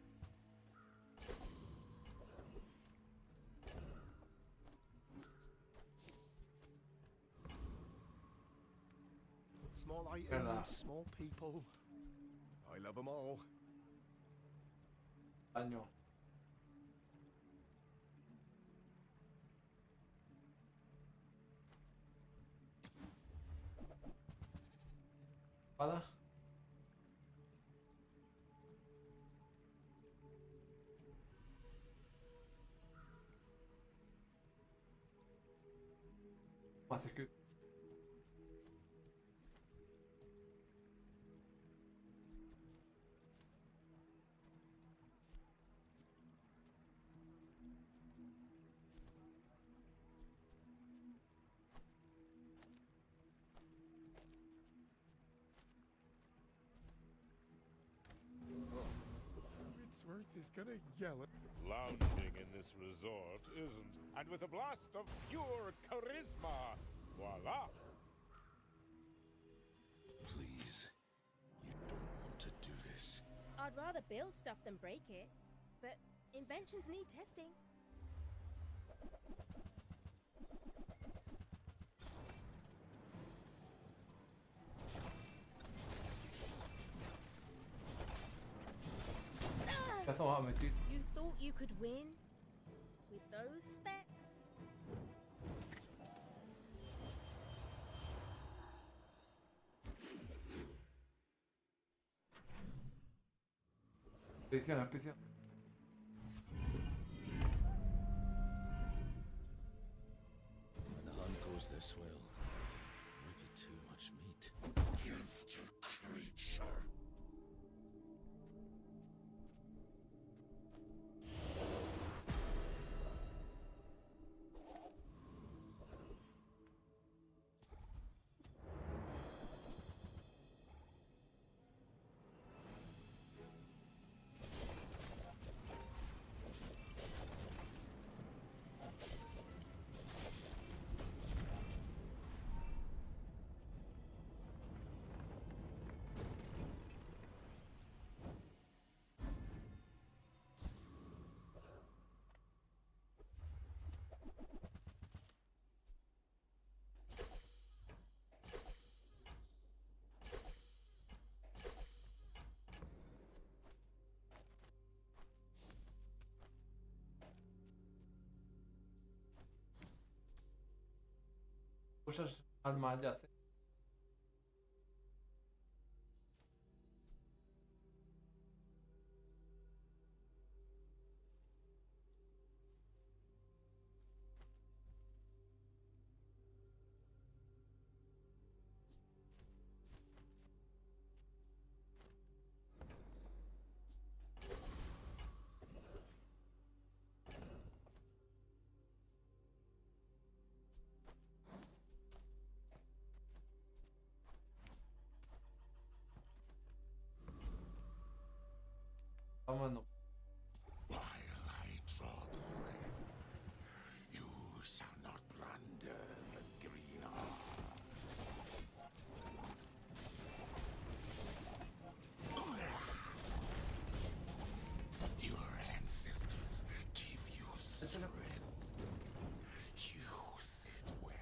Small Verdad. items, small people. I love them all. Daño. Espada. ¿Cómo haces que...? Ritzworth is gonna yell at. Lounging in this resort isn't. And with a blast of pure charisma, voila! Please, you don't want to do this. I'd rather build stuff than break it. But inventions need testing. Ya estamos a meter. You thought you could win? With those specs? Expedición, expedición. this will. Might be too much meat. Gifted creature. Usas armas ya. Vámonos. While I draw the way, you shall not plunder the green Your ancestors give you strength. Use it well.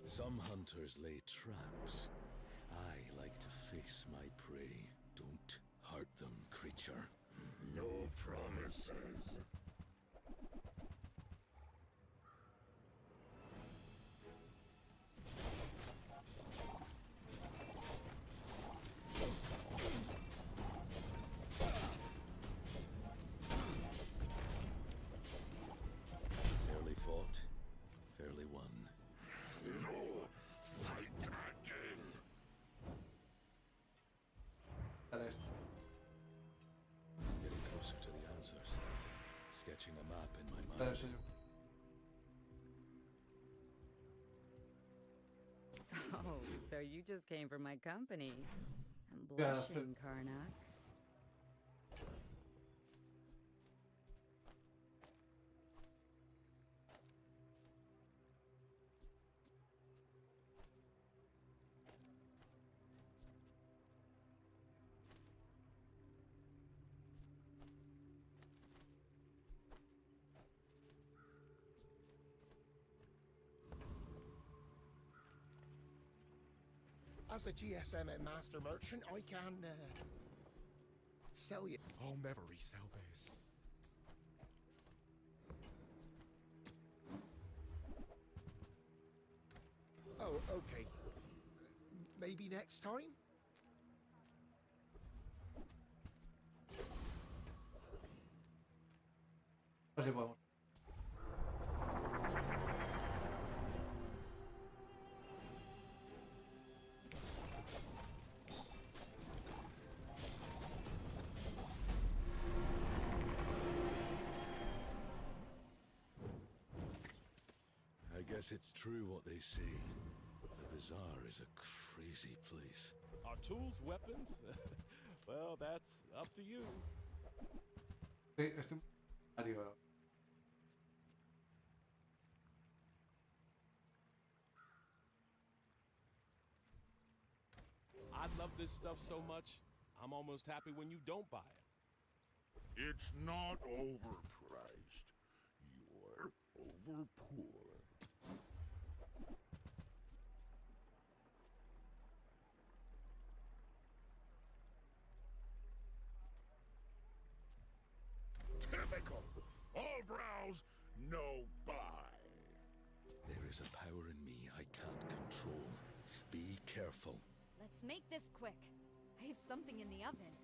Some hunters lay traps. I like to face my prey. Don't hurt them, creature. No promises. Fairly fought, fairly won. No, fight again. Getting closer to the answers. Sketching a map in my mind. Oh, so you just came from my company. I'm Yeah, blushing, Karnak. As a GSM and master merchant, I can sell you. I'll never resell this. Oh, okay. Maybe next time? A ver si podemos. I guess it's true what they say. The bazaar is a crazy place. Are tools weapons? Well, that's up to you. Estoy I love this stuff so much, I'm almost happy when you don't buy it. It's not overpriced. You're overpoor. Typical. All browse, no buy. There is a power in me I can't control. Be careful. Let's make this quick. I have something in the oven.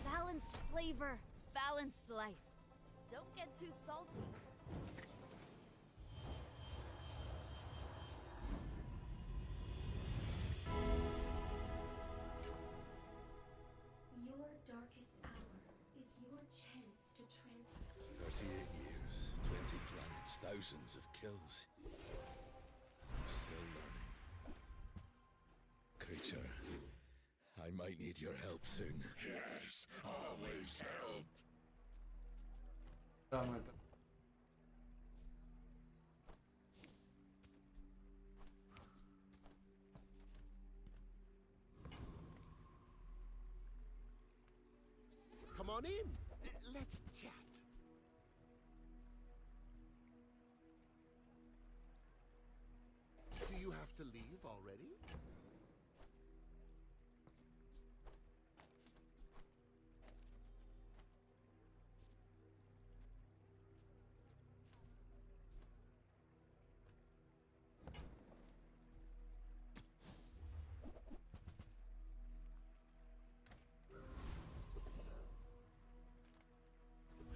Balanced flavor, balanced life. Don't get too salty. Your darkest hour is your chance to 38 years, 20 planets, thousands of kills. I'm still learning. Creature, I might need your help soon. Yes, always help. Come on in. Let's chat. Do you have to leave already?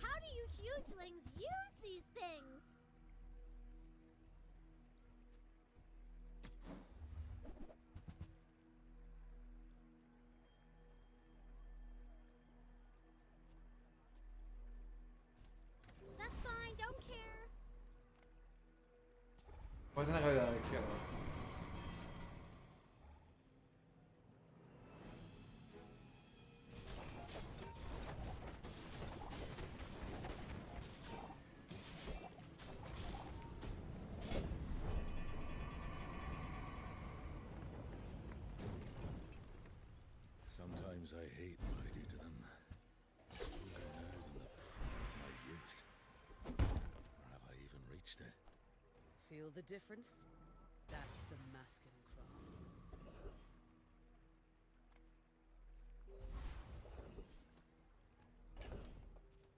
How do you hugelings use these things? That's fine, don't care. Voy a tener que ir a la izquierda. Sometimes I hate what I do to them. Stronger now than the prime of my youth. Or have I even reached it? Feel the difference? That's some masking craft.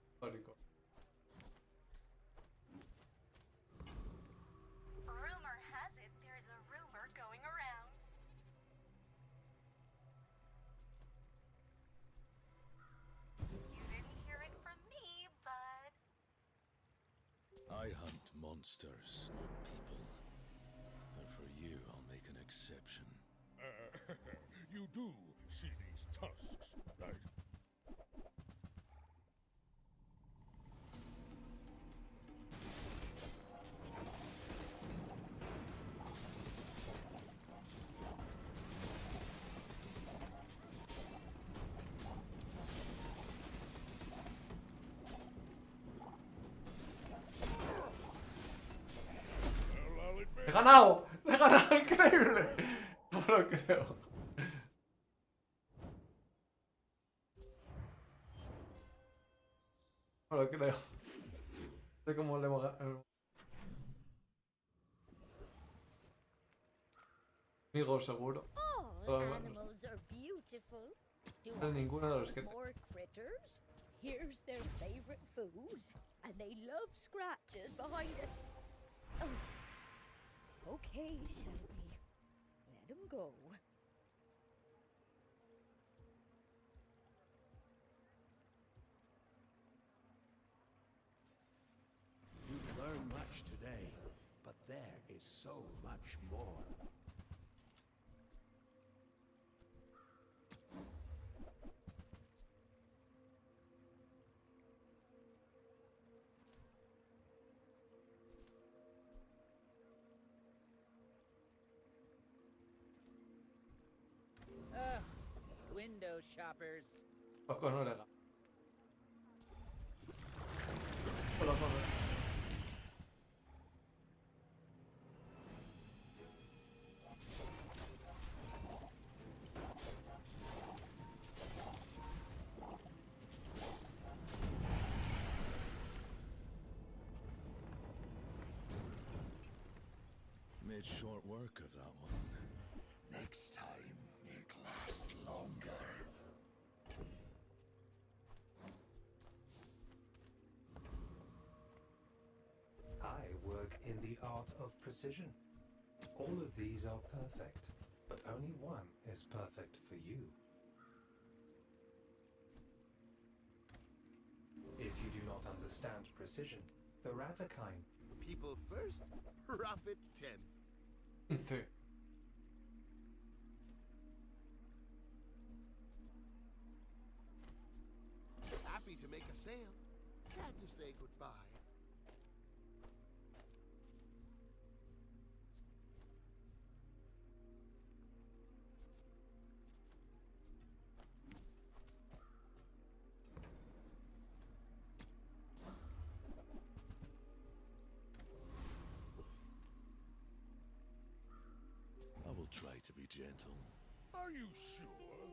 Histórico. Rumor has it there's a rumor going around. You didn't hear it from me, but I hunt monsters, not people. But for you, I'll make an exception. You do see these tusks, right? ¡He ganado! ¡He ganado! ¡Increíble! No lo creo. No lo creo. No sé cómo le hemos ganado. Amigo, seguro. All animals are beautiful. Do No hay ninguno de los que more critters? Here's their favorite foods, and they love scratches behind it. Oh. Okay, Shelby. Let them go. You've learned much today, but there is so much more. window shoppers. Poco no legal. Hola, joder. Made short work of that one. Next time, make last longer. I work in the art of precision. All of these are perfect, but only one is perfect for you. If you do not understand precision, the Ratakine. People first, profit 10th. Sí. Happy to make a sale. Sad to say goodbye. I will try to be gentle. Are you sure?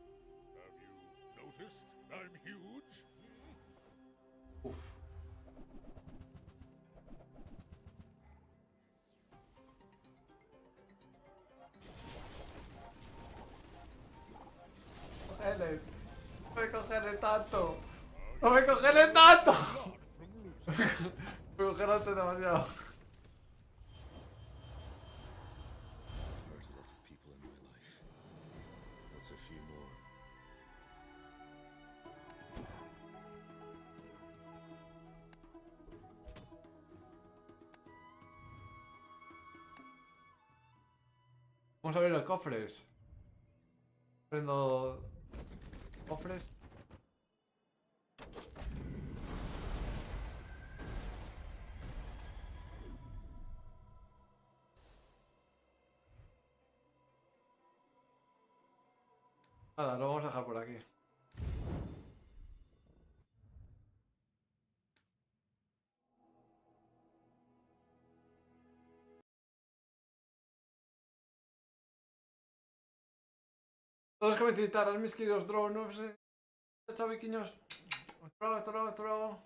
Have you noticed I'm huge? Uf. Cogele. No me cogele tanto. No me cogele tanto. Me cogelaste demasiado. Hurt a lot of people in my life. What's a few more? Vamos a abrir los cofres. Prendo cofres. Nada, lo vamos a dejar por aquí. Todos que me citaran mis queridos drones. Chao, viquiños. Hasta luego, hasta luego, hasta luego.